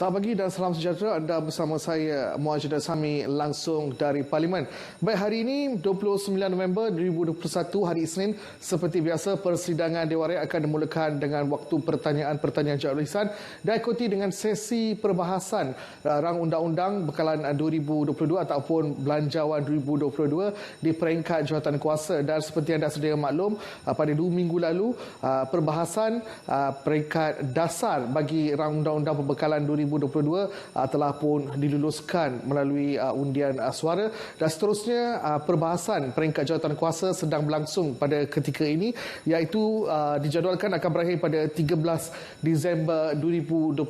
Selamat pagi dan salam sejahtera. Anda bersama saya Muajid Sami langsung dari Parlimen. Baik, hari ini 29 November 2021 hari Isnin, seperti biasa persidangan Dewan Rakyat akan dimulakan dengan waktu pertanyaan-pertanyaan jawab lisan dan ikuti dengan sesi perbahasan rang undang-undang bekalan 2022 ataupun belanjawan 2022 di peringkat jawatankuasa. Dan seperti anda sedia maklum, pada 2 minggu lalu perbahasan peringkat dasar bagi rang undang-undang pembekalan 2022 telah pun diluluskan melalui undian suara, dan seterusnya perbahasan peringkat jawatankuasa sedang berlangsung pada ketika ini, iaitu dijadualkan akan berakhir pada 13 Disember 2021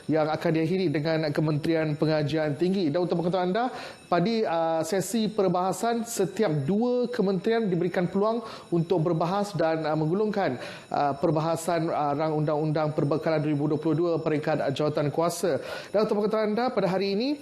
yang akan diakhiri dengan Kementerian Pengajian Tinggi. Dan untuk pengetahuan anda, pada sesi perbahasan setiap 2 kementerian diberikan peluang untuk berbahas dan menggulungkan perbahasan rang undang-undang perbekalan 2022 peringkat jawatankuasa. Dan untuk pengetahuan anda, pada hari ini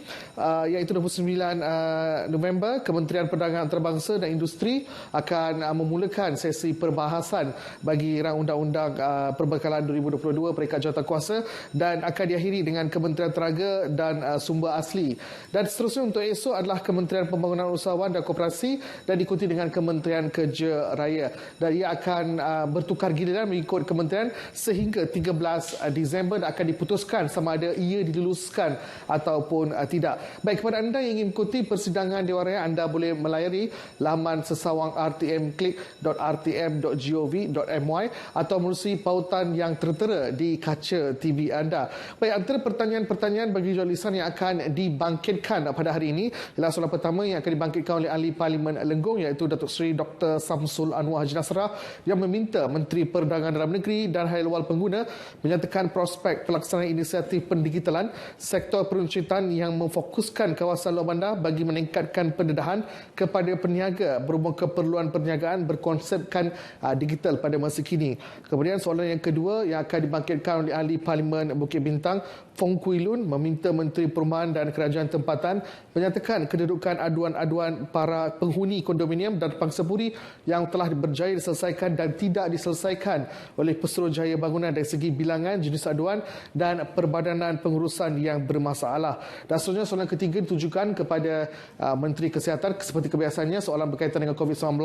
iaitu 29 November, Kementerian Perdagangan Antarabangsa dan Industri akan memulakan sesi perbahasan bagi rang undang-undang perbekalan 2022 peringkat jawatankuasa dan akan diakhiri dengan Kementerian Teraga dan Sumber Asli. Dan seterusnya untuk esok adalah Kementerian Pembangunan Usahawan dan Koperasi dan diikuti dengan Kementerian Kerja Raya. Dan ia akan bertukar giliran mengikut kementerian sehingga 13 Disember dan akan diputuskan sama ada ia diluluskan ataupun tidak. Baik, kepada anda yang ingin mengikuti persidangan Dewan Rakyat, anda boleh melayari laman sesawang rtmklik.rtm.gov.my atau melalui pautan yang tertera di kaca TV anda. Baik, antara pertanyaan-pertanyaan bagi jawab lisan yang akan dibangkitkan pada hari ini ialah soalan pertama yang akan dibangkitkan oleh Ahli Parlimen Lenggong, iaitu Datuk Seri Dr. Samsul Anwar Haji Nasrallah, yang meminta Menteri Perdagangan Dalam Negeri dan Hal Ehwal Pengguna menyatakan prospek pelaksanaan inisiatif pendigitalan sektor peruncitan yang memfokuskan kawasan luar bandar bagi meningkatkan pendedahan kepada peniaga berhubung keperluan perniagaan berkonsepkan digital pada masa kini. Kemudian soalan yang kedua yang akan dibangkitkan oleh Ahli Parlimen Bukit Bintang, Fong Kui Lun, meminta Menteri Perumahan dan Kerajaan Tempatan menyatakan kedudukan aduan-aduan para penghuni kondominium dan pangsapuri yang telah berjaya diselesaikan dan tidak diselesaikan oleh Pesuruhjaya Bangunan dari segi bilangan, jenis aduan dan perbadanan pengurusan yang bermasalah. Dan seterusnya soalan ketiga ditujukan kepada Menteri Kesihatan, seperti kebiasaannya soalan berkaitan dengan COVID-19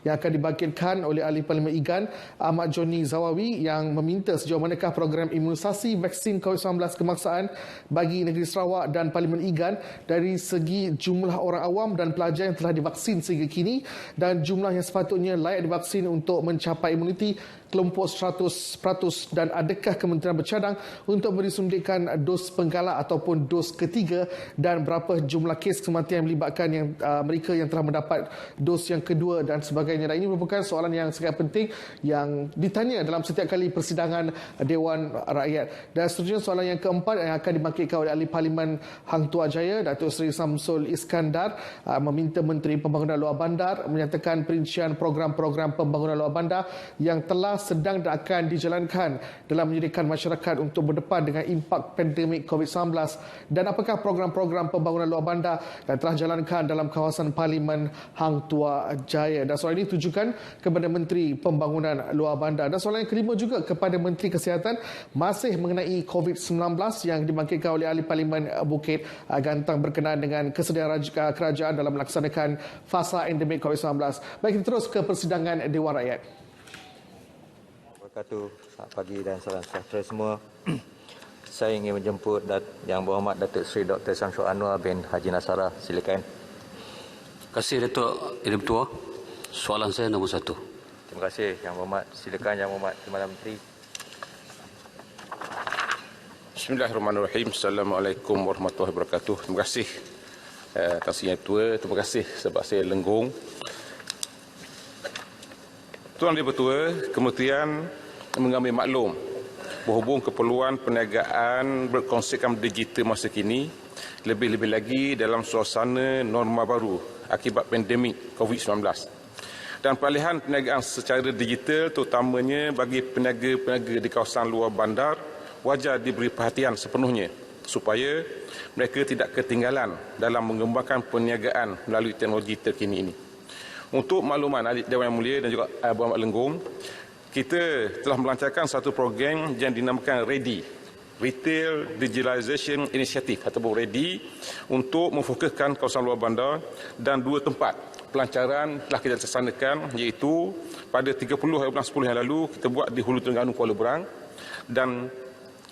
yang akan dibangkitkan oleh Ahli Parlimen IGAN Ahmad Joni Zawawi, yang meminta sejauh manakah program imunisasi vaksin COVID-19 kebangsaan bagi negeri Sarawak dan Parlimen IGAN dari segi jumlah orang awam dan pelajar yang telah divaksin sehingga kini dan jumlah yang sepatutnya layak divaksin untuk mencapai imuniti kelompok 100%, dan adakah kementerian bercadang untuk memberi suntikan dos penggalak ataupun dos ketiga, dan berapa jumlah kes kematian yang melibatkan mereka yang telah mendapat dos yang kedua dan sebagainya. Dan ini merupakan soalan yang sangat penting yang ditanya dalam setiap kali persidangan Dewan Rakyat. Dan seterusnya soalan yang keempat yang akan dibangkitkan oleh Ahli Parlimen Hang Tuah Jaya, Datuk Seri Samsul Iskandar, meminta Menteri Pembangunan Luar Bandar menyatakan perincian program-program pembangunan luar bandar yang telah sedang dan akan dijalankan dalam menyediakan masyarakat untuk berdepan dengan impak pandemik COVID-19, dan apakah program-program pembangunan luar bandar yang telah dijalankan dalam kawasan Parlimen Hang Tuah Jaya. Dan soalan ini ditujukan kepada Menteri Pembangunan Luar Bandar. Dan soalan yang kelima juga kepada Menteri Kesihatan, masih mengenai COVID-19 yang dibangkitkan oleh Ahli Parlimen Bukit Gantang berkenaan dengan kesediaan kerajaan dalam melaksanakan fasa endemik COVID-19. Baik, kita terus ke persidangan Dewan Rakyat. Selamat pagi dan salam sejahtera semua. Saya ingin menjemput Yang Berhormat Datuk Seri Dr. Samsul Anwar bin Haji Nasrallah. Silakan. Terima kasih Datuk Idam Tua. Soalan saya nombor 1. Terima kasih Yang Berhormat. Silakan Yang Berhormat Timbalan Menteri. Bismillahirrahmanirrahim. Assalamualaikum warahmatullahi wabarakatuh. Terima kasih atas yang tua. Terima kasih sebab saya Lenggong. Tuan Yang Bertua, Kementerian mengambil maklum berhubung keperluan perniagaan berkonsepkan digital masa kini, lebih-lebih lagi dalam suasana norma baru akibat pandemik COVID-19. Dan peralihan perniagaan secara digital terutamanya bagi peniaga-peniaga di kawasan luar bandar wajar diberi perhatian sepenuhnya supaya mereka tidak ketinggalan dalam mengembangkan perniagaan melalui teknologi terkini ini. Untuk makluman Dewan Yang Mulia dan juga Berhormat Lenggong, kita telah melancarkan satu program yang dinamakan READY, Retail Digitalization Initiative ataupun REDI untuk memfokuskan kawasan luar bandar, dan 2 tempat pelancaran telah kita laksanakan, iaitu pada 30 hari bulan 10 yang lalu kita buat di Hulu Terengganu Kuala Berang, dan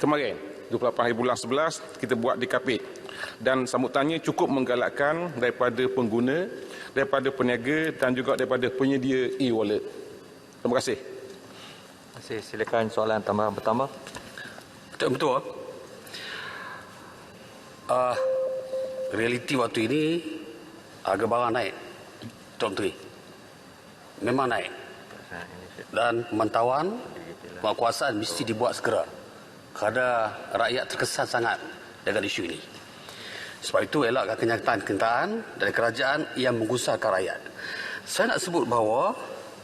kemarin 28 hari bulan 11 kita buat di Kapit. Dan sambutannya cukup menggalakkan daripada pengguna, daripada peniaga dan juga daripada penyedia e-wallet. Terima kasih. Terima kasih. Silakan soalan tambahan pertama. Betul. Realiti waktu ini harga barang naik, Tuan Menteri. Memang naik. Dan pemantauan penguasaan mesti dibuat segera, kerana rakyat terkesan sangat dengan isu ini. Sebab itu elakkan kenyataan dari kerajaan yang menggusarkan rakyat. Saya nak sebut bahawa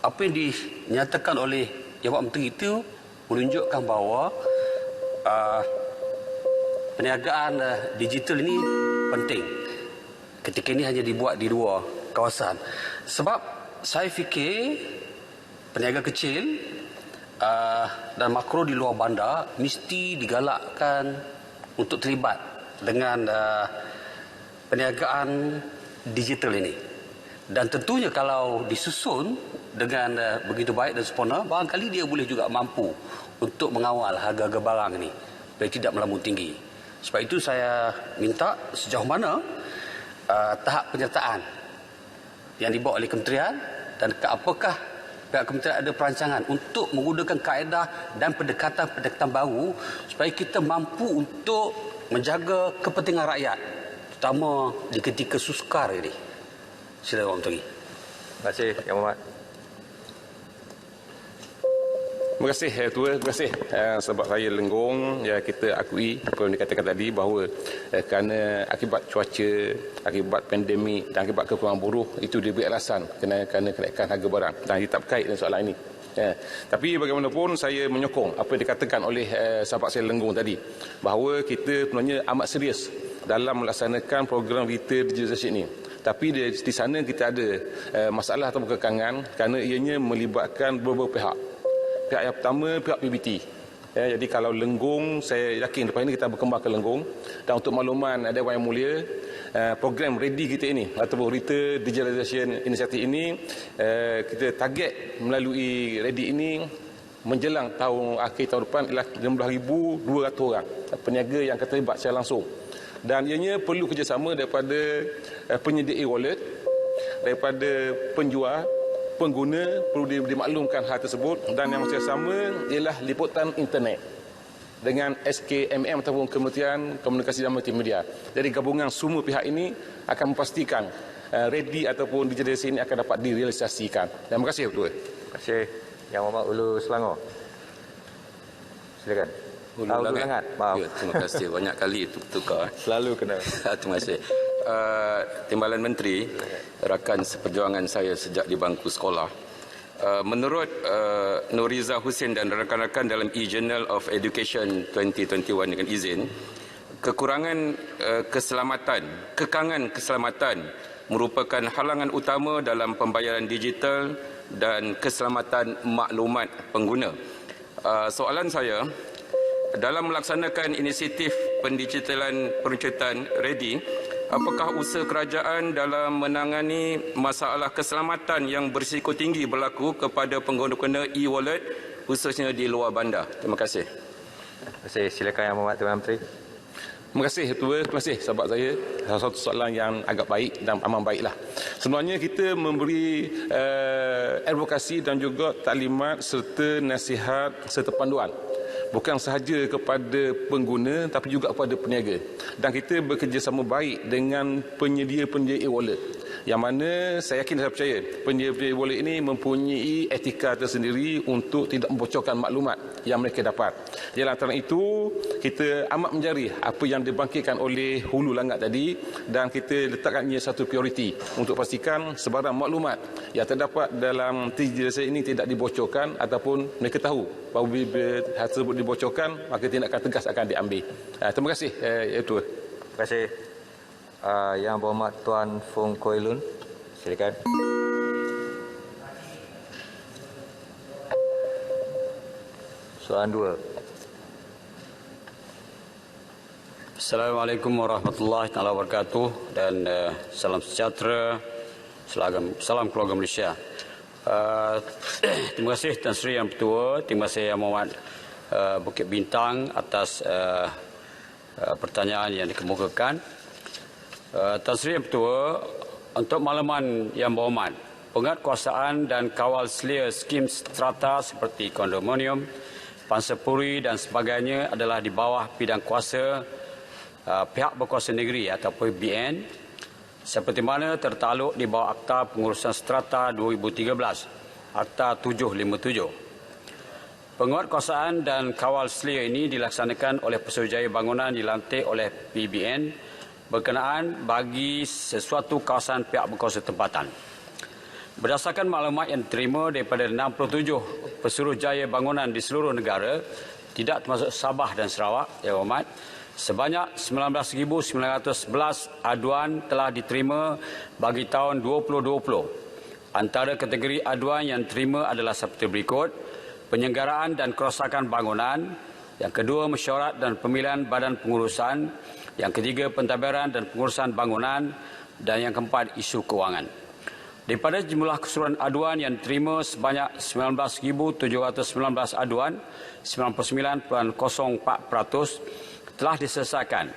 apa yang dinyatakan oleh Jawab Menteri itu menunjukkan bahawa perniagaan digital ini penting. Ketika ini hanya dibuat di 2 kawasan. Sebab saya fikir peniaga kecil dan makro di luar bandar mesti digalakkan untuk terlibat dengan perniagaan digital ini. Dan tentunya kalau disusun dengan begitu baik dan sempurna, barangkali dia boleh juga mampu untuk mengawal harga-harga barang ini supaya tidak melambung tinggi. Sebab itu saya minta sejauh mana tahap penyertaan yang dibawa oleh kementerian, dan apakah pihak kementerian ada perancangan untuk menggunakan kaedah dan pendekatan baru supaya kita mampu untuk menjaga kepentingan rakyat, terutama di ketika sukar ini. Silakan Menteri. Terima kasih, Yang Berhormat. Terima kasih Tua, terima kasih sebab saya Lenggong, ya, kita akui apa yang dikatakan tadi bahawa kerana akibat cuaca, akibat pandemik dan akibat kekurangan buruh itu diberi alasan kerana kenaikan harga barang, dan ia tak berkait dengan soalan ini. Ya. Tapi bagaimanapun saya menyokong apa yang dikatakan oleh sahabat saya Lenggong tadi, bahawa kita sebenarnya amat serius dalam melaksanakan program retail digitalisasi ini. Tapi di sana kita ada masalah atau kekangan kerana ianya melibatkan beberapa pihak. Pihak yang pertama, pihak PBT. Ya, jadi kalau Lenggong, saya yakin lepas ini kita berkembang ke Lenggong. Dan untuk makluman Dewan Yang Mulia, program REDI kita ini ataupun Retail Digitalization Initiative ini, kita target melalui REDI ini menjelang akhir tahun depan ialah 16,200 orang peniaga yang akan terlibat secara langsung. Dan ianya perlu kerjasama daripada penyedia e-wallet, daripada penjual, pengguna perlu dimaklumkan hal tersebut, dan yang sama ialah liputan internet dengan SKMM ataupun Kementerian Komunikasi dan Multimedia. Jadi gabungan semua pihak ini akan memastikan REDI ataupun digitalisasi ini akan dapat direalisasikan. Terima kasih Ketua. Terima kasih. Yang Berhormat Hulu Selangor. Silakan. Hulu Langat. Maaf. Ya, terima kasih. Banyak kali tukar. Selalu kena. Terima kasih. Timbalan Menteri, rakan seperjuangan saya sejak di bangku sekolah. Menurut Nuriza Hussein dan rakan-rakan dalam e-Journal of Education 2021 dengan izin, kekangan keselamatan merupakan halangan utama dalam pembayaran digital dan keselamatan maklumat pengguna. Soalan saya, dalam melaksanakan inisiatif pendigitalan perucutan REDI, apakah usaha kerajaan dalam menangani masalah keselamatan yang berisiko tinggi berlaku kepada pengguna e-wallet khususnya di luar bandar? Terima kasih. Terima kasih. Silakan Yang Berhormat Tuan Menteri. Terima kasih Ketua, terima kasih sahabat saya. Salah satu soalan yang agak baik dan aman baiklah. Sebenarnya kita memberi advokasi dan juga taklimat serta nasihat serta panduan, bukan sahaja kepada pengguna tapi juga kepada peniaga. Dan kita bekerjasama baik dengan penyedia-penyedia e-wallet, yang mana saya yakin dan saya percaya penyedia e-wallet ini mempunyai etika tersendiri untuk tidak membocorkan maklumat yang mereka dapat. Jadi antara itu kita amat mencari apa yang dibangkitkan oleh Hulu Langat tadi, dan kita letakkannya satu prioriti untuk pastikan sebarang maklumat yang terdapat dalam digitalisasi ini tidak dibocorkan ataupun mereka tahu bahawa bila hal tersebut dibocorkan maka tindakan tegas akan diambil. Terima kasih itu. Terima kasih. Yang Berhormat Tuan Fong Koy Lun. Silakan. Soalan 2. Assalamualaikum warahmatullahi wabarakatuh dan salam sejahtera, salam keluarga Malaysia. Terima kasih Tan Sri Yang Pertua, terima kasih Yang Muhammad Bukit Bintang atas pertanyaan yang dikemukakan. Tan Sri Yang Pertua, untuk makluman Yang Berhormat, penguatkuasaan dan kawal selia skim strata seperti kondominium, pansapuri dan sebagainya adalah di bawah bidang kuasa pihak berkuasa negeri ataupun BN, seperti mana tertakluk di bawah Akta Pengurusan Strata 2013, Akta 757. Penguatkuasaan dan kawal selia ini dilaksanakan oleh Pesuruhjaya Bangunan dilantik oleh PBN berkenaan bagi sesuatu kawasan pihak berkuasa tempatan. Berdasarkan maklumat yang diterima daripada 67 Pesuruhjaya Bangunan di seluruh negara, tidak termasuk Sabah dan Sarawak, Yang Berhormat, sebanyak 19,911 aduan telah diterima bagi tahun 2020. Antara kategori aduan yang diterima adalah seperti berikut: penyelenggaraan dan kerosakan bangunan, yang kedua mesyuarat dan pemilihan badan pengurusan, yang ketiga pentadbiran dan pengurusan bangunan, dan yang keempat isu kewangan. Daripada jumlah keseluruhan aduan yang diterima sebanyak 19,719 aduan, 99.04% telah diselesaikan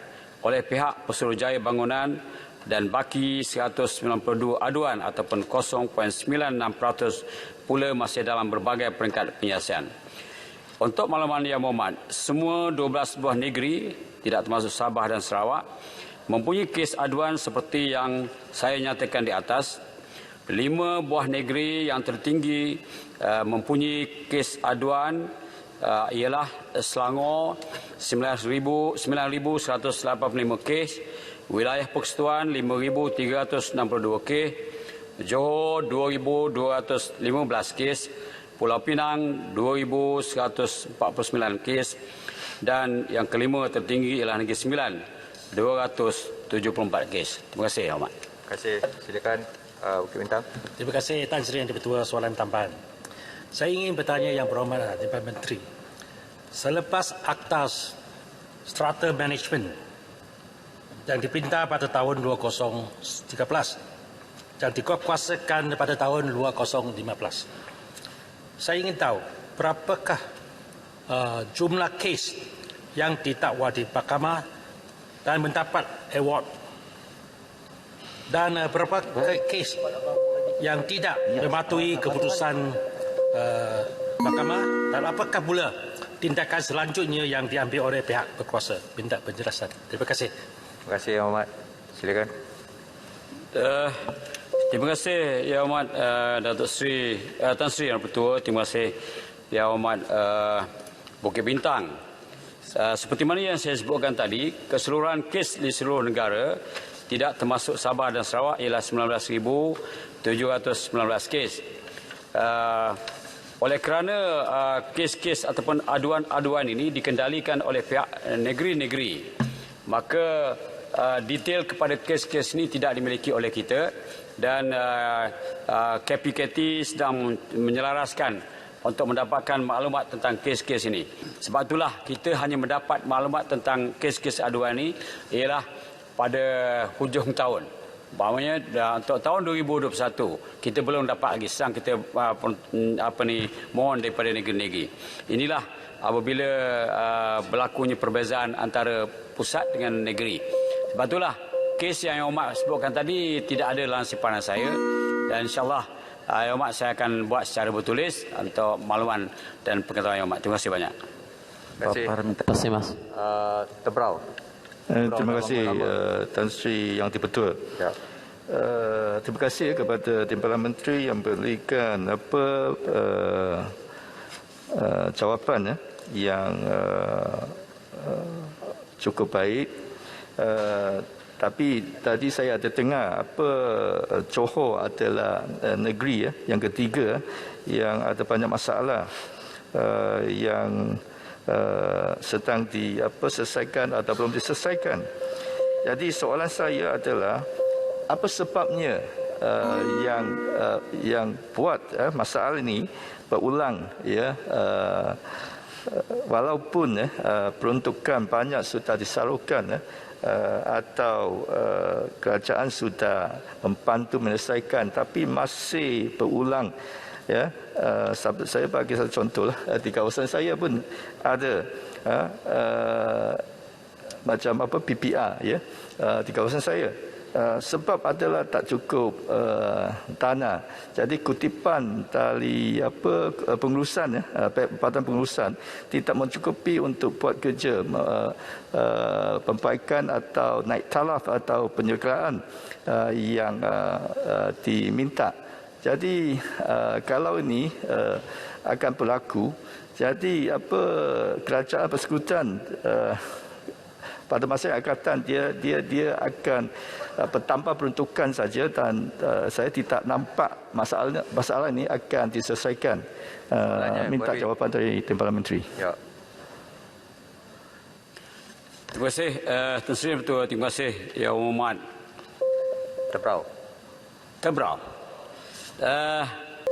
oleh pihak Pesuruhjaya Bangunan dan baki 192 aduan ataupun 0.96% pula masih dalam berbagai peringkat penyelesaian. Untuk makluman Yang Berhormat, semua 12 buah negeri, tidak termasuk Sabah dan Sarawak, mempunyai kes aduan seperti yang saya nyatakan di atas. 5 buah negeri yang tertinggi mempunyai kes aduan ialah Selangor 9,185 kes, Wilayah Persekutuan 5,362 kes, Johor 2,215 kes, Pulau Pinang 2,149 kes, dan yang kelima tertinggi ialah Negeri Sembilan 274 kes. Terima kasih, Yang Berhormat. Terima kasih. Silakan Bukit Bintang. Terima kasih Tan Sri Yang Di-Pertua, soalan tambahan. Saya ingin bertanya Yang Berhormat Timbalan Menteri. Selepas Akta Strata Management yang dipinta pada tahun 2013 dan dikuatkuasakan pada tahun 2015, saya ingin tahu berapakah jumlah kes yang didakwa di mahkamah dan mendapat award, dan berapa kes yang tidak mematuhi keputusan mahkamah, dan apakah pula tindakan selanjutnya yang diambil oleh pihak berkuasa. Minta penjelasan. Terima kasih. Terima kasih Yang Berhormat. Silakan. Terima kasih Yang Berhormat Datuk Seri Tan Sri Yang Pertua. Terima kasih Yang Berhormat Bukit Bintang. Seperti mana yang saya sebutkan tadi, keseluruhan kes di seluruh negara, tidak termasuk Sabah dan Sarawak, ialah 19,719 kes. Oleh kerana kes-kes ataupun aduan-aduan ini dikendalikan oleh pihak negeri-negeri, maka detail kepada kes-kes ini tidak dimiliki oleh kita, dan KPKT sedang menyelaraskan untuk mendapatkan maklumat tentang kes-kes ini. Sebab itulah kita hanya mendapat maklumat tentang kes-kes aduan ini ialah pada hujung tahun. Maksudnya untuk tahun 2021 kita belum dapat lagi, sedang kita mohon daripada negeri-negeri. Inilah apabila berlakunya perbezaan antara pusat dengan negeri. Sebab itulah kes yang Yang Berhormat sebutkan tadi tidak ada dalam simpanan saya, dan insya-Allah Yang Berhormat saya akan buat secara bertulis untuk makluman dan pengetahuan Yang Berhormat. Terima kasih banyak. Terima kasih Mas. Tebrau. Terima kasih Tan Sri Yang Di-Pertua. Ya. Terima kasih kepada Timbalan Menteri yang berikan jawapan yang cukup baik. Tapi tadi saya ada dengar Johor adalah negeri yang ketiga yang ada banyak masalah yang sedang selesaikan atau belum diselesaikan. Jadi soalan saya adalah apa sebabnya yang buat masalah ini berulang walaupun peruntukan banyak sudah disalurkan atau kerajaan sudah membantu menyelesaikan, tapi masih berulang. Saya bagi satu contoh lah, di kawasan saya pun ada macam PPR di kawasan saya. Sebab adalah tak cukup tanah. Jadi kutipan dari pengurusan Badan Pengurusan tidak mencukupi untuk buat kerja perbaikan atau naik taraf atau penyelenggaraan yang diminta. Jadi kalau ini akan berlaku, jadi kerajaan persekutuan pada masa yang akan datang dia akan bertambah peruntukan saja, dan saya tidak nampak masalah ini akan diselesaikan. Minta jawapan dari Timbalan Menteri. Ya. Terima kasih Tuan Sri Ketua. Terima kasih Yang Berhormat Tebrau.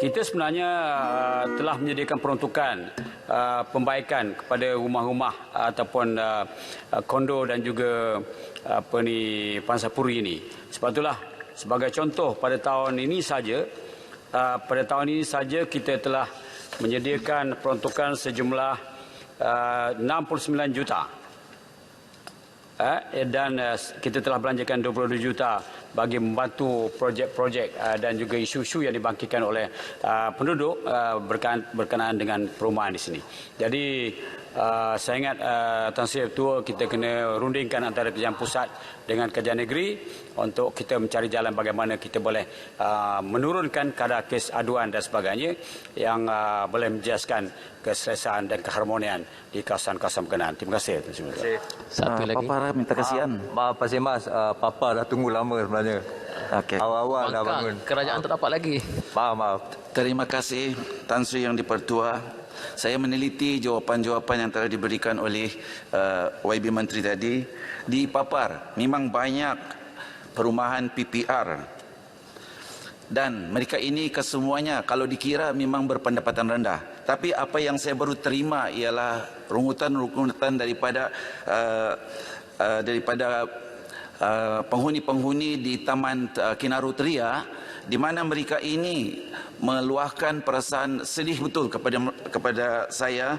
Kita sebenarnya telah menyediakan peruntukan pembaikan kepada rumah-rumah ataupun kondo dan juga Pansapuri ini. Sebab itulah sebagai contoh pada tahun ini saja kita telah menyediakan peruntukan sejumlah 69 juta. Dan kita telah belanjakan 22 juta bagi membantu projek-projek dan juga isu-isu yang dibangkitkan oleh penduduk berkenaan dengan perumahan di sini. Jadi saya ingat Tan Sri Ketua, kita kena rundingkan antara kerajaan pusat dengan kerajaan negeri untuk kita mencari jalan bagaimana kita boleh menurunkan kadar kes aduan dan sebagainya yang boleh menjejaskan keselesaan dan keharmonian di kawasan-kawasan berkenaan. Terima kasih. Satu lagi. Papa minta kasihan. Maaf Pak Mas, Papa dah tunggu lama sebenarnya. Okey. Awal-awal dah bangun. Kerajaan tak dapat lagi. Maaf. Terima kasih Tan Sri Yang di-Pertua. Saya meneliti jawapan-jawapan yang telah diberikan oleh YB Menteri tadi. Di Papar memang banyak perumahan PPR, dan mereka ini kesemuanya kalau dikira memang berpendapatan rendah. Tapi apa yang saya baru terima ialah rungutan daripada penghuni-penghuni di Taman Kinaru Tria, di mana mereka ini meluahkan perasaan sedih betul kepada saya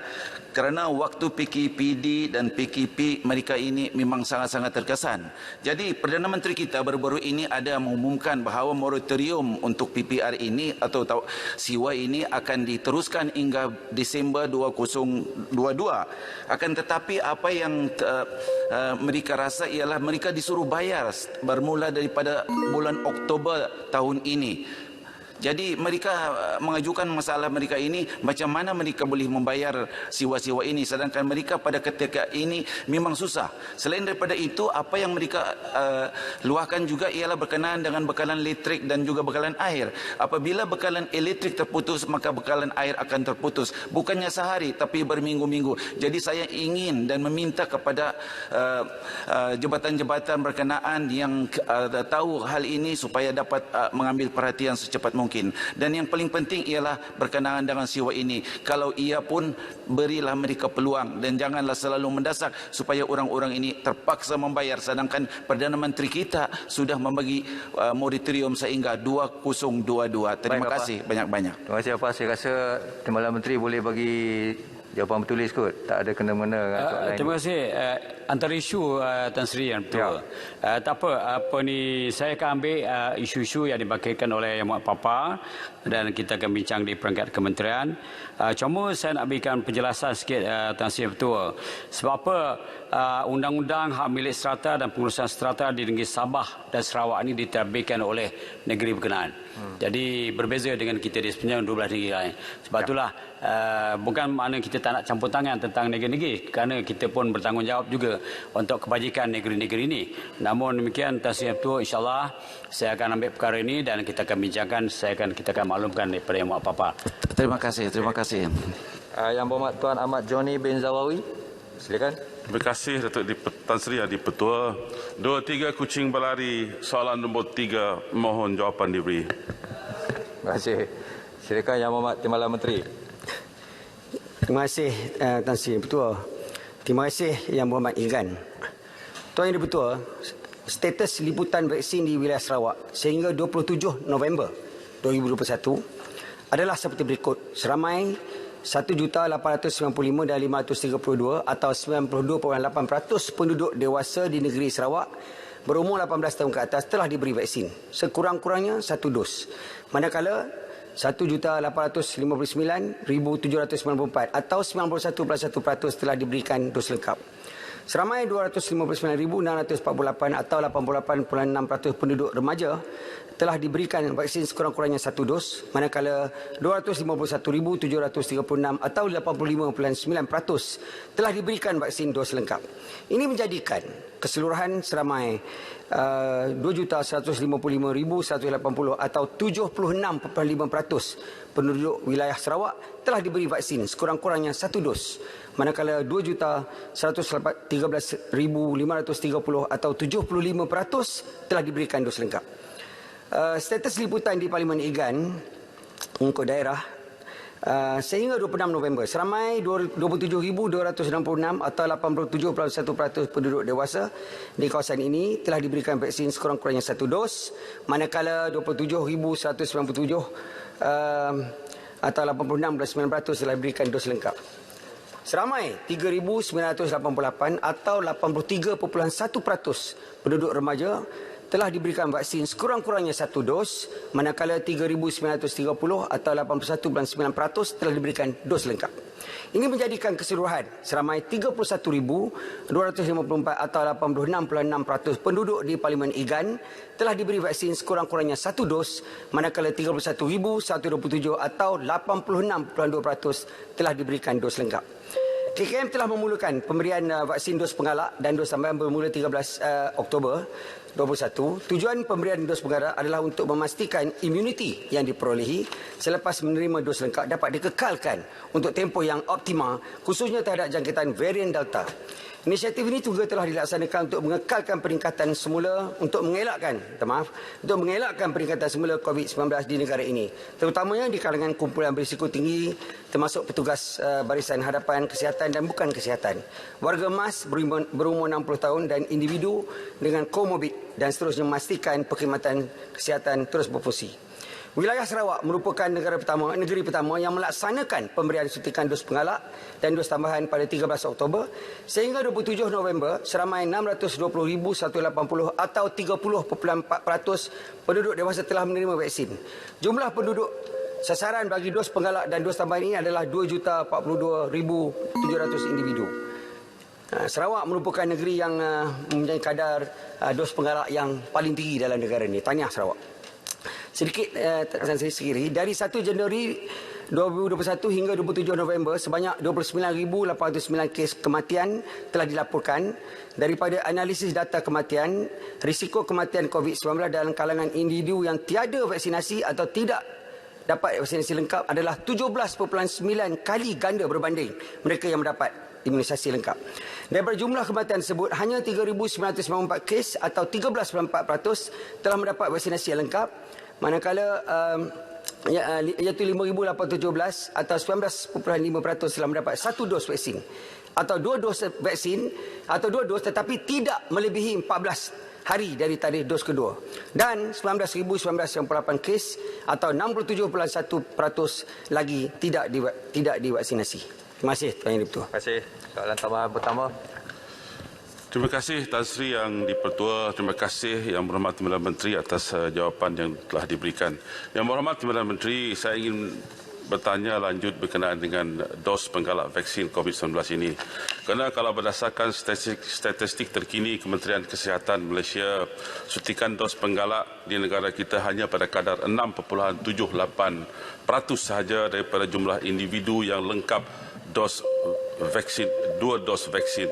kerana waktu PKPD dan PKP mereka ini memang sangat-sangat terkesan. Jadi Perdana Menteri kita baru-baru ini ada mengumumkan bahawa moratorium untuk PPR ini atau sewa ini akan diteruskan hingga Disember 2022. Akan tetapi apa yang mereka rasa ialah mereka disuruh bayar bermula daripada bulan Oktober tahun ini. Jadi mereka mengajukan masalah mereka ini, macam mana mereka boleh membayar sewa-sewa ini, sedangkan mereka pada ketika ini memang susah. Selain daripada itu, apa yang mereka luahkan juga ialah berkenaan dengan bekalan elektrik dan juga bekalan air. Apabila bekalan elektrik terputus, maka bekalan air akan terputus. Bukannya sehari, tapi berminggu-minggu. Jadi saya ingin dan meminta kepada jabatan-jabatan berkenaan yang tahu hal ini supaya dapat mengambil perhatian secepat mungkin. Dan yang paling penting ialah berkenaan dengan sewa ini. Kalau ia pun, berilah mereka peluang dan janganlah selalu mendesak supaya orang-orang ini terpaksa membayar, sedangkan Perdana Menteri kita sudah membagi moratorium sehingga 2022. Terima kasih banyak-banyak. Terima kasih apa. Saya rasa Timbalan Menteri boleh bagi jawapan bertulis kot. Tak ada kena-mena dengan soalan. Terima kasih. Antara isu Tan Sri yang betul. Tak apa ni, saya akan ambil isu-isu yang dibangkitkan oleh Yang Berhormat Papa dan kita akan bincang di peringkat kementerian. Cuma saya nak berikan penjelasan sikit Tan Sri yang betul. Sebab apa undang-undang hak milik strata dan pengurusan strata di negeri Sabah dan Sarawak ini diterbitkan oleh negeri berkenaan. Jadi berbeza dengan kita di sebenarnya 12 negeri lain. Sebab itulah bukan makna kita tak nak campur tangan tentang negeri-negeri, kerana kita pun bertanggungjawab juga untuk kebajikan negeri-negeri ini. Namun demikian, Tan Sri Ketua, insyaAllah saya akan ambil perkara ini dan kita akan bincangkan, kita akan maklumkan daripada Yang Berhormat Papa. Terima kasih. Yang Berhormat Tuan Ahmad Johnny bin Zawawi, silakan. Terima kasih Datuk Tan Sri Yang di-Pertua. 2-3 kucing berlari, soalan nombor 3, mohon jawapan diberi. Terima kasih. Silakan Yang Berhormat Timbalan Menteri. Terima kasih Tan Sri Ketua. Terima kasih Yang Berhormat Igan. Tuan Yang Dipertua, status liputan vaksin di wilayah Sarawak sehingga 27 November 2021 adalah seperti berikut. Seramai 1,895,532 atau 92.8% penduduk dewasa di negeri Sarawak berumur 18 tahun ke atas telah diberi vaksin, sekurang-kurangnya 1 dos. Manakala 1,859,794 atau 91.1% telah diberikan dos lengkap. Seramai 259,648 atau 88.6% penduduk remaja telah diberikan vaksin sekurang-kurangnya 1 dos, manakala 251,736 atau 85.9% telah diberikan vaksin dos lengkap. Ini menjadikan keseluruhan seramai 2,155,180 atau 76.5% penduduk wilayah Sarawak telah diberi vaksin sekurang-kurangnya 1 dos, manakala 2,113,530 atau 75% telah diberikan dos lengkap. Status liputan di Parlimen Igan untuk daerah sehingga 26 November, seramai 27,266 atau 87.1% penduduk dewasa di kawasan ini telah diberikan vaksin sekurang-kurangnya 1 dos, manakala 27,197 atau 86.9% telah diberikan dos lengkap. Seramai 3,988 atau 83.1% penduduk remaja telah diberikan vaksin sekurang-kurangnya 1 dos, manakala 3,930 atau 81.9% telah diberikan dos lengkap. Ini menjadikan keseluruhan seramai 31,254 atau 86.6% penduduk di Parlimen Igan telah diberi vaksin sekurang-kurangnya 1 dos, manakala 31,127 atau 86.2% telah diberikan dos lengkap. KKM telah memulakan pemberian vaksin dos penggalak dan dos tambahan bermula 13 Oktober 2021. Tujuan pemberian dos penggalak adalah untuk memastikan imuniti yang diperolehi selepas menerima dos lengkap dapat dikekalkan untuk tempoh yang optimal, khususnya terhadap jangkitan varian Delta. Inisiatif ini juga telah dilaksanakan untuk mengekalkan peningkatan semula untuk mengelakkan peningkatan semula COVID-19 di negara ini, terutamanya di kalangan kumpulan berisiko tinggi termasuk petugas barisan hadapan kesihatan dan bukan kesihatan, warga emas berumur 60 tahun dan individu dengan komorbid, dan seterusnya memastikan perkhidmatan kesihatan terus berfungsi. Wilayah Sarawak merupakan negeri pertama yang melaksanakan pemberian suntikan dos penggalak dan dos tambahan pada 13 Oktober. Sehingga 27 November, seramai 620,180 atau 30.4% penduduk dewasa telah menerima vaksin. Jumlah penduduk sasaran bagi dos penggalak dan dos tambahan ini adalah 2,042,700 individu. Sarawak merupakan negeri yang mempunyai kadar dos penggalak yang paling tinggi dalam negara ini. Tahniah Sarawak. Sedikit dari 1 Januari 2021 hingga 27 November, sebanyak 29,809 kes kematian telah dilaporkan. Daripada analisis data kematian, risiko kematian COVID-19 dalam kalangan individu yang tiada vaksinasi atau tidak dapat vaksinasi lengkap adalah 17.9 kali ganda berbanding mereka yang mendapat imunisasi lengkap. Daripada jumlah kematian tersebut, hanya 3,994 kes atau 13.4% telah mendapat vaksinasi yang lengkap, manakala iaitu 5,817 atau 19.5% telah mendapat 1 dos vaksin atau 2 dos vaksin atau 2 dos tetapi tidak melebihi 14 hari dari tarikh dos kedua, dan 19,998 kes atau 67.1% lagi tidak divaksinasi. Terima kasih Tuan Yang Dipertua. Terima kasih. Soalan tambahan pertama. Terima kasih Tan Sri Yang Dipertua. Terima kasih Yang Berhormat Timbalan Menteri atas jawapan yang telah diberikan. Yang Berhormat Timbalan Menteri, saya ingin bertanya lanjut berkenaan dengan dos penggalak vaksin COVID-19 ini. Kerana kalau berdasarkan statistik terkini Kementerian Kesihatan Malaysia, suntikan dos penggalak di negara kita hanya pada kadar 6.78% sahaja daripada jumlah individu yang lengkap dos vaksin, 2 dos vaksin.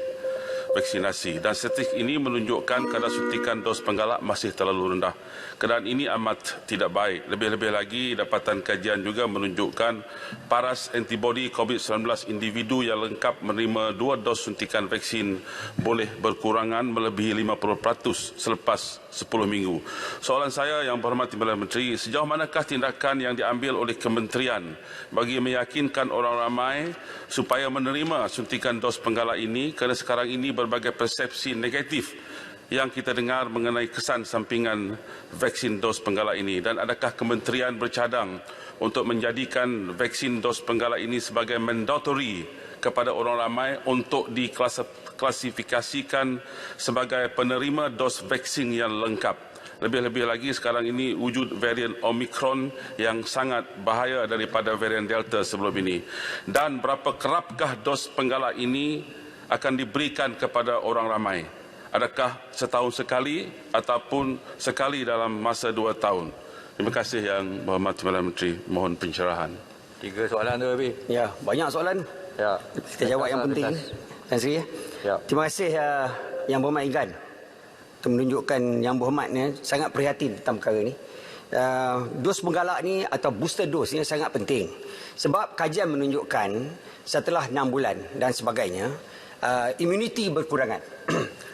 vaksinasi dan statistik ini menunjukkan kadar suntikan dos penggalak masih terlalu rendah. Keadaan ini amat tidak baik. Lebih-lebih lagi, dapatan kajian juga menunjukkan paras antibodi COVID-19 individu yang lengkap menerima 2 dos suntikan vaksin boleh berkurangan melebihi 50% selepas 10 minggu. Soalan saya yang berhormat Perdana Menteri, sejauh manakah tindakan yang diambil oleh kementerian bagi meyakinkan orang ramai supaya menerima suntikan dos penggalak ini, kerana sekarang ini berbagai persepsi negatif yang kita dengar mengenai kesan sampingan vaksin dos penggalak ini, dan adakah kementerian bercadang untuk menjadikan vaksin dos penggalak ini sebagai mandatory kepada orang ramai untuk diklasifikasikan sebagai penerima dos vaksin yang lengkap. Lebih-lebih lagi sekarang ini wujud varian Omicron yang sangat bahaya daripada varian Delta sebelum ini. Dan berapa kerapkah dos penggalak ini akan diberikan kepada orang ramai? Adakah setahun sekali ataupun sekali dalam masa 2 tahun? Terima kasih Yang Berhormat Perdana Menteri. Mohon pencerahan. 3 soalan tu, Abi. Ya, banyak soalan. Ya. Kita jawab yang penting. Tan Sri. Ya. Terima kasih Yang Berhormat Igan untuk menunjukkan Yang Berhormatnya sangat prihatin tentang perkara ini. Dos penggalak ni atau booster dose ni sangat penting. Sebab kajian menunjukkan setelah 6 bulan dan sebagainya, imuniti berkurangan.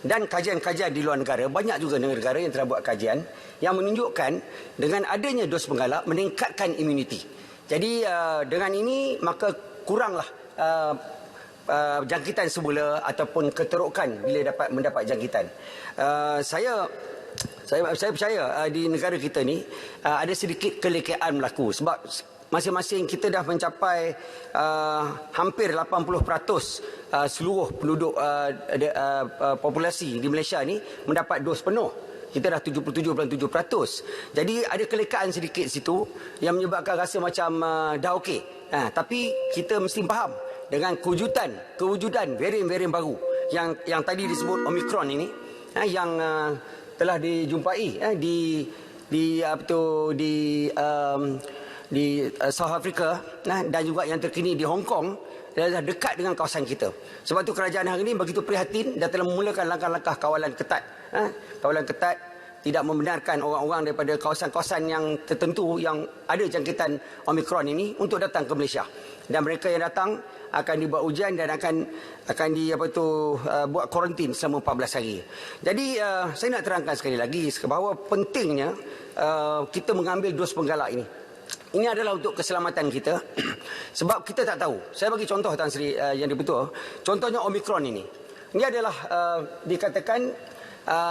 Dan kajian-kajian di luar negara, banyak juga negara yang telah buat kajian yang menunjukkan dengan adanya dos penggalak meningkatkan imuniti. Jadi dengan ini maka kuranglah jangkitan semula ataupun keterokan bila mendapat jangkitan. Saya percaya di negara kita ni ada sedikit kelekaan berlaku sebab masing-masing kita dah mencapai hampir 80% seluruh penduduk populasi di Malaysia ni mendapat dos penuh. Kita dah 77.7%. Jadi ada kelekaan sedikit situ yang menyebabkan rasa macam dah okey. Tapi kita mesti faham dengan kewujudan varian-varian baru yang tadi disebut Omicron ini, yang telah dijumpai di South Africa dan juga yang terkini di Hong Kong, adalah dekat dengan kawasan kita. Sebab itu kerajaan hari ini begitu prihatin dan telah memulakan langkah-langkah kawalan ketat. Kawalan ketat tidak membenarkan orang-orang daripada kawasan-kawasan yang tertentu yang ada jangkitan Omicron ini untuk datang ke Malaysia. Dan mereka yang datang akan dibuat ujian dan akan buat kuarantin selama 14 hari. Jadi saya nak terangkan sekali lagi bahawa pentingnya kita mengambil dos penggalak ini. Ini adalah untuk keselamatan kita. Sebab kita tak tahu. Saya bagi contoh Tan Sri yang dibetul. Contohnya Omicron ini. Ini adalah dikatakan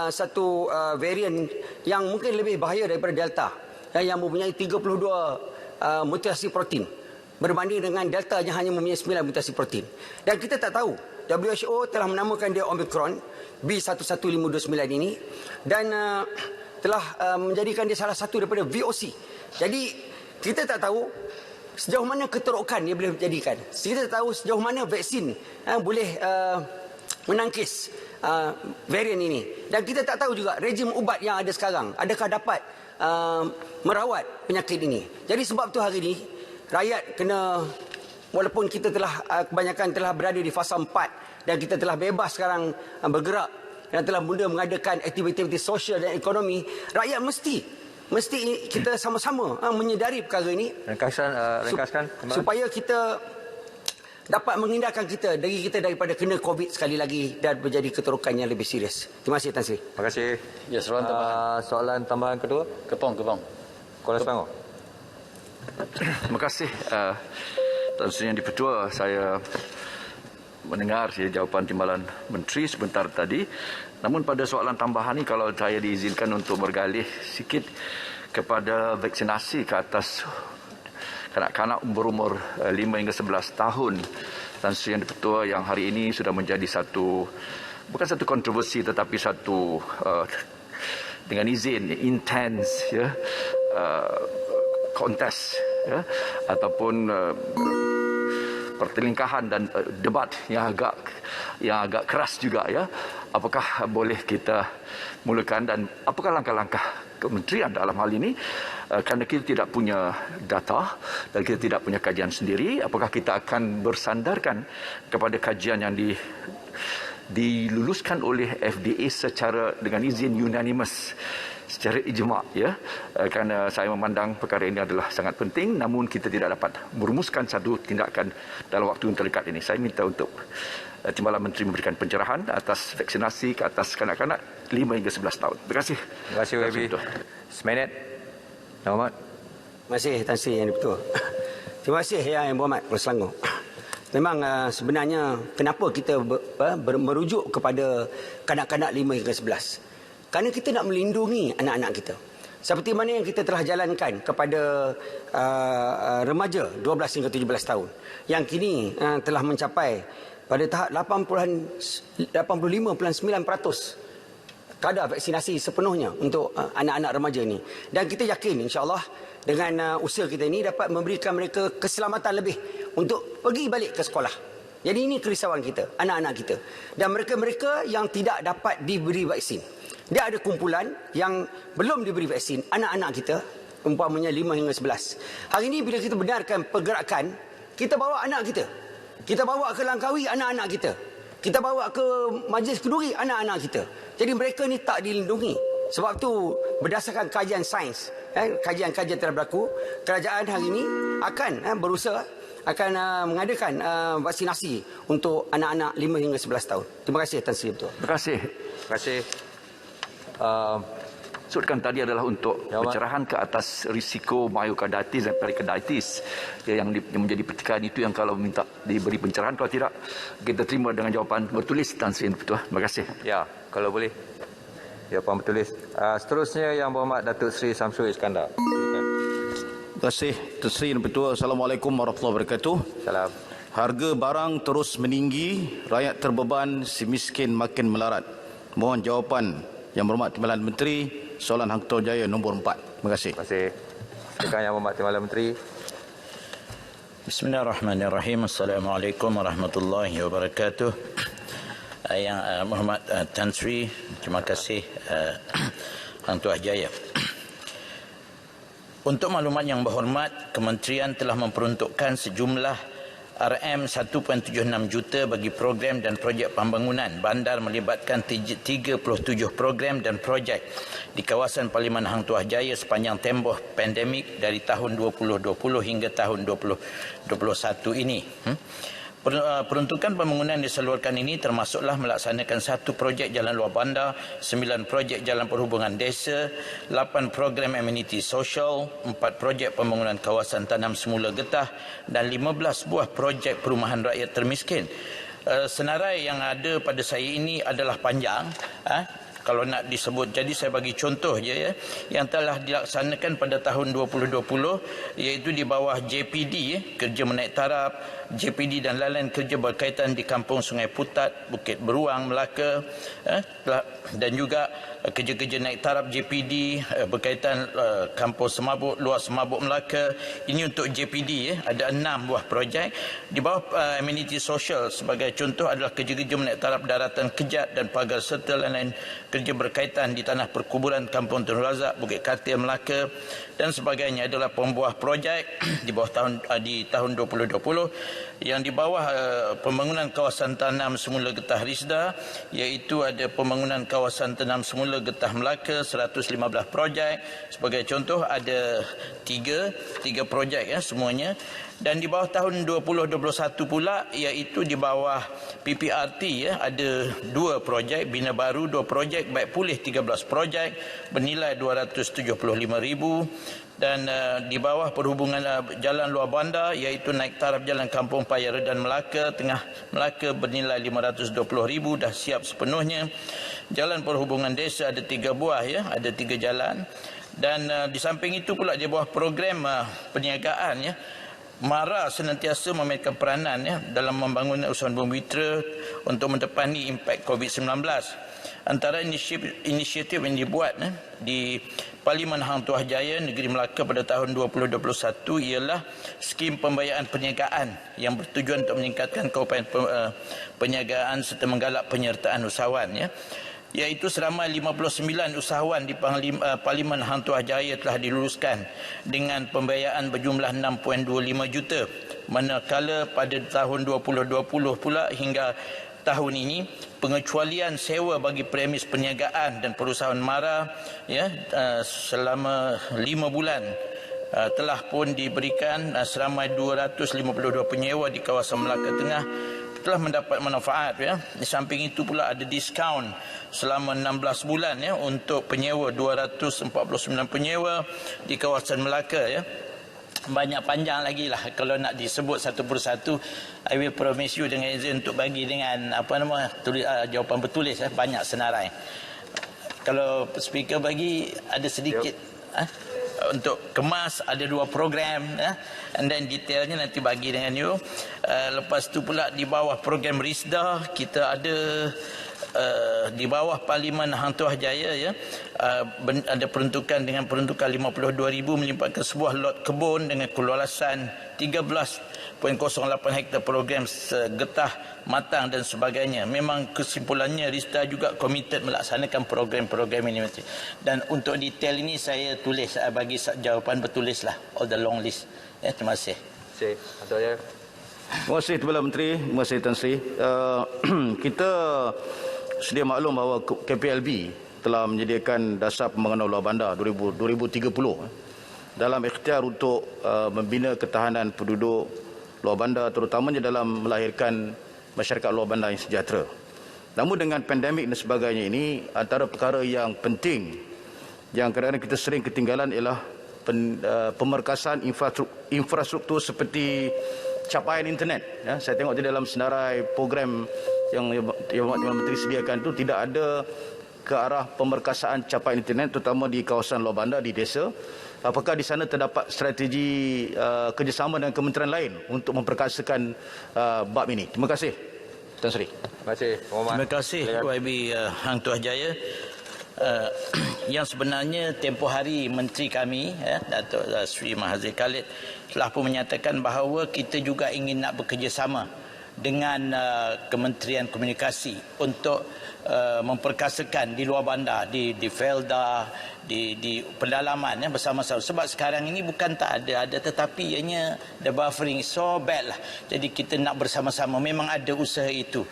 satu varian yang mungkin lebih bahaya daripada Delta, yang mempunyai 32 mutasi protein berbanding dengan Delta yang hanya mempunyai 9 mutasi protein. Dan kita tak tahu. WHO telah menamakan dia Omicron B11529 ini dan telah menjadikan dia salah satu daripada VOC. Jadi kita tak tahu sejauh mana keterokan dia boleh jadikan. Kita tak tahu sejauh mana vaksin boleh menangkis varian ini. Dan kita tak tahu juga rejim ubat yang ada sekarang adakah dapat merawat penyakit ini. Jadi sebab tu hari ini rakyat kena, walaupun kita telah kebanyakan telah berada di fasa 4 dan kita telah bebas sekarang bergerak dan telah mula mengadakan aktiviti-aktiviti sosial dan ekonomi, rakyat mesti kita sama-sama menyedari perkara ini. Ringkaskan supaya kita dapat menghindarkan diri kita daripada kena COVID sekali lagi dan menjadi keterokan yang lebih serius. Terima kasih Tan Sri. Terima kasih. Ya, soalan tambahan. Soalan tambahan kedua. Kepong. Kuala Selangor. Terima kasih Tan Sri Yang Di-Pertua. Saya mendengar jawapan Timbalan Menteri sebentar tadi. Namun pada soalan tambahan ini, kalau saya diizinkan untuk bergalih sikit kepada vaksinasi ke atas kanak-kanak berumur 5 hingga 11 tahun. Tan Sri Yang Di-Pertua yang hari ini sudah menjadi bukan satu kontroversi tetapi satu dengan izin intens kontes ataupun pertelingkahan dan debat yang agak keras juga apakah boleh kita mulakan dan apakah langkah-langkah kementerian dalam hal ini, kerana kita tidak punya data dan kita tidak punya kajian sendiri, apakah kita akan bersandarkan kepada kajian yang diluluskan oleh FDA secara dengan izin unanimous, secara ijma', ya, kerana saya memandang perkara ini adalah sangat penting, namun kita tidak dapat merumuskan satu tindakan dalam waktu yang terdekat ini. Saya minta untuk Timbalan Menteri memberikan pencerahan atas vaksinasi ke atas kanak-kanak 5 hingga 11 tahun. Terima kasih. Terima kasih, YB. Seminit. Muhammad. Terima kasih, Tan Sri Yang Dipertua. Terima kasih, Yang Berhormat Pulau Selangor. Memang sebenarnya kenapa kita merujuk kepada kanak-kanak 5 hingga 11? Kerana kita nak melindungi anak-anak kita. Seperti mana yang kita telah jalankan kepada remaja 12 hingga 17 tahun. Yang kini telah mencapai pada tahap 85.9% kadar vaksinasi sepenuhnya untuk anak-anak remaja ini. Dan kita yakin insya-Allah dengan usaha kita ini dapat memberikan mereka keselamatan lebih untuk pergi balik ke sekolah. Jadi ini kerisauan kita, anak-anak kita. Dan mereka-mereka yang tidak dapat diberi vaksin. Dia ada kumpulan yang belum diberi vaksin, anak-anak kita, umpamanya 5 hingga 11. Hari ini bila kita benarkan pergerakan, kita bawa anak kita. Kita bawa ke Langkawi anak-anak kita. Kita bawa ke Majlis Kenduri anak-anak kita. Jadi mereka ni tak dilindungi. Sebab tu berdasarkan kajian sains, kajian-kajian telah berlaku, kerajaan hari ini akan berusaha akan mengadakan vaksinasi untuk anak-anak 5 hingga 11 tahun. Terima kasih Tan Sri Betul. Terima kasih. Terima kasih. Maksudkan tadi adalah untuk pencerahan ke atas risiko myokarditis dan perikarditis yang menjadi pertikaian itu, yang kalau minta diberi pencerahan, kalau tidak kita terima dengan jawapan bertulis Tan Sri Betul. Terima kasih. Ya, kalau boleh jawapan bertulis. Seterusnya Yang Berhormat Datuk Seri Samsul Iskandar. Terima kasih Tan Sri Betul. Assalamualaikum warahmatullahi wabarakatuh. Salam. Harga barang terus meninggi, rakyat terbeban, si miskin makin melarat. Mohon jawapan Yang Berhormat Timbalan Menteri, soalan Hang Tuah Jaya nombor 4. Terima kasih. Terima kasih. Silakan Yang Berhormat Timbalan Menteri. Bismillahirrahmanirrahim. Assalamualaikum warahmatullahi wabarakatuh. Yang Berhormat Tan Sri, terima kasih Hang Tuah Jaya. Untuk maklumat yang berhormat, Kementerian telah memperuntukkan sejumlah RM1.76 juta bagi program dan projek pembangunan bandar melibatkan 37 program dan projek di kawasan Parlimen Hang Tuah Jaya sepanjang tempoh pandemik dari tahun 2020 hingga tahun 2021 ini. Peruntukan pembangunan diseluruhkan ini termasuklah melaksanakan 1 projek jalan luar bandar, 9 projek jalan perhubungan desa, 8 program ameniti sosial, 4 projek pembangunan kawasan tanam semula getah dan 15 buah projek perumahan rakyat termiskin. Senarai yang ada pada saya ini adalah panjang, kalau nak disebut. Jadi saya bagi contoh je ya, yang telah dilaksanakan pada tahun 2020 iaitu di bawah JPD, kerja menaik taraf, JPD dan lain-lain kerja berkaitan di Kampung Sungai Putat, Bukit Beruang, Melaka, dan juga kerja-kerja naik taraf JPD berkaitan Kampung Semabuk, Luar Semabuk, Melaka. Ini untuk JPD ada 6 buah projek. Di bawah ameniti sosial sebagai contoh adalah kerja-kerja menaik taraf daratan Kejat dan pagar serta lain-lain kerja berkaitan di tanah perkuburan Kampung Tun Razak, Bukit Katil, Melaka dan sebagainya adalah pembuah projek di bawah tahun 2020. Yang di bawah pembangunan kawasan tanam semula getah Risda, iaitu ada pembangunan kawasan tanam semula getah Melaka 115 projek. Sebagai contoh ada 3 projek semuanya. Dan di bawah tahun 2021 pula, iaitu di bawah PPRT ada 2 projek, Bina Baru 2 projek, Baik Pulih 13 projek bernilai 275,000. Dan di bawah perhubungan jalan luar bandar, iaitu naik taraf jalan Kampung Paya Redan Melaka, Tengah Melaka bernilai 520,000 dah siap sepenuhnya. Jalan perhubungan desa ada 3 buah ada 3 jalan. Dan di samping itu pula di bawah program perniagaan MARA senantiasa memainkan peranan dalam membangun usaha bumiputera untuk mendepani impak COVID-19. Antara inisiatif yang dibuat di Parlimen Hang Tuah Jaya, Negeri Melaka pada tahun 2021 ialah skim pembiayaan perniagaan yang bertujuan untuk meningkatkan keupayan perniagaan serta menggalak penyertaan usahawan iaitu seramai 59 usahawan di Parlimen Hang Tuah Jaya telah diluluskan dengan pembiayaan berjumlah 6.25 juta, manakala pada tahun 2020 pula hingga tahun ini, pengecualian sewa bagi premis perniagaan dan perusahaan mara selama 5 bulan telah pun diberikan. Seramai 252 penyewa di kawasan Melaka Tengah telah mendapat manfaat. Di samping itu pula ada diskaun selama 16 bulan untuk penyewa, 249 penyewa di kawasan Melaka. Banyak panjang lagi lah kalau nak disebut satu persatu. I will promise you dengan izin untuk bagi dengan jawapan bertulis. Banyak senarai. Kalau speaker bagi ada sedikit. Untuk kemas ada 2 program, and then detailnya nanti bagi dengan you. Lepas tu pula di bawah program RISDA kita ada di bawah Parlimen Hang Tuah Jaya ada peruntukan dengan peruntukan 52,000 melimpahkan sebuah lot kebun dengan keluasan 13.08 hektar program getah matang dan sebagainya. Memang kesimpulannya RISDA juga komited melaksanakan program-program ini. Dan untuk detail ini saya tulis bagi jawapan bertulis lah, all the long list. Terima kasih. Terima kasih Kepala Menteri, terima kasih Tan Sri. Kita sedia maklum bahawa KPLB telah menyediakan dasar pembangunan luar bandar 2030 dalam ikhtiar untuk membina ketahanan penduduk luar bandar, terutamanya dalam melahirkan masyarakat luar bandar yang sejahtera. Namun dengan pandemik dan sebagainya ini, antara perkara yang penting yang kadang-kadang kita sering ketinggalan ialah pemerkasan infrastruktur seperti capaian internet. Saya tengok di dalam senarai program yang Yang Menteri sediakan itu tidak ada ke arah pemerkasaan capaian internet, terutama di kawasan luar bandar, di desa. Apakah di sana terdapat strategi kerjasama dengan kementerian lain untuk memperkasakan bab ini? Terima kasih, Tan Sri. Terima kasih, Muhammad. Terima kasih, YB Hang Tuah Jaya. Yang sebenarnya tempoh hari Menteri kami, Datuk Sri Mahathir Khalid telah pun menyatakan bahawa kita juga ingin nak bekerjasama dengan Kementerian Komunikasi untuk memperkasakan di luar bandar, di Felda, di pendalaman bersama-sama. Sebab sekarang ini bukan tak ada tetapi ianya the buffering so bad lah. Jadi kita nak bersama-sama, memang ada usaha itu.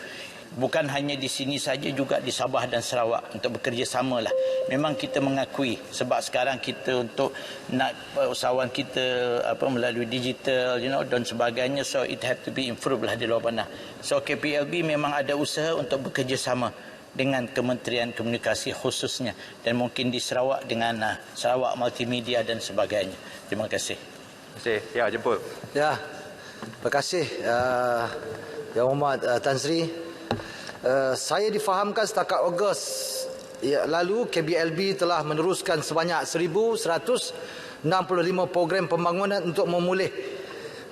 Bukan hanya di sini saja, juga di Sabah dan Sarawak untuk bekerjasama lah. Memang kita mengakui sebab sekarang kita untuk nak usahawan kita melalui digital dan sebagainya, so it have to be improved lah di luar bandar. So KPLB memang ada usaha untuk bekerjasama dengan Kementerian Komunikasi khususnya, dan mungkin di Sarawak dengan Sarawak Multimedia dan sebagainya. Terima kasih. Terima kasih. Ya, jemput. Ya, terima kasih Yang Hormat Tan Sri. Saya difahamkan setakat Ogos lalu KBLB telah meneruskan sebanyak 1,165 program pembangunan untuk memulih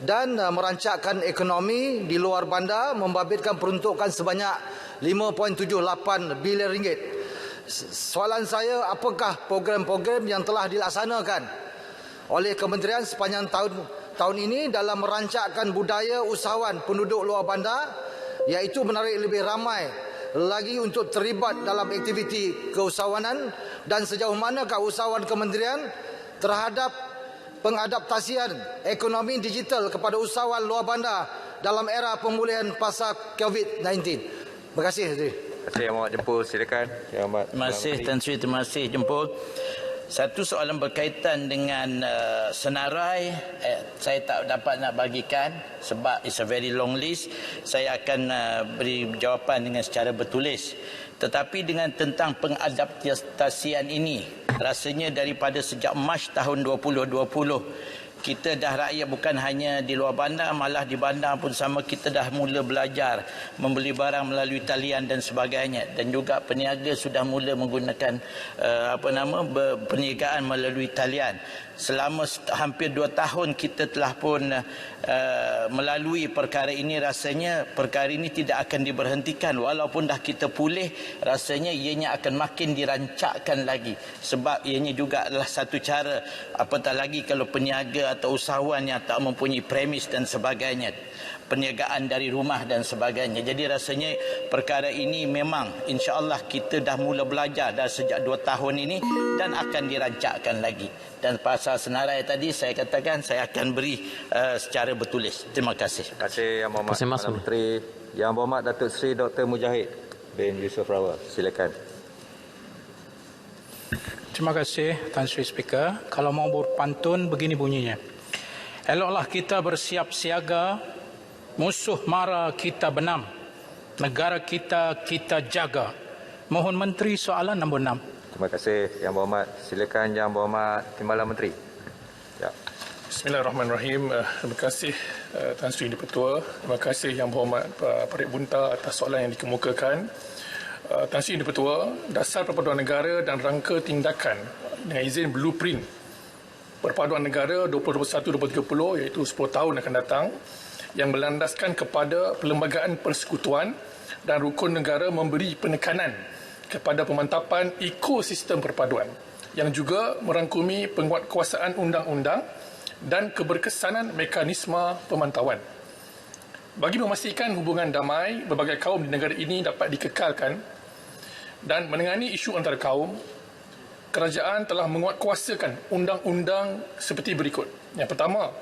dan merancangkan ekonomi di luar bandar, membabitkan peruntukan sebanyak 5.78 bilion ringgit. Soalan saya, apakah program-program yang telah dilaksanakan oleh kementerian sepanjang tahun ini dalam merancangkan budaya usahawan penduduk luar bandar, iaitu menarik lebih ramai lagi untuk terlibat dalam aktiviti keusahawanan, dan sejauh manakah usahawan kementerian terhadap pengadaptasian ekonomi digital kepada usahawan luar bandar dalam era pemulihan pasca COVID-19. Terima kasih. Terima kasih Yang Hormat Jempol. Silakan. Terima kasih Tan Sri, terima kasih Jempol. Satu soalan berkaitan dengan senarai, saya tak dapat nak bagikan sebab it's a very long list. Saya akan beri jawapan dengan secara bertulis. Tetapi dengan tentang pengadaptasian ini, rasanya daripada sejak Mac tahun 2020, kita dah rakyat bukan hanya di luar bandar, malah di bandar pun sama, kita dah mula belajar membeli barang melalui talian dan sebagainya, dan juga peniaga sudah mula menggunakan perniagaan melalui talian. Selama hampir 2 tahun kita telah pun melalui perkara ini. Rasanya perkara ini tidak akan diberhentikan walaupun dah kita pulih. Rasanya ianya akan makin dirancangkan lagi, sebab ianya juga adalah satu cara, apatah lagi kalau peniaga atau usahawan yang tak mempunyai premis dan sebagainya, perniagaan dari rumah dan sebagainya. Jadi rasanya perkara ini memang insya-Allah kita dah mula belajar dah sejak 2 tahun ini dan akan dirancangkan lagi. Dan pasal senarai tadi saya katakan saya akan beri secara bertulis. Terima kasih. Terima kasih Yang Hormat Menteri. Yang Berhormat Datuk Seri Dr. Mujahid bin Yusof Rawal. Silakan. Terima kasih Tan Sri Speaker. Kalau mau berpantun begini bunyinya. Eloklah kita bersiap siaga, musuh mara kita benam, negara kita jaga. Mohon Menteri soalan nombor 6. Terima kasih Yang Berhormat. Silakan Yang Berhormat Timbalan Menteri. Ya. Bismillahirrahmanirrahim. Terima kasih Tan Sri Di-Pertua. Terima kasih Yang Berhormat Parit Bunta atas soalan yang dikemukakan. Tan Sri Di-Pertua, dasar perpaduan negara dan rangka tindakan dengan izin blueprint perpaduan negara 2021-2030 iaitu 10 tahun akan datang yang berlandaskan kepada perlembagaan persekutuan dan rukun negara memberi penekanan kepada pemantapan ekosistem perpaduan yang juga merangkumi penguatkuasaan undang-undang dan keberkesanan mekanisme pemantauan. Bagi memastikan hubungan damai berbagai kaum di negara ini dapat dikekalkan dan menangani isu antara kaum, kerajaan telah menguatkuasakan undang-undang seperti berikut. Yang pertama,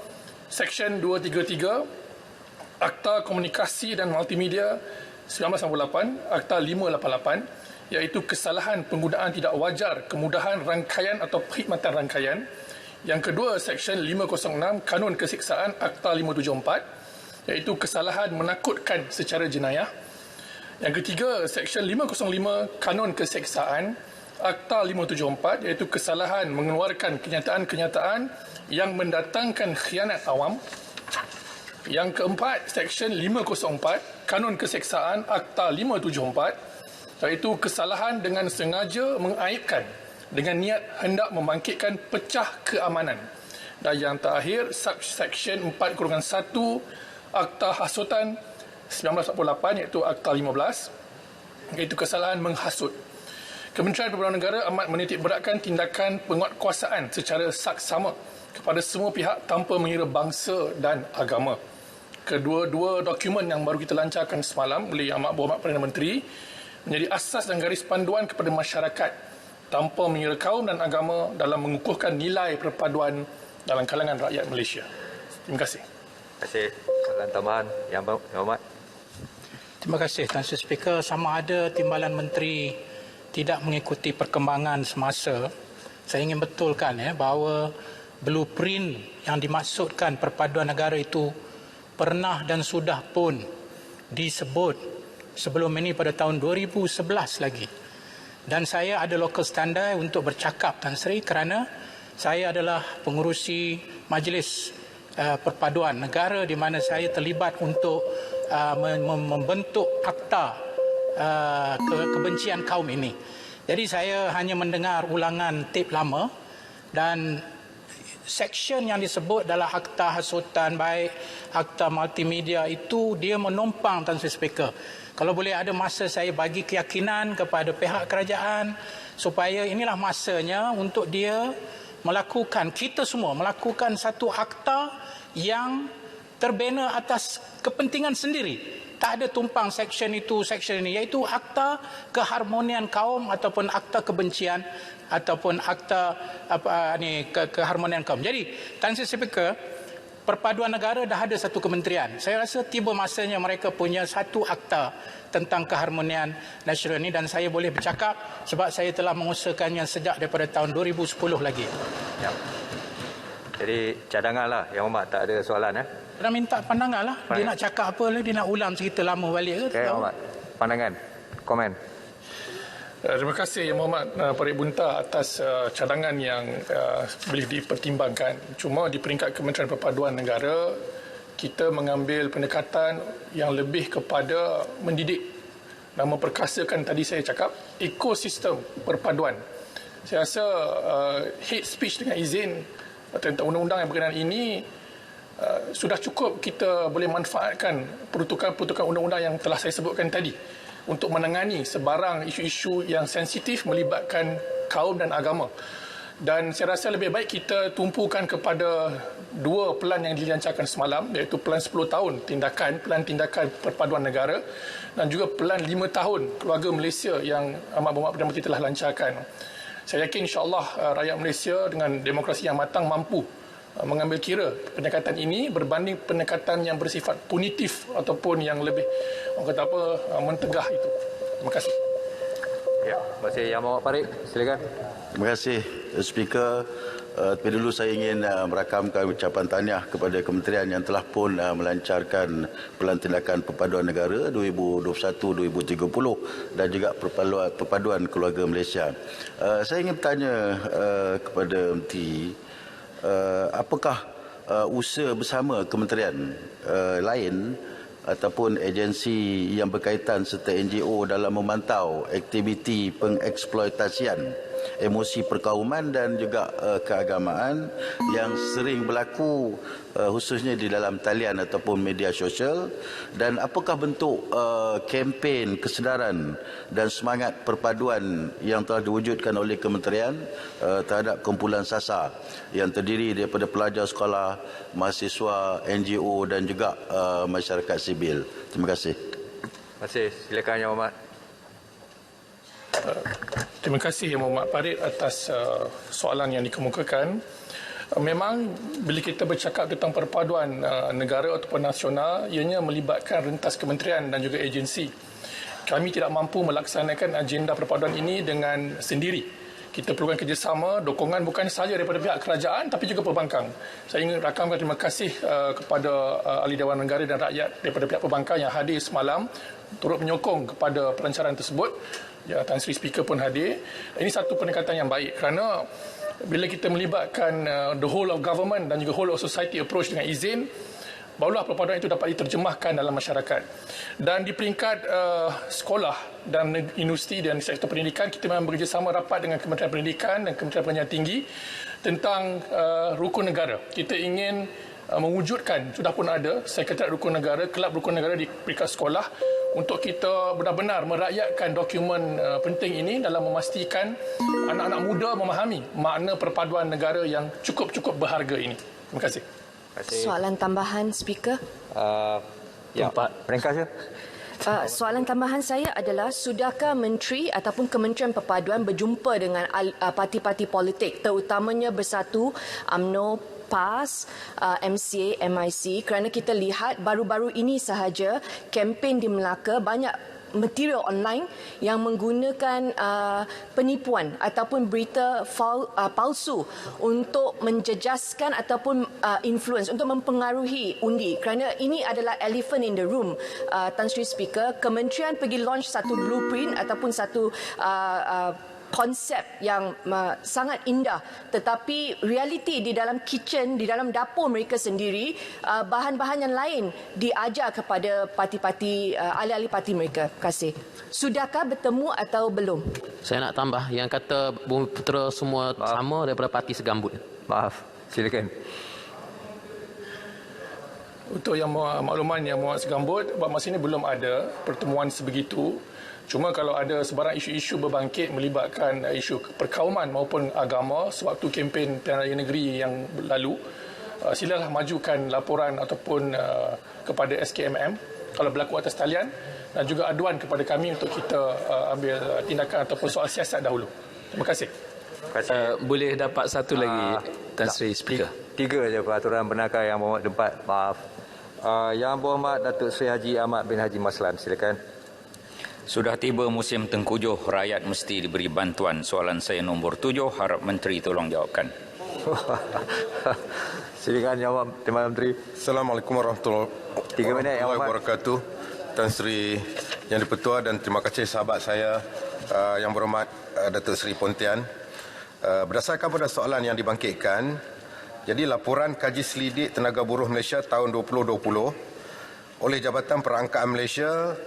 Seksyen 233 Akta Komunikasi dan Multimedia 1998, Akta 588, iaitu kesalahan penggunaan tidak wajar kemudahan rangkaian atau perkhidmatan rangkaian. Yang kedua, Seksyen 506 Kanun Keseksaan Akta 574, iaitu kesalahan menakutkan secara jenayah. Yang ketiga, Seksyen 505 Kanun Keseksaan Akta 574, iaitu kesalahan mengeluarkan kenyataan-kenyataan yang mendatangkan khianat awam. Yang keempat, Seksyen 504 Kanun Keseksaan Akta 574, iaitu kesalahan dengan sengaja mengaibkan dengan niat hendak membangkitkan pecah keamanan. Dan yang terakhir, Seksyen 4-1 Akta Hasutan 1948, iaitu Akta 15, iaitu kesalahan menghasut. Kementerian Pertahanan Negara amat menitikberatkan tindakan penguatkuasaan secara saksama kepada semua pihak tanpa mengira bangsa dan agama. Kedua-dua dokumen yang baru kita lancarkan semalam oleh Amat Berhormat Perdana Menteri menjadi asas dan garis panduan kepada masyarakat tanpa mengira kaum dan agama dalam mengukuhkan nilai perpaduan dalam kalangan rakyat Malaysia. Terima kasih. Terima kasih. Soalan tambahan Yang Berhormat. Terima kasih Tan Sri Speaker. Sama ada Timbalan Menteri tidak mengikuti perkembangan semasa, saya ingin betulkan bahawa blueprint yang dimaksudkan perpaduan negara itu pernah dan sudah pun disebut sebelum ini pada tahun 2011 lagi. Dan saya ada local standard untuk bercakap Tan Sri kerana saya adalah pengurusi Majlis Perpaduan Negara di mana saya terlibat untuk membentuk akta kebencian kaum ini. Jadi saya hanya mendengar ulangan tip lama dan seksyen yang disebut dalam akta hasutan baik akta multimedia itu dia menumpang Tan Sri Speaker. Kalau boleh ada masa saya bagi keyakinan kepada pihak kerajaan supaya inilah masanya untuk dia melakukan, kita semua melakukan satu akta yang terbina atas kepentingan sendiri. Tak ada tumpang seksyen itu, seksyen ini, iaitu akta keharmonian kaum ataupun akta kebencian ataupun akta keharmonian kaum. Jadi, Tan Sri Speaker, perpaduan negara dah ada satu kementerian. Saya rasa tiba masanya mereka punya satu akta tentang keharmonian nasional ini dan saya boleh bercakap sebab saya telah mengusahakannya sejak daripada tahun 2010 lagi. Ya. Jadi cadanganlah Yang Berhormat, tak ada soalan Dia minta pandangan lah. Dia nak cakap apa lagi, dia nak ulang cerita lama balik ke? Okey, Yang Berhormat. Pandangan, komen. Terima kasih Yang Berhormat Parit Bunta atas cadangan yang boleh dipertimbangkan. Cuma di peringkat Kementerian Perpaduan Negara, kita mengambil pendekatan yang lebih kepada mendidik dan memperkasakan tadi saya cakap ekosistem perpaduan. Saya rasa hate speech dengan izin tentang undang-undang yang berkenaan ini sudah cukup kita boleh manfaatkan peruntukan-peruntukan undang-undang yang telah saya sebutkan tadi untuk menangani sebarang isu-isu yang sensitif melibatkan kaum dan agama. Dan saya rasa lebih baik kita tumpukan kepada dua pelan yang dilancarkan semalam, iaitu pelan 10 tahun tindakan, pelan tindakan perpaduan negara dan juga pelan 5 tahun keluarga Malaysia yang Amat Berhormat Perdana Menteri telah lancarkan. Saya yakin insya-Allah rakyat Malaysia dengan demokrasi yang matang mampu mengambil kira pendekatan ini berbanding pendekatan yang bersifat punitif ataupun yang lebih mentegah itu. Terima kasih. Ya, terima kasih Yang Berhormat Farid. Silakan. Terima kasih Speaker. Terlebih dulu saya ingin merakamkan ucapan tahniah kepada kementerian yang telah pun melancarkan pelantikan perpaduan negara 2021-2030 dan juga perpaduan keluarga Malaysia. Saya ingin bertanya kepada Menteri, apakah usaha bersama kementerian lain ataupun agensi yang berkaitan serta NGO dalam memantau aktiviti pengeksploitasian emosi perkauman dan juga keagamaan yang sering berlaku khususnya di dalam talian ataupun media sosial, dan apakah bentuk kempen kesedaran dan semangat perpaduan yang telah diwujudkan oleh kementerian terhadap kumpulan SASA yang terdiri daripada pelajar sekolah, mahasiswa, NGO dan juga masyarakat sibil. Terima kasih. Terima kasih. Silakan Yang Berhormat. Terima kasih Yang Berhormat Farid atas soalan yang dikemukakan. Memang bila kita bercakap tentang perpaduan negara ataupun nasional, ianya melibatkan rentas kementerian dan juga agensi. Kami tidak mampu melaksanakan agenda perpaduan ini dengan sendiri. Kita perlukan kerjasama, dokongan bukan sahaja daripada pihak kerajaan tapi juga perbankan. Saya ingin rakamkan terima kasih kepada Ahli Dewan Negara dan rakyat daripada pihak perbankan yang hadir semalam turut menyokong kepada pelancaran tersebut. Ya, Tan Sri Speaker pun hadir. Ini satu pendekatan yang baik kerana bila kita melibatkan the whole of government dan juga whole of society approach dengan izin, barulah perpaduan itu dapat diterjemahkan dalam masyarakat. Dan di peringkat sekolah dan universiti dan sektor pendidikan, kita memang bekerjasama rapat dengan Kementerian Pendidikan dan Kementerian Pendidikan Tinggi tentang rukun negara. Kita ingin mewujudkan, sudah pun ada Sekretariat Rukun Negara, Kelab Rukun Negara di peringkat sekolah untuk kita benar-benar merakyatkan dokumen penting ini dalam memastikan anak-anak muda memahami makna perpaduan negara yang cukup-cukup berharga ini. Terima kasih. Soalan tambahan, Speaker. Ya, ringkas ya. Soalan tambahan saya adalah, sudahkah Menteri ataupun Kementerian Perpaduan berjumpa dengan parti-parti politik, terutamanya Bersatu, UMNO, PAS, MCA, MIC, kerana kita lihat baru-baru ini sahaja kempen di Melaka banyak material online yang menggunakan penipuan ataupun berita palsu untuk menjejaskan ataupun influence untuk mempengaruhi undi. Kerana ini adalah elephant in the room, Tan Sri Speaker. Kementerian pergi launch satu blueprint ataupun satu konsep yang sangat indah, tetapi realiti di dalam kitchen, di dalam dapur mereka sendiri, bahan-bahan yang lain diajar kepada parti-parti, ahli-ahli parti mereka. Terima kasih. Sudahkah bertemu atau belum? Saya nak tambah yang kata Bumi Putera semua sama daripada parti segambut. Maaf, silakan. Untuk yang makluman yang muat segambut, buat masa ini belum ada pertemuan sebegitu. Cuma kalau ada sebarang isu-isu berbangkit melibatkan isu perkauman maupun agama sewaktu kempen Pilihan Raya Negeri yang lalu, silalah majukan laporan ataupun kepada SKMM kalau berlaku atas talian, dan juga aduan kepada kami untuk kita ambil tindakan ataupun soal siasat dahulu. Terima kasih. Boleh dapat satu lagi, Tan Sri Speaker? Tiga saja peraturan benarkah Yang Berhormat tempat. Maaf. Yang Berhormat Datuk Seri Haji Ahmad bin Haji Maslan, silakan. Sudah tiba musim tengkujuh, rakyat mesti diberi bantuan. Soalan saya nombor 7, harap Menteri tolong jawabkan. Silakan jawab, Timbalan Menteri. Assalamualaikum warahmatullahi wabarakatuh. Tan Sri Yang Di-Pertua dan terima kasih sahabat saya Yang Berhormat Datuk Seri Pontian. Berdasarkan pada soalan yang dibangkitkan, jadi laporan kaji selidik tenaga buruh Malaysia tahun 2020 oleh Jabatan Perangkaan Malaysia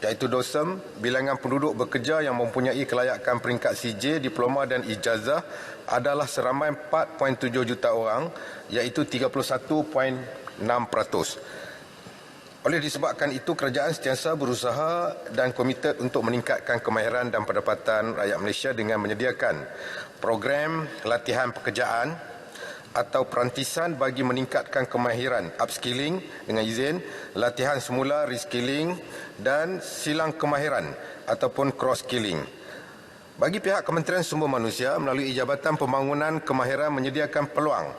iaitu DOSEM, bilangan penduduk bekerja yang mempunyai kelayakan peringkat CJ, diploma dan ijazah adalah seramai 4.7 juta orang, iaitu 31.6%. Oleh disebabkan itu, kerajaan sentiasa berusaha dan komited untuk meningkatkan kemahiran dan pendapatan rakyat Malaysia dengan menyediakan program latihan pekerjaan atau perantisan bagi meningkatkan kemahiran, upskilling dengan izin, latihan semula, reskilling dan silang kemahiran ataupun cross-skilling. Bagi pihak Kementerian Sumber Manusia melalui Jabatan Pembangunan Kemahiran menyediakan peluang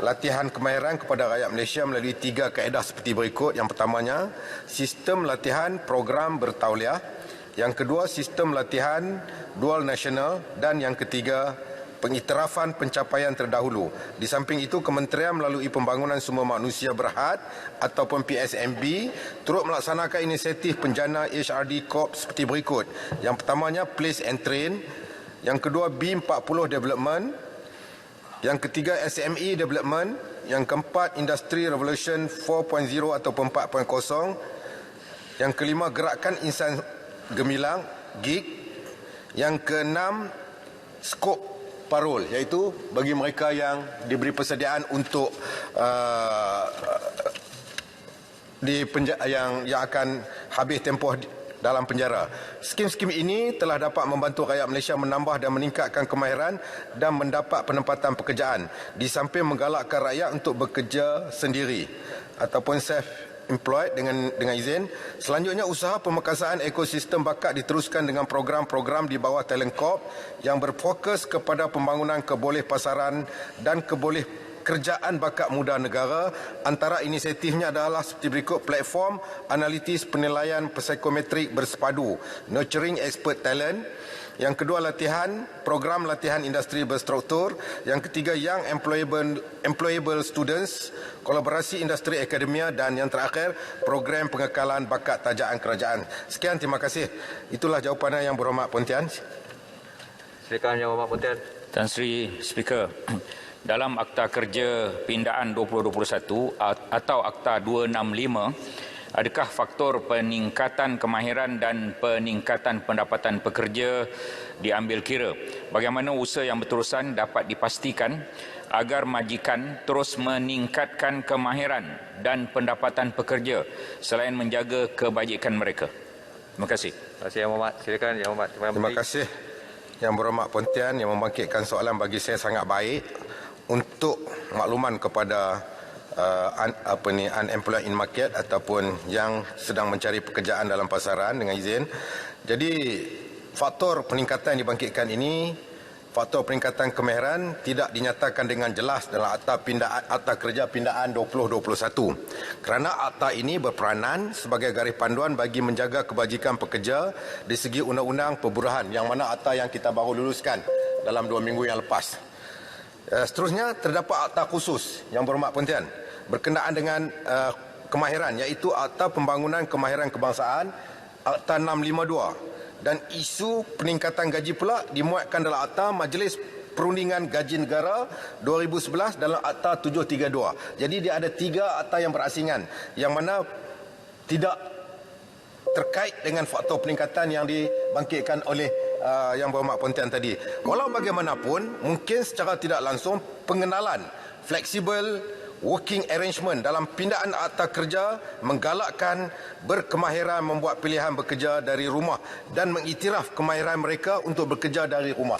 latihan kemahiran kepada rakyat Malaysia melalui 3 kaedah seperti berikut. Yang pertamanya, sistem latihan program bertauliah. Yang kedua, sistem latihan dual nasional. Dan yang ketiga, pengiktirafan pencapaian terdahulu. Di samping itu, Kementerian melalui Pembangunan Sumber Manusia Berhad ataupun PSMB turut melaksanakan inisiatif penjana HRD Corp seperti berikut. Yang pertamanya, Place and Train. Yang kedua, B40 Development. Yang ketiga, SME Development. Yang keempat, Industry Revolution 4.0 ataupun 4.0. Yang kelima, Gerakan Insan Gemilang, GIG. Yang keenam, skop parol, iaitu bagi mereka yang diberi persediaan untuk yang akan habis tempoh dalam penjara. Skim-skim ini telah dapat membantu rakyat Malaysia menambah dan meningkatkan kemahiran dan mendapat penempatan pekerjaan, di samping menggalakkan rakyat untuk bekerja sendiri ataupun self-employed dengan izin. Selanjutnya, usaha pemekasaan ekosistem bakat diteruskan dengan program-program di bawah Talent Corp yang berfokus kepada pembangunan kebolehpasaran dan kerjaan bakat muda negara. Antara inisiatifnya adalah seperti berikut: platform analitis penilaian psikometrik bersepadu, nurturing expert talent. Yang kedua, program latihan industri berstruktur. Yang ketiga, young employable students, kolaborasi industri akademia. Dan yang terakhir, program pengekalan bakat tajaan kerajaan. Sekian, terima kasih. Itulah jawapannya, Yang Berhormat Puan Tian. Silakan Yang Berhormat Puan Tian. Tan Sri Speaker, dalam Akta Kerja Pindaan 2021 atau Akta 265, adakah faktor peningkatan kemahiran dan peningkatan pendapatan pekerja diambil kira? Bagaimana usaha yang berterusan dapat dipastikan agar majikan terus meningkatkan kemahiran dan pendapatan pekerja selain menjaga kebajikan mereka? Terima kasih. Terima kasih Yang Berhormat. Silakan Yang Berhormat. Terima kasih Yang Berhormat Puan Tian yang membangkitkan soalan bagi saya sangat baik untuk makluman kepada unemployed in market ataupun yang sedang mencari pekerjaan dalam pasaran dengan izin. Jadi faktor peningkatan yang dibangkitkan ini, faktor peningkatan kemahiran tidak dinyatakan dengan jelas dalam Akta Kerja Pindaan 2021. Kerana akta ini berperanan sebagai garis panduan bagi menjaga kebajikan pekerja di segi undang-undang perburuhan, yang mana akta yang kita baru luluskan dalam 2 minggu yang lepas. Seterusnya, terdapat akta khusus Yang Berhormat Puan Tian berkenaan dengan kemahiran, iaitu Akta Pembangunan Kemahiran Kebangsaan Akta 652, dan isu peningkatan gaji pula dimuatkan dalam Akta Majlis Perundingan Gaji Negara 2011 dalam Akta 732. Jadi dia ada 3 akta yang berasingan yang mana tidak terkait dengan faktor peningkatan yang dibangkitkan oleh Yang Berhormat Puan Tian tadi. Walau bagaimanapun, mungkin secara tidak langsung pengenalan flexible working arrangement dalam pindaan akta kerja menggalakkan berkemahiran membuat pilihan bekerja dari rumah dan mengiktiraf kemahiran mereka untuk bekerja dari rumah.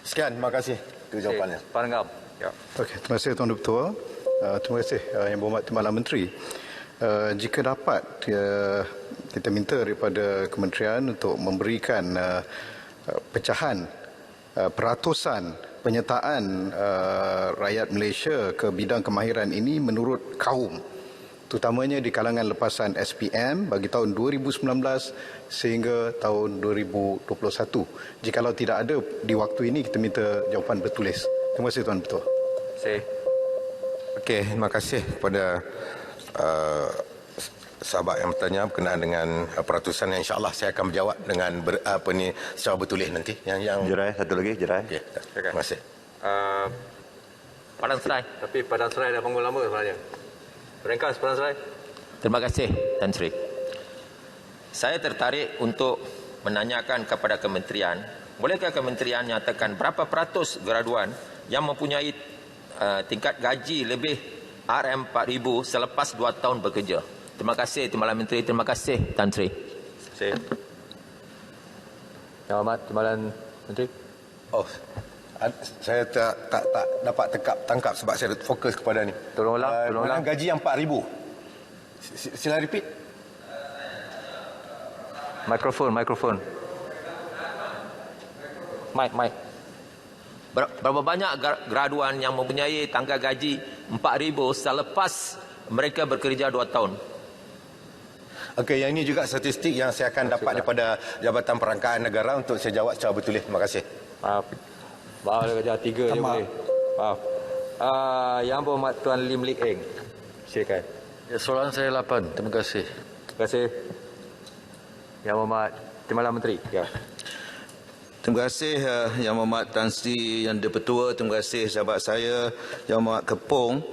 Sekian, terima kasih. Itu jawapannya. Pak Renggam. Ya. Okey, terima kasih Tuan Ketua. Terima kasih Yang Berhormat Timbalan Menteri. Jika dapat, kita minta daripada Kementerian untuk memberikan pecahan peratusan penyertaan rakyat Malaysia ke bidang kemahiran ini menurut kaum, terutamanya di kalangan lepasan SPM bagi tahun 2019 sehingga tahun 2021. Jikalau tidak ada di waktu ini, kita minta jawapan bertulis. Terima kasih Tuan Ketua. Okey, terima kasih kepada sahabat yang bertanya berkenaan dengan peratusan yang insya-Allah saya akan menjawab dengan secara bertulis nanti. Yang Jerai, satu lagi Jerai. Okey, terima kasih. Padang Serai, tapi Padang Serai dah bangun lama sebenarnya. Ringkas Padang Serai. Terima kasih Tan Sri. Saya tertarik untuk menanyakan kepada kementerian, bolehkah kementerian nyatakan berapa peratus graduan yang mempunyai tingkat gaji lebih RM4,000 selepas 2 tahun bekerja? Terima kasih Timbalan Menteri, terima kasih Tan Sri. Terima kasih. Yang Hormat Timbalan Menteri. Saya tak dapat tangkap sebab saya fokus kepada ni. Tolong ulang. Gaji yang 4,000. Sila repeat. Mikrofon. Mic. berapa banyak graduan yang mempunyai tangga gaji 4,000 selepas mereka bekerja 2 tahun? Okey, yang ini juga statistik yang saya akan dapat daripada Jabatan Perangkaan Negara untuk saya jawab secara bertulis. Terima kasih. Maaf. Maaf, kerja 3 je boleh. Maaf. Yang Berhormat Tuan Lim Lik Eng. Silakan. Ya, soalan saya 8. Terima kasih. Terima kasih. Yang Berhormat Timbalan Menteri. Ya. Terima kasih Yang Berhormat Tan Sri Yang Dipertua. Terima kasih sahabat saya Yang Berhormat Kepong.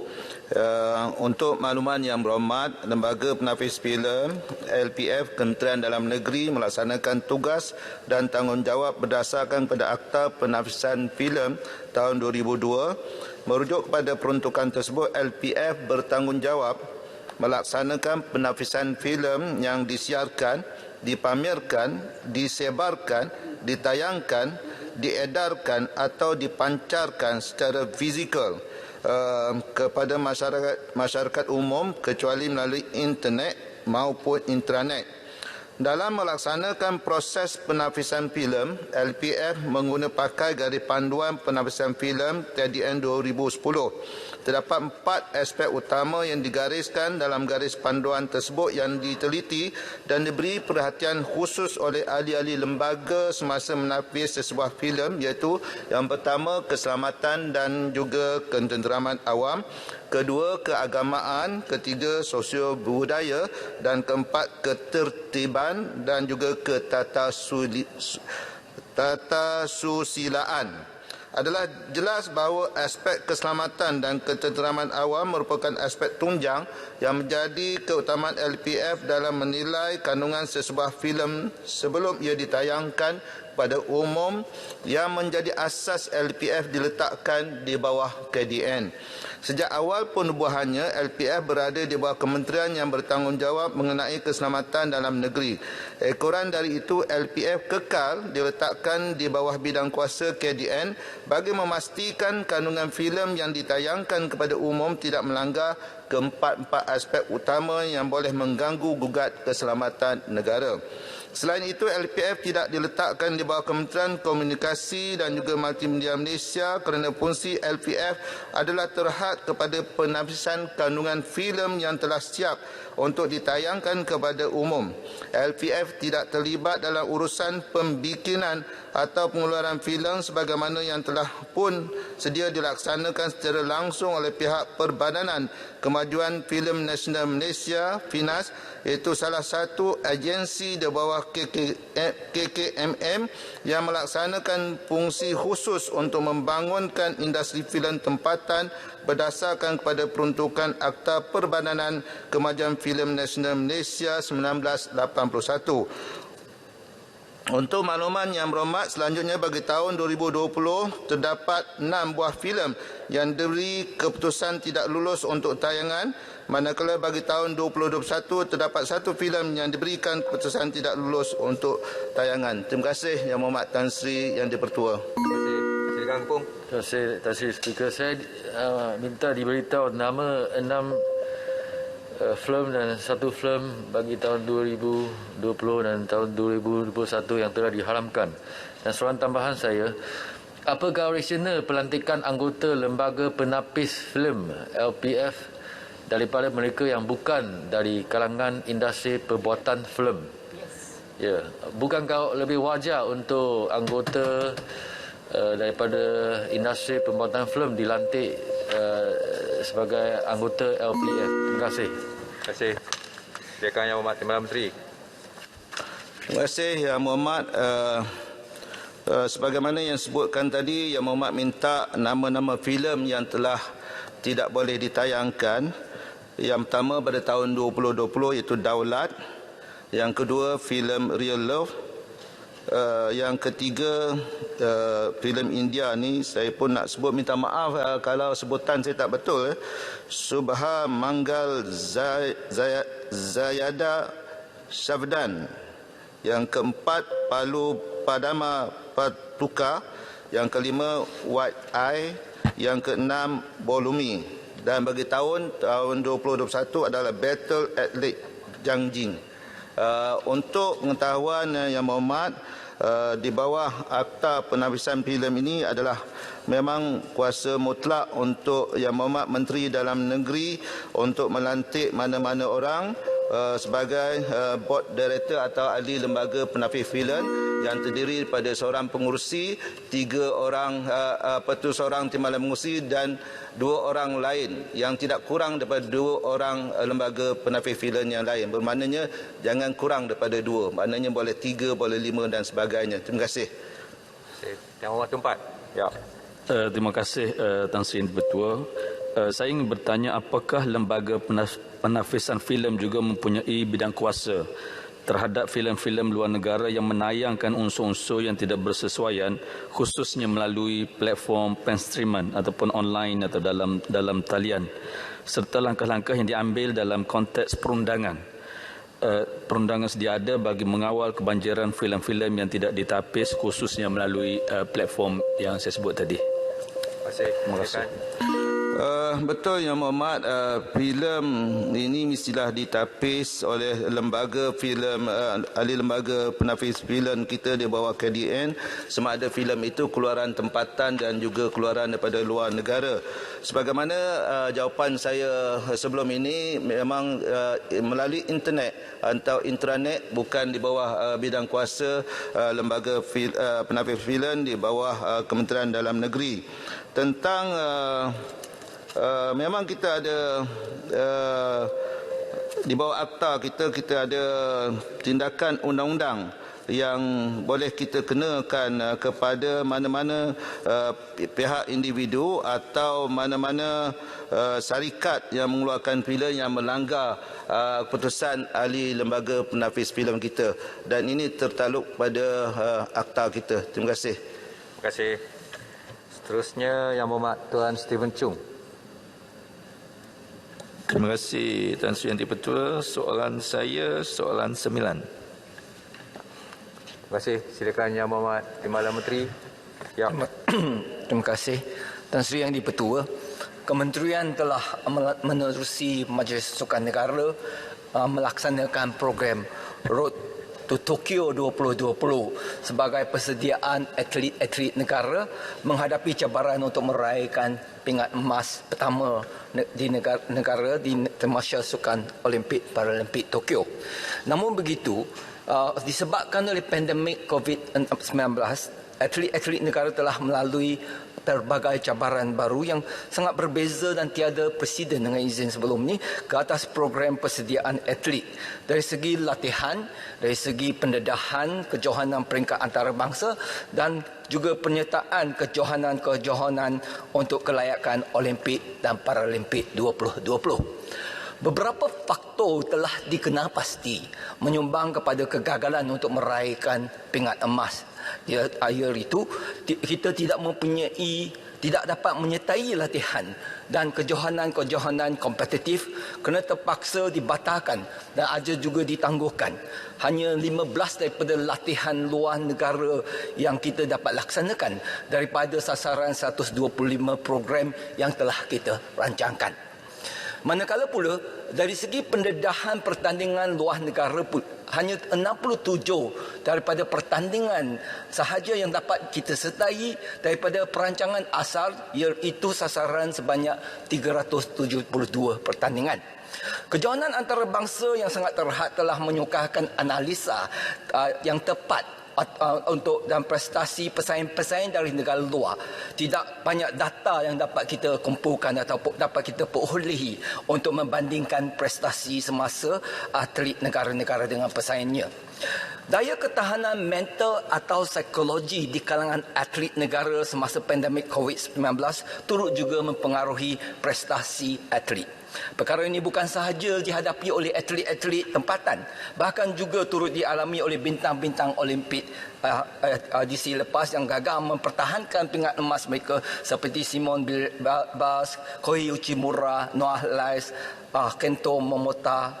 Untuk makluman Yang Berhormat, Lembaga Penafis Filem LPF Kementerian Dalam Negeri melaksanakan tugas dan tanggungjawab berdasarkan pada Akta Penafisan Filem tahun 2002. Merujuk kepada peruntukan tersebut, LPF bertanggungjawab melaksanakan penafisan filem yang disiarkan, dipamerkan, disebarkan, ditayangkan, diedarkan atau dipancarkan secara fizikal kepada masyarakat umum kecuali melalui internet maupun intranet. Dalam melaksanakan proses penafisan filem, LPF mengguna pakai garis panduan penafisan filem TDN 2010. Terdapat 4 aspek utama yang digariskan dalam garis panduan tersebut yang diteliti dan diberi perhatian khusus oleh ahli-ahli lembaga semasa menafis sebuah filem, iaitu yang pertama, keselamatan dan juga ketenteraman awam. Kedua, keagamaan. Ketiga, sosio budaya. Dan keempat, ketertiban dan juga ketatasusilaan. Adalah jelas bahawa aspek keselamatan dan ketenteraman awam merupakan aspek tunjang yang menjadi keutamaan LPF dalam menilai kandungan sesebuah filem sebelum ia ditayangkan pada umum, yang menjadi asas LPF diletakkan di bawah KDN. Sejak awal penubuhannya, LPF berada di bawah kementerian yang bertanggungjawab mengenai keselamatan dalam negeri. Ekoran dari itu, LPF kekal diletakkan di bawah bidang kuasa KDN bagi memastikan kandungan filem yang ditayangkan kepada umum tidak melanggar keempat-empat aspek utama yang boleh mengganggu gugat keselamatan negara. Selain itu, LPF tidak diletakkan di bawah Kementerian Komunikasi dan juga Multimedia Malaysia kerana fungsi LPF adalah terhad kepada penafisan kandungan filem yang telah siap untuk ditayangkan kepada umum. LPF tidak terlibat dalam urusan pembikinan atau pengeluaran filem sebagaimana yang telah pun sedia dilaksanakan secara langsung oleh pihak Perbadanan Kemajuan Filem Nasional Malaysia, FINAS, iaitu salah satu agensi di bawah KKMM yang melaksanakan fungsi khusus untuk membangunkan industri filem tempatan berdasarkan kepada peruntukan Akta Perbadanan Kemajuan Filem Nasional Malaysia 1981. Untuk makluman Yang Berhormat, selanjutnya bagi tahun 2020 terdapat 6 buah filem yang diberi keputusan tidak lulus untuk tayangan, manakala bagi tahun 2021 terdapat 1 filem yang diberikan keputusan tidak lulus untuk tayangan. Terima kasih Yang Berhormat Tan Sri Yang Dipertua. Terima kasih. Silakan Kepong. Terima kasih Speaker. Saya minta diberitahu nama 6 filem dan 1 filem bagi tahun 2020 dan tahun 2021 yang telah diharamkan. Dan soalan tambahan saya, apakah rasional pelantikan anggota Lembaga Penapis Filem LPF daripada mereka yang bukan dari kalangan industri perbuatan filem? Ya, bukankah lebih wajar untuk anggota daripada industri pembuatan filem dilantik sebagai anggota LPF? Terima kasih. Terima kasih. Silakan Yang Berhormat Timbalan Menteri. Terima kasih Yang Berhormat. Sebagaimana yang sebutkan tadi, Yang Berhormat minta nama-nama filem yang telah tidak boleh ditayangkan. Yang pertama pada tahun 2020 iaitu Daulat. Yang kedua filem Real Love. Yang ketiga filem India ni saya pun nak sebut, minta maaf kalau sebutan saya tak betul. Subha Mangal Zayada Syavdan. Yang keempat Palu Padama Patuka. Yang kelima White Eye. Yang keenam Bolumi. Dan bagi tahun 2021 adalah Battle at Lake Jangjing. Untuk pengetahuan Yang Berhormat, di bawah Akta Penafisan Filem ini adalah memang kuasa mutlak untuk Yang Berhormat Menteri Dalam Negeri untuk melantik mana-mana orang sebagai board director atau ahli lembaga penafis filem yang terdiri daripada seorang pengurusi, 3 orang seorang timbalan pengurusi dan 2 orang lain yang tidak kurang daripada 2 orang lembaga penafis filem yang lain. Bermaknanya jangan kurang daripada 2. Maknanya boleh 3, boleh 5 dan sebagainya. Terima kasih. Yang Berhormat Tumpat. Ya. Terima kasih Tan Sri Ketua. Saya ingin bertanya apakah lembaga penafisan filem juga mempunyai bidang kuasa terhadap filem-filem luar negara yang menayangkan unsur-unsur yang tidak bersesuaian, khususnya melalui platform penstreaman ataupun online atau dalam talian, serta langkah-langkah yang diambil dalam konteks perundangan. Perundangan sedia ada bagi mengawal kebanjiran filem-filem yang tidak ditapis, khususnya melalui platform yang saya sebut tadi. Terima kasih. Betul Yang Berhormat, filem ini mestilah ditapis oleh lembaga filem, ahli lembaga penafis filem kita di bawah KDN, sama ada filem itu keluaran tempatan dan juga keluaran daripada luar negara. Sebagaimana jawapan saya sebelum ini, memang melalui internet atau intranet, bukan di bawah bidang kuasa lembaga penafis filem di bawah Kementerian Dalam Negeri. Tentang memang kita ada di bawah akta kita ada tindakan undang-undang yang boleh kita kenakan kepada mana-mana pihak individu atau mana-mana syarikat yang mengeluarkan filem yang melanggar keputusan ahli lembaga penafis filem kita, dan ini tertaluk pada akta kita. Terima kasih. Terima kasih. Seterusnya Yang Berhormat Tuan Stephen Chung. Terima kasih Tan Sri Yang Di-Pertua. Soalan saya, soalan 9. Terima kasih. Silakan Yang Berhormat Timbalan Menteri. Ya. Terima kasih Tan Sri Yang Di-Pertua. Kementerian telah menerusi Majlis Sukan Negara melaksanakan program Road to Tokyo 2020 sebagai persediaan atlet-atlet negara menghadapi cabaran untuk meraihkan pingat emas pertama di negara di Tamasya Sukan Olimpik Paralimpik Tokyo. Namun begitu, disebabkan oleh pandemik COVID-19, atlet-atlet negara telah melalui pelbagai cabaran baru yang sangat berbeza dan tiada presiden dengan izin sebelum ini ke atas program persediaan atlet. Dari segi latihan, dari segi pendedahan kejohanan peringkat antarabangsa dan juga penyertaan kejohanan-kejohanan untuk kelayakan Olimpik dan Paralimpik 2020. Beberapa faktor telah dikenal pasti menyumbang kepada kegagalan untuk meraihkan pingat emas. Di akhir itu, kita tidak dapat menyertai latihan dan kejohanan-kejohanan kompetitif kerana terpaksa dibatalkan dan ada juga ditangguhkan. Hanya 15 daripada latihan luar negara yang kita dapat laksanakan daripada sasaran 125 program yang telah kita rancangkan. Manakala pula, dari segi pendedahan pertandingan luar negara pun, hanya 67 daripada pertandingan sahaja yang dapat kita sertai daripada perancangan asal, iaitu sasaran sebanyak 372 pertandingan. Kejohanan antarabangsa yang sangat terhad telah menyukarkan analisa yang tepat dan prestasi pesaing-pesaing dari negara luar. Tidak banyak data yang dapat kita kumpulkan atau dapat kita perolehi untuk membandingkan prestasi semasa atlet negara-negara dengan pesaingnya. Daya ketahanan mental atau psikologi di kalangan atlet negara semasa pandemik COVID-19 turut juga mempengaruhi prestasi atlet. Perkara ini bukan sahaja dihadapi oleh atlet-atlet tempatan, bahkan juga turut dialami oleh bintang-bintang Olimpik edisi lepas yang gagal mempertahankan pingat emas mereka seperti Simone Biles, Kohei Uchimura, Noah Lyles, Kento Momota,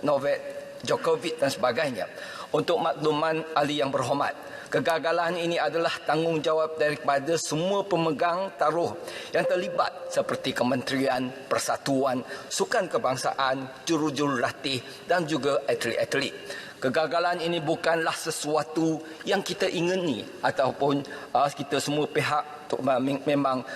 Novak Djokovic dan sebagainya. Untuk makluman ahli yang berhormat, kegagalan ini adalah tanggungjawab daripada semua pemegang taruh yang terlibat seperti Kementerian Persatuan, Sukan Kebangsaan, juru-juru latih dan juga atlet-atlet. Kegagalan ini bukanlah sesuatu yang kita ingini ataupun kita semua pihak memang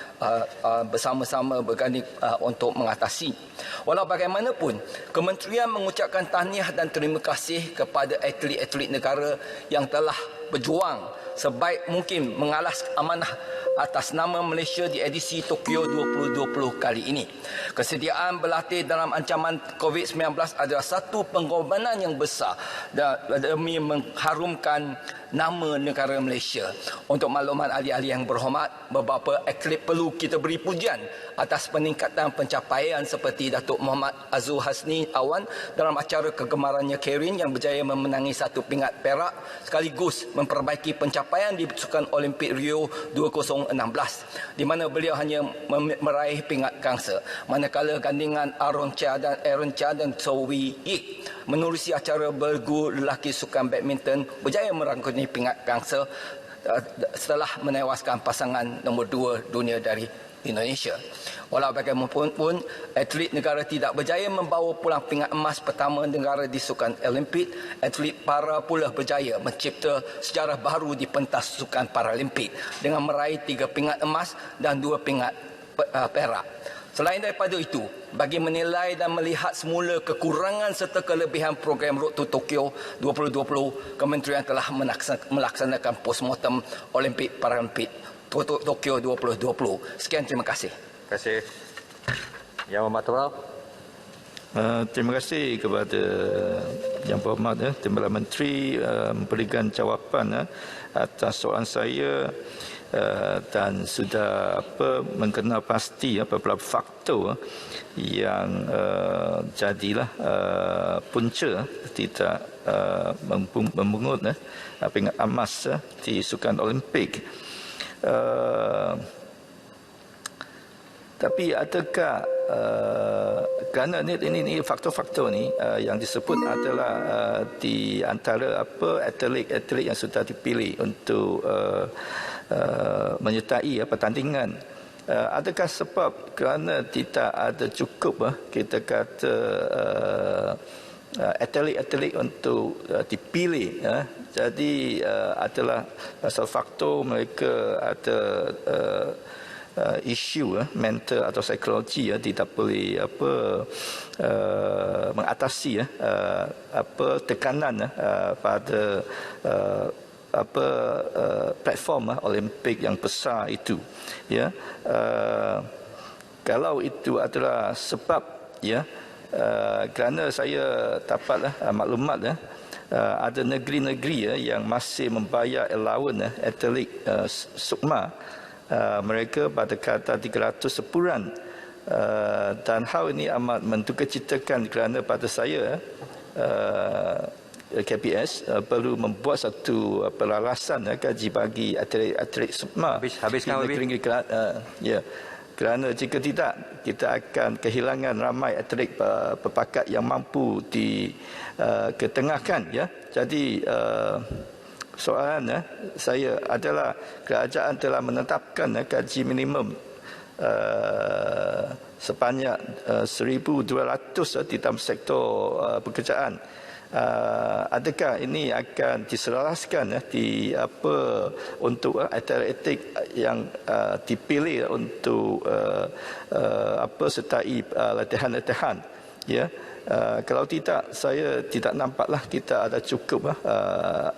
bersama-sama berganding untuk mengatasi. Walau bagaimanapun, kementerian mengucapkan tahniah dan terima kasih kepada atlet-atlet negara yang telah berjuang sebaik mungkin mengalas amanah atas nama Malaysia di edisi Tokyo 2020 kali ini. Kesediaan berlatih dalam ancaman COVID-19 adalah satu pengorbanan yang besar demi mengharumkan nama negara Malaysia. Untuk makluman ahli-ahli yang berhormat, beberapa atlet perlu kita beri pujian atas peningkatan pencapaian seperti Datuk Muhammad Azul Hasni Awan dalam acara kegemarannya Karen yang berjaya memenangi 1 pingat perak sekaligus memperbaiki pencapaian di Sukan Olimpik Rio 2016 di mana beliau hanya meraih pingat gangsa, manakala gandingan Aaron Chia dan Sowi Yik menerusi acara bergu lelaki sukan badminton berjaya merangkumi pingat gangsa setelah menewaskan pasangan nombor 2 dunia dari Indonesia. Walau bagaimanapun pun, atlet negara tidak berjaya membawa pulang pingat emas pertama negara di Sukan Olimpik. Atlet para pula berjaya mencipta sejarah baru di pentas Sukan Paralimpik dengan meraih 3 pingat emas dan 2 pingat perak. Selain daripada itu, bagi menilai dan melihat semula kekurangan serta kelebihan program Road to Tokyo 2020, kementerian telah melaksanakan postmortem Olimpik Paralimpik Tokyo 2020. Sekian, terima kasih. Terima kasih. Yang Berhormat Tuan. Terima kasih kepada Yang Berhormat Timbalan Menteri memberikan jawapan atas soalan saya dan sudah mengenal pasti beberapa faktor yang jadilah punca tidak memungut pingat emas di Sukan Olimpik. Tapi adakah kerana ini faktor-faktor ni yang disebut adalah di antara atlet-atlet yang sudah dipilih untuk menyertai pertandingan, adakah sebab kerana tidak ada cukup kita kata atlet-atlet untuk dipilih, jadi adalah pasal faktor mereka ada isu mental atau psikologi tidak boleh mengatasi tekanan pada platform Olimpik yang besar itu, kalau itu adalah sebab, kerana saya dapatlah maklumat ada negeri-negeri yang masih membayar allowance atlet sukma mereka pada kata 300 sebulan, dan hal ini amat mendukacitakan kerana pada saya KPS perlu membuat satu pelarasan gaji bagi atlet sukma. Habiskan lebih. Kerana jika tidak, kita akan kehilangan ramai atlet berbakat yang mampu diketengahkan. Jadi soalan saya adalah kerajaan telah menetapkan gaji minimum sebanyak 1,200 di dalam sektor pekerjaan. Adakah ini akan diselaraskan untuk atlet yang dipilih untuk sertai latihan-latihan, kalau tidak, saya tidak nampaklah kita ada cukup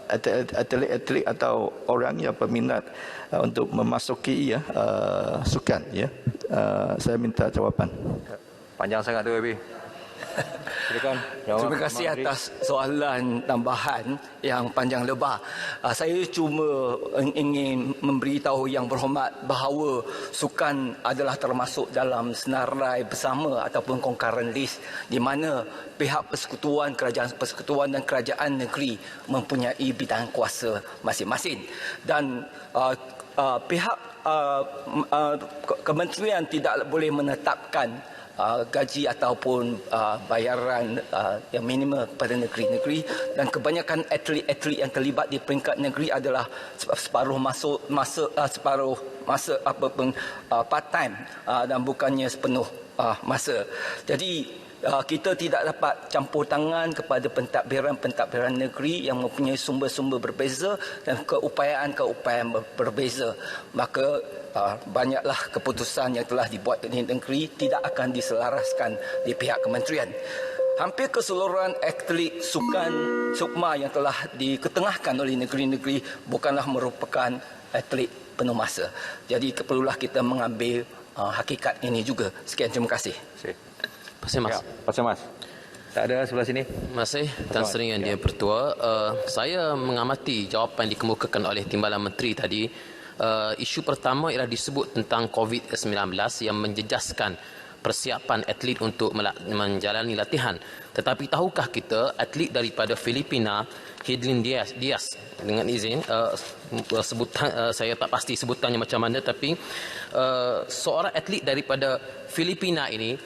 atlet-atlet atau orang yang berminat untuk memasuki sukan. Saya minta jawapan. Panjang sangat tu, Abi. Silakan. Terima kasih atas soalan tambahan yang panjang lebar. Saya cuma ingin memberitahu Yang Berhormat bahawa sukan adalah termasuk dalam senarai bersama ataupun concurrent list di mana pihak persekutuan, kerajaan persekutuan dan kerajaan negeri mempunyai bidang kuasa masing-masing. Dan pihak kementerian tidak boleh menetapkan gaji ataupun bayaran yang minimum kepada negeri-negeri, dan kebanyakan atlet-atlet yang terlibat di peringkat negeri adalah separuh masa part time dan bukannya sepenuh masa. Jadi kita tidak dapat campur tangan kepada pentadbiran-pentadbiran negeri yang mempunyai sumber-sumber berbeza dan keupayaan-keupayaan berbeza. Maka banyaklah keputusan yang telah dibuat di negeri tidak akan diselaraskan di pihak kementerian. Hampir keseluruhan atlet sukan sukma yang telah diketengahkan oleh negeri-negeri bukanlah merupakan atlet penuh masa. Jadi perlulah kita mengambil hakikat ini juga. Sekian, terima kasih. Terima kasih, Mas. Terima kasih, Mas. Tak ada sebelah sini. Terima kasih, Tan Sri Yang Dipertua. Saya mengamati jawapan dikemukakan oleh Timbalan Menteri tadi. Isu pertama ialah disebut tentang COVID-19 yang menjejaskan persiapan atlet untuk menjalani latihan. Tetapi tahukah kita atlet daripada Filipina, Hidlin Diaz dengan izin sebutan saya tak pasti sebutannya macam mana, tapi seorang atlet daripada Filipina ini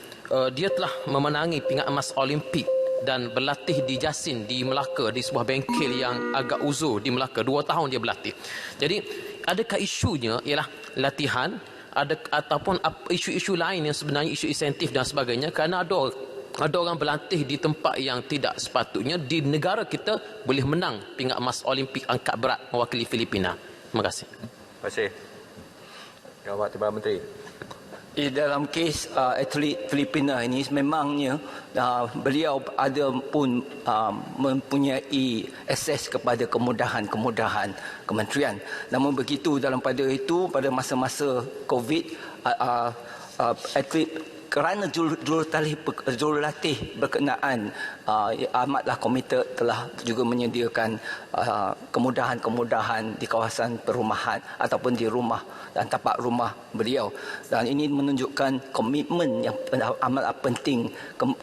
dia telah memenangi pingat emas Olimpik dan berlatih di Jasin di Melaka, di sebuah bengkel yang agak uzur di Melaka. 2 tahun dia berlatih. Jadi adakah isunya ialah latihan ataupun isu-isu lain yang sebenarnya isu insentif dan sebagainya, kerana ada orang berlatih di tempat yang tidak sepatutnya di negara kita boleh menang pingat emas Olimpik angkat berat mewakili Filipina. Terima kasih. Terima kasih. Jawab Timbalan Menteri. Dalam kes atlet Filipina ini memangnya beliau ada pun mempunyai akses kepada kemudahan-kemudahan kementerian. Namun begitu pada masa-masa COVID, atlet kerana jurulatih berkenaan amatlah komite telah juga menyediakan kemudahan-kemudahan di kawasan perumahan ataupun di rumah dan tapak rumah beliau, dan ini menunjukkan komitmen yang amat penting,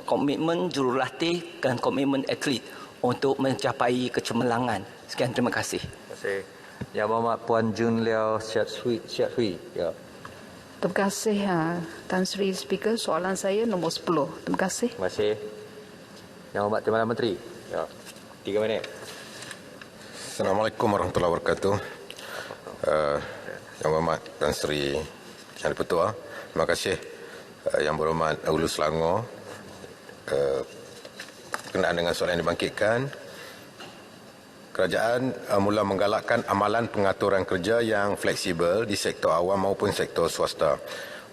komitmen jurulatih dan komitmen atlet untuk mencapai kecemerlangan. Sekian, terima kasih. Terima kasih. Yang Berhormat Puan Jun Liao Siat Hui. Ya. Terima kasih Tan Sri Speaker. Soalan saya nombor 10. Terima kasih. Terima kasih. Yang Berhormat Timbalan Menteri. Ya. 3 minit. Assalamualaikum warahmatullahi wabarakatuh. Yang Berhormat Tan Sri Yang Dipertua, terima kasih. Yang Berhormat Hulu Selangor, berkenaan dengan soalan yang dibangkitkan, kerajaan mula menggalakkan amalan pengaturan kerja yang fleksibel di sektor awam maupun sektor swasta,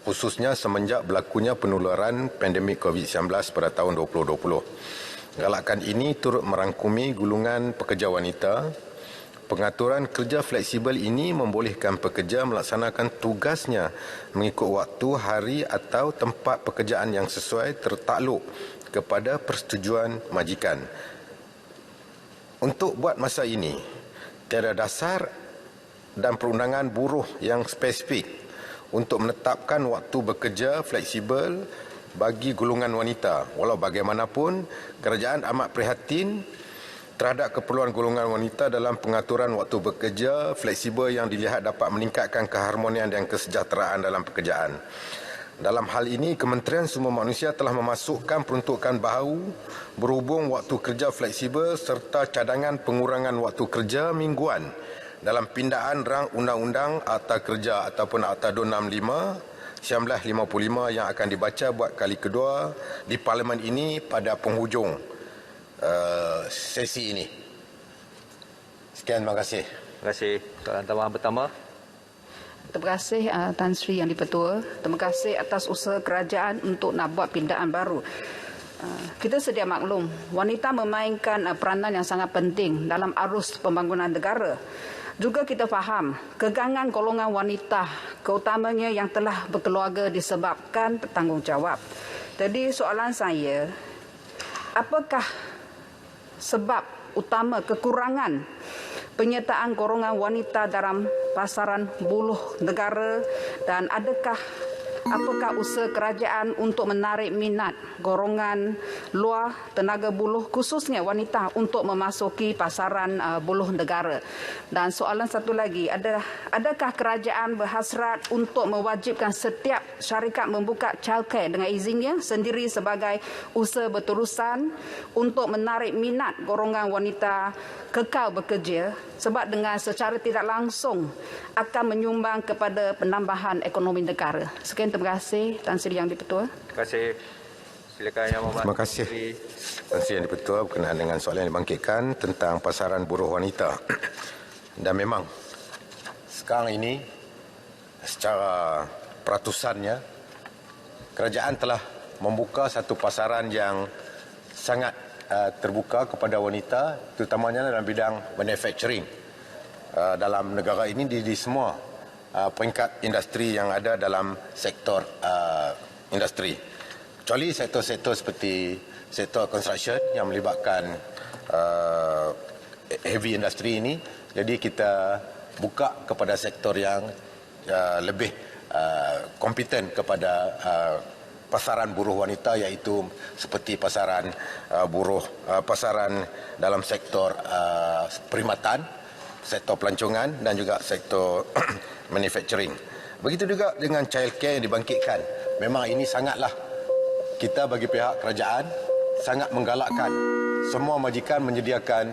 khususnya semenjak berlakunya penularan pandemik COVID-19 pada tahun 2020. Galakan ini turut merangkumi gulungan pekerja wanita. Pengaturan kerja fleksibel ini membolehkan pekerja melaksanakan tugasnya mengikut waktu, hari atau tempat pekerjaan yang sesuai tertakluk kepada persetujuan majikan. Untuk buat masa ini, tiada dasar dan perundangan buruh yang spesifik untuk menetapkan waktu bekerja fleksibel bagi golongan wanita. Walau bagaimanapun, kerajaan amat prihatin terhadap keperluan golongan wanita dalam pengaturan waktu bekerja fleksibel yang dilihat dapat meningkatkan keharmonian dan kesejahteraan dalam pekerjaan. Dalam hal ini, Kementerian Sumber Manusia telah memasukkan peruntukan baharu berhubung waktu kerja fleksibel serta cadangan pengurangan waktu kerja mingguan dalam pindaan rang Undang-Undang Akta Kerja ataupun Akta 265 1955 yang akan dibaca buat kali kedua di Parlimen ini pada penghujung sesi ini. Sekian, terima kasih. Terima kasih. Soalan tambahan pertama. Terima kasih Tan Sri Yang Dipertua. Terima kasih atas usaha kerajaan untuk nak buat pindaan baru. Kita sedia maklum, wanita memainkan peranan yang sangat penting dalam arus pembangunan negara. Juga kita faham, kegangan golongan wanita, keutamanya yang telah berkeluarga disebabkan bertanggungjawab. Jadi soalan saya, apakah sebab utama kekurangan penyertaan golongan wanita dalam pasaran buruh negara, dan apakah usaha kerajaan untuk menarik minat golongan luar tenaga buruh khususnya wanita untuk memasuki pasaran buruh negara? Dan soalan satu lagi, adakah kerajaan berhasrat untuk mewajibkan setiap syarikat membuka childcare dengan izinnya sendiri sebagai usaha berterusan untuk menarik minat golongan wanita kekal bekerja, sebab dengan secara tidak langsung akan menyumbang kepada penambahan ekonomi negara? Sekian, terima kasih Tan Sri Yang Dipertua. Terima kasih. Silakan Yang Berhormat. Terima kasih. Tan Sri Yang di-Pertua berkenaan dengan soalan yang dibangkitkan tentang pasaran buruh wanita. Dan memang sekarang ini secara peratusannya kerajaan telah membuka satu pasaran yang sangat terbuka kepada wanita, terutamanya dalam bidang manufacturing. Dalam negara ini di semua peringkat industri yang ada dalam sektor industri. Kecuali sektor-sektor seperti sektor construction yang melibatkan heavy industry ini, jadi kita buka kepada sektor yang lebih kompeten kepada pasaran buruh wanita, iaitu seperti pasaran pasaran dalam sektor perkhidmatan, sektor pelancongan dan juga sektor manufacturing. Begitu juga dengan childcare yang dibangkitkan. Memang ini sangatlah kita bagi pihak kerajaan sangat menggalakkan semua majikan menyediakan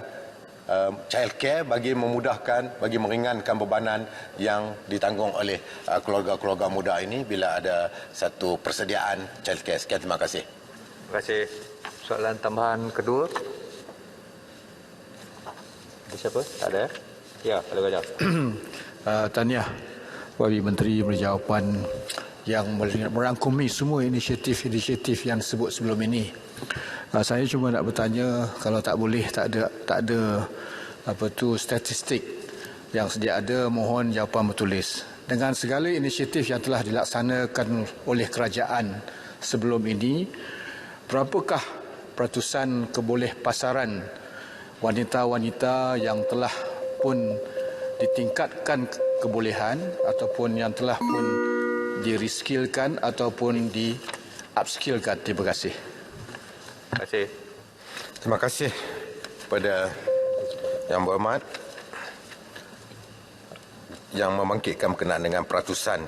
childcare bagi memudahkan, bagi meringankan bebanan yang ditanggung oleh keluarga-keluarga muda ini bila ada satu persediaan childcare. Sekian, terima kasih. Terima kasih. Soalan tambahan kedua. Ada siapa? Tak ada? Ya, Kalau Gajah. Tahniah bagi Menteri beri jawapan yang merangkumi semua inisiatif-inisiatif yang disebut sebelum ini. Saya cuma nak bertanya, kalau tak boleh, tak ada statistik yang sedia ada, mohon jawapan bertulis. Dengan segala inisiatif yang telah dilaksanakan oleh kerajaan sebelum ini, berapakah peratusan keboleh pasaran wanita-wanita yang telah pun ditingkatkan kebolehan ataupun yang telah pun di-reskillkan ataupun di-upskillkan? Terima kasih. Terima kasih. Terima kasih kepada Yang Berhormat yang membangkitkan berkenaan dengan peratusan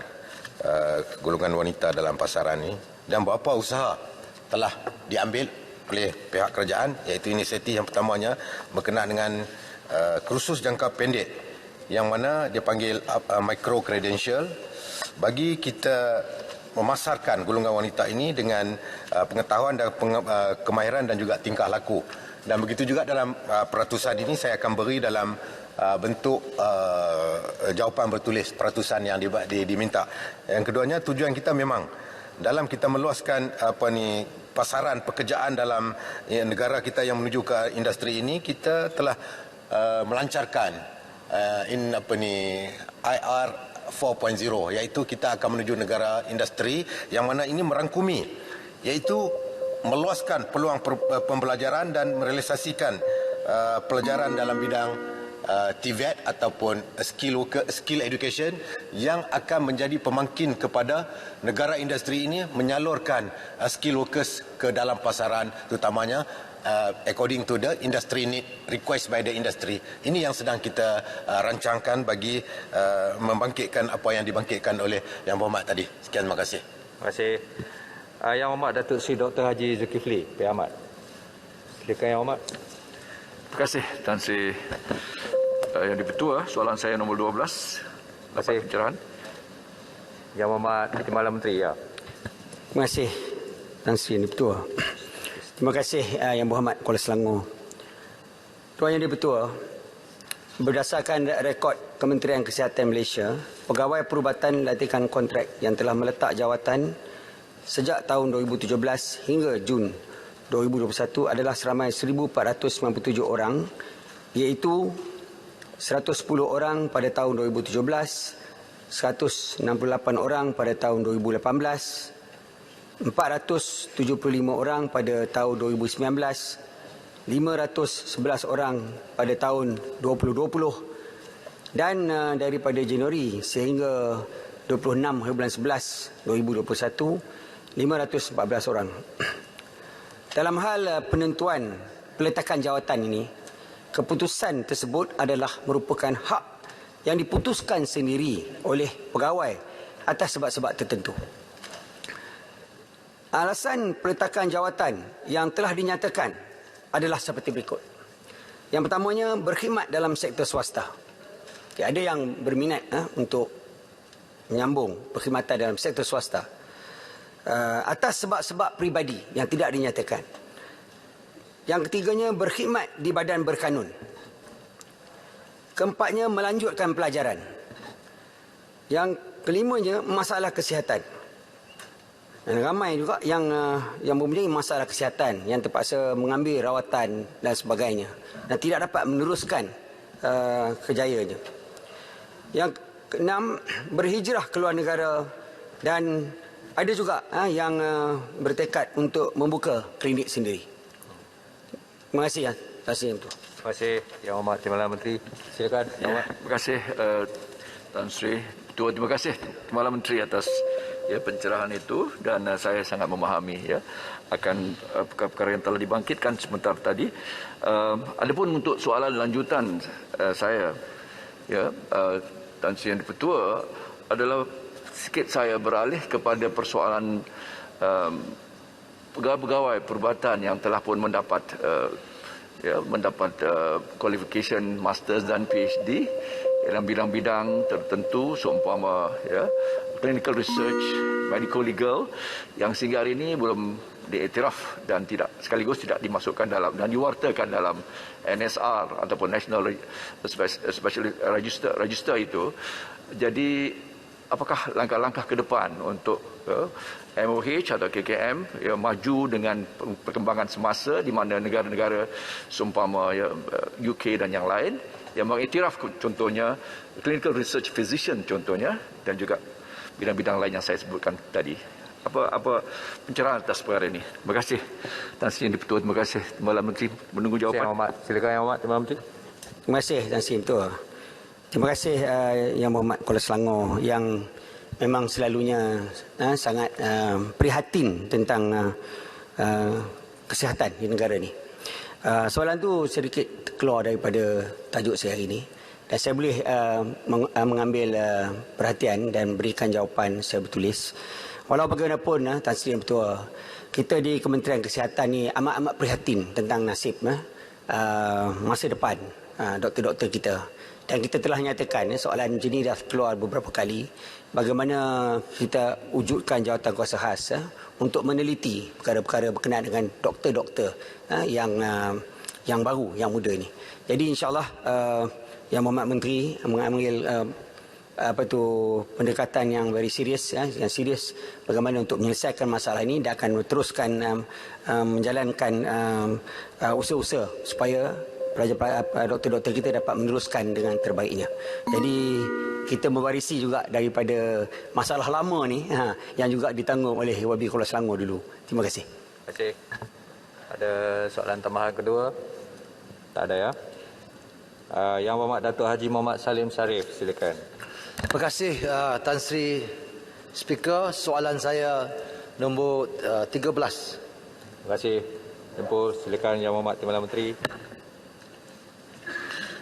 golongan wanita dalam pasaran ini, dan beberapa usaha telah diambil oleh pihak kerajaan, iaitu inisiatif yang pertamanya berkenaan dengan kursus jangka pendek yang mana dia panggil micro credential, bagi kita memasarkan golongan wanita ini dengan pengetahuan dan kemahiran dan juga tingkah laku. Dan begitu juga dalam peratusan ini saya akan beri dalam bentuk jawapan bertulis peratusan yang diminta. Yang keduanya, tujuan kita memang dalam kita meluaskan pasaran pekerjaan dalam negara kita yang menuju ke industri ini, kita telah melancarkan IR 4.0, iaitu kita akan menuju negara industri yang mana ini merangkumi, iaitu meluaskan peluang pembelajaran dan merealisasikan pelajaran dalam bidang TVET ataupun skill education yang akan menjadi pemangkin kepada negara industri ini menyalurkan skill workers ke dalam pasaran, terutamanya according to the industry need, request by the industry. Ini yang sedang kita rancangkan bagi membangkitkan apa yang dibangkitkan oleh Yang Berhormat tadi. Sekian, terima kasih. Terima kasih. Yang Berhormat Datuk Seri Dr. Haji Zulkifli Ahmad. Silakan Yang Berhormat. Terima kasih Tan Sri Yang di-Pertua. Soalan saya nombor 12. Dapat pencerahan. Yang Berhormat Timbalan Menteri. Ya. Terima kasih Tan Sri Yang di-Pertua. Terima kasih Yang Berhormat Kuala Selangor. Tuan Yang di-Pertua, berdasarkan rekod Kementerian Kesihatan Malaysia, pegawai perubatan latihan kontrak yang telah meletak jawatan sejak tahun 2017 hingga Jun 2021 adalah seramai 1,497 orang, iaitu 110 orang pada tahun 2017, 168 orang pada tahun 2018, 475 orang pada tahun 2019, 511 orang pada tahun 2020 dan daripada Januari sehingga 26 bulan 11 2021, 514 orang. Dalam hal penentuan peletakan jawatan ini, keputusan tersebut adalah merupakan hak yang diputuskan sendiri oleh pegawai atas sebab-sebab tertentu. Alasan peletakan jawatan yang telah dinyatakan adalah seperti berikut. Yang pertamanya, berkhidmat dalam sektor swasta. Okay, ada yang berminat untuk menyambung perkhidmatan dalam sektor swasta. atas sebab-sebab pribadi yang tidak dinyatakan. Yang ketiganya, berkhidmat di badan berkanun. Keempatnya, melanjutkan pelajaran. Yang kelimanya, masalah kesihatan. Dan ramai juga yang mempunyai masalah kesihatan, yang terpaksa mengambil rawatan dan sebagainya dan tidak dapat meneruskan kejayaannya. Yang keenam, berhijrah ke luar negara, dan ada juga yang bertekad untuk membuka klinik sendiri. Terima kasih ya. Terima kasih Yang Hormat Timbalan Menteri. Silakan. Terima kasih Tan Sri Ketua. Terima kasih Timbalan Menteri atas pencerahan itu, dan saya sangat memahami akan perkara-perkara yang telah dibangkitkan sebentar tadi. Adapun untuk soalan lanjutan saya, Tan Sri Yang Dipertua, adalah sikit saya beralih kepada persoalan pegawai-pegawai perubatan yang telah pun mendapat qualification masters dan PhD dalam bidang-bidang tertentu, seumpama clinical research, medical legal, yang sehingga hari ini belum diiktiraf dan sekaligus tidak dimasukkan dalam dan diwartakan dalam NSR ataupun National Special Register itu. Jadi apakah langkah-langkah ke depan untuk MOH atau KKM maju dengan perkembangan semasa, di mana negara-negara seumpama UK dan yang lain yang mengiktiraf contohnya clinical research physician contohnya, dan juga bidang-bidang lain yang saya sebutkan tadi. Apa pencerahan atas perkara ini? Terima kasih Tan Sri Yang Dipertua. Terima kasih Timbalan Menteri, menunggu jawapan. Silakan Yang Hormat Timbalan Menteri. Terima kasih Tan Sri Ketua. Terima kasih Yang Berhormat Kuala Selangor yang memang selalunya sangat prihatin tentang kesihatan di negara ini. Soalan tu sedikit keluar daripada tajuk saya hari ini, dan saya boleh mengambil perhatian dan berikan jawapan secara bertulis. Walau bagaimanapun, Tan Sri Yang Bertua, kita di Kementerian Kesihatan ni amat-amat prihatin tentang nasib masa depan doktor-doktor kita. Dan kita telah nyatakan, soalan macam ini dah keluar beberapa kali, bagaimana kita wujudkan jawatan kuasa khas untuk meneliti perkara-perkara berkenaan dengan doktor-doktor yang baru, yang muda ini. Jadi insyaAllah Yang Berhormat Menteri mengambil pendekatan yang very serius, yang serius bagaimana untuk menyelesaikan masalah ini, dan akan teruskan menjalankan usaha-usaha supaya doktor-doktor kita dapat meneruskan dengan terbaiknya. Jadi kita mewarisi juga daripada masalah lama ni yang juga ditanggung oleh Wabi Kuala Selangor dulu. Terima kasih. Terima kasih. Ada soalan tambahan kedua? Tak ada ya? Yang Berhormat Datuk Haji Muhammad Salim Sharif, silakan. Terima kasih Tan Sri Speaker. Soalan saya nombor 13. Terima kasih. Tempur, silakan Yang Berhormat Timbalan Menteri.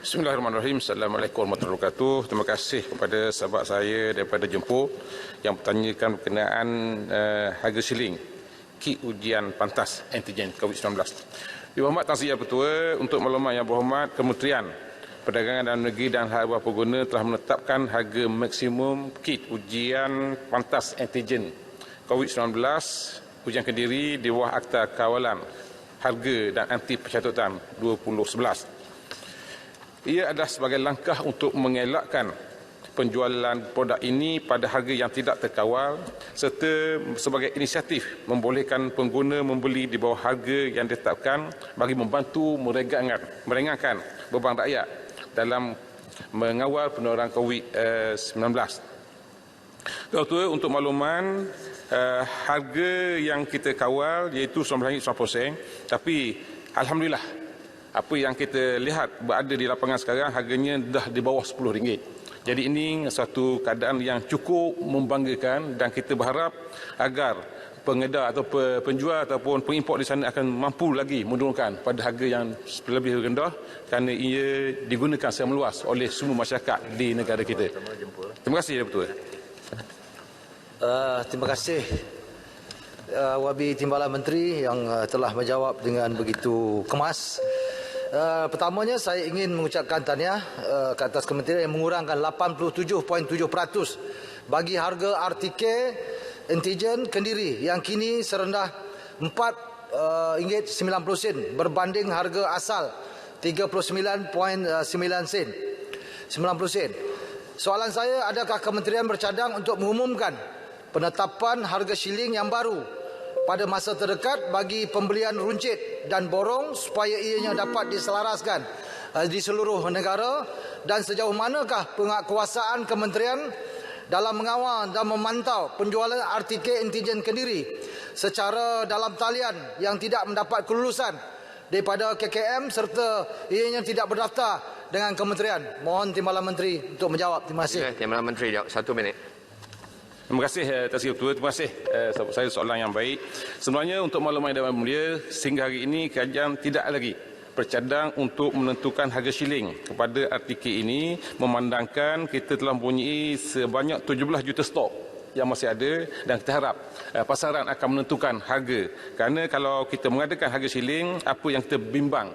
Bismillahirrahmanirrahim. Assalamualaikum warahmatullahi wabarakatuh. Terima kasih kepada sahabat saya daripada Jempur yang bertanyakan berkenaan harga siling kit ujian pantas antigen COVID-19. Yang Berhormat Tan Sri Yang Bertua, untuk maklumat Yang Berhormat, Kementerian Perdagangan Dalam Negeri dan Hal Ehwal Pengguna telah menetapkan harga maksimum kit ujian pantas antigen COVID-19 ujian Kediri di bawah Akta Kawalan Harga dan Anti Pencatutan 2011. Ia adalah sebagai langkah untuk mengelakkan penjualan produk ini pada harga yang tidak terkawal, serta sebagai inisiatif membolehkan pengguna membeli di bawah harga yang ditetapkan bagi membantu meringankan beban rakyat dalam mengawal penularan COVID-19. Tuan-tuan, untuk makluman, harga yang kita kawal iaitu RM19.90, tapi alhamdulillah apa yang kita lihat berada di lapangan sekarang, harganya dah di bawah RM10. Jadi ini satu keadaan yang cukup membanggakan, dan kita berharap agar pengedar atau penjual ataupun pengimport di sana akan mampu lagi menurunkan pada harga yang lebih rendah, kerana ia digunakan secara meluas oleh semua masyarakat di negara kita. Terima kasih, Datuk. Terima kasih Wabi Timbalan Menteri yang telah menjawab dengan begitu kemas. Pertamanya saya ingin mengucapkan tahniah ke atas kementerian yang mengurangkan 87.7% bagi harga artikel antigen Kendiri yang kini serendah RM4.90 berbanding harga asal 39.9 sen. 90 sen. Soalan saya, adakah kementerian bercadang untuk mengumumkan penetapan harga shilling yang baru pada masa terdekat bagi pembelian runcit dan borong supaya ianya dapat diselaraskan di seluruh negara, dan sejauh manakah penguasaan kementerian dalam mengawal dan memantau penjualan artikel antigen Kendiri secara dalam talian yang tidak mendapat kelulusan daripada KKM serta ianya tidak berdaftar dengan kementerian. Mohon Timbalan Menteri untuk menjawab. Terima kasih. Timbalan Menteri jawab 1 minit. Terima kasih Tan Sri Ketua. Terima kasih. Saya soalan yang baik. Sebenarnya untuk makluman Yang Mulia, sehingga hari ini kerajaan tidak lagi bercadang untuk menentukan harga shilling kepada artikel ini, memandangkan kita telah mempunyai sebanyak 17 juta stok yang masih ada, dan kita harap pasaran akan menentukan harga. Kerana kalau kita mengadakan harga shilling, apa yang kita bimbang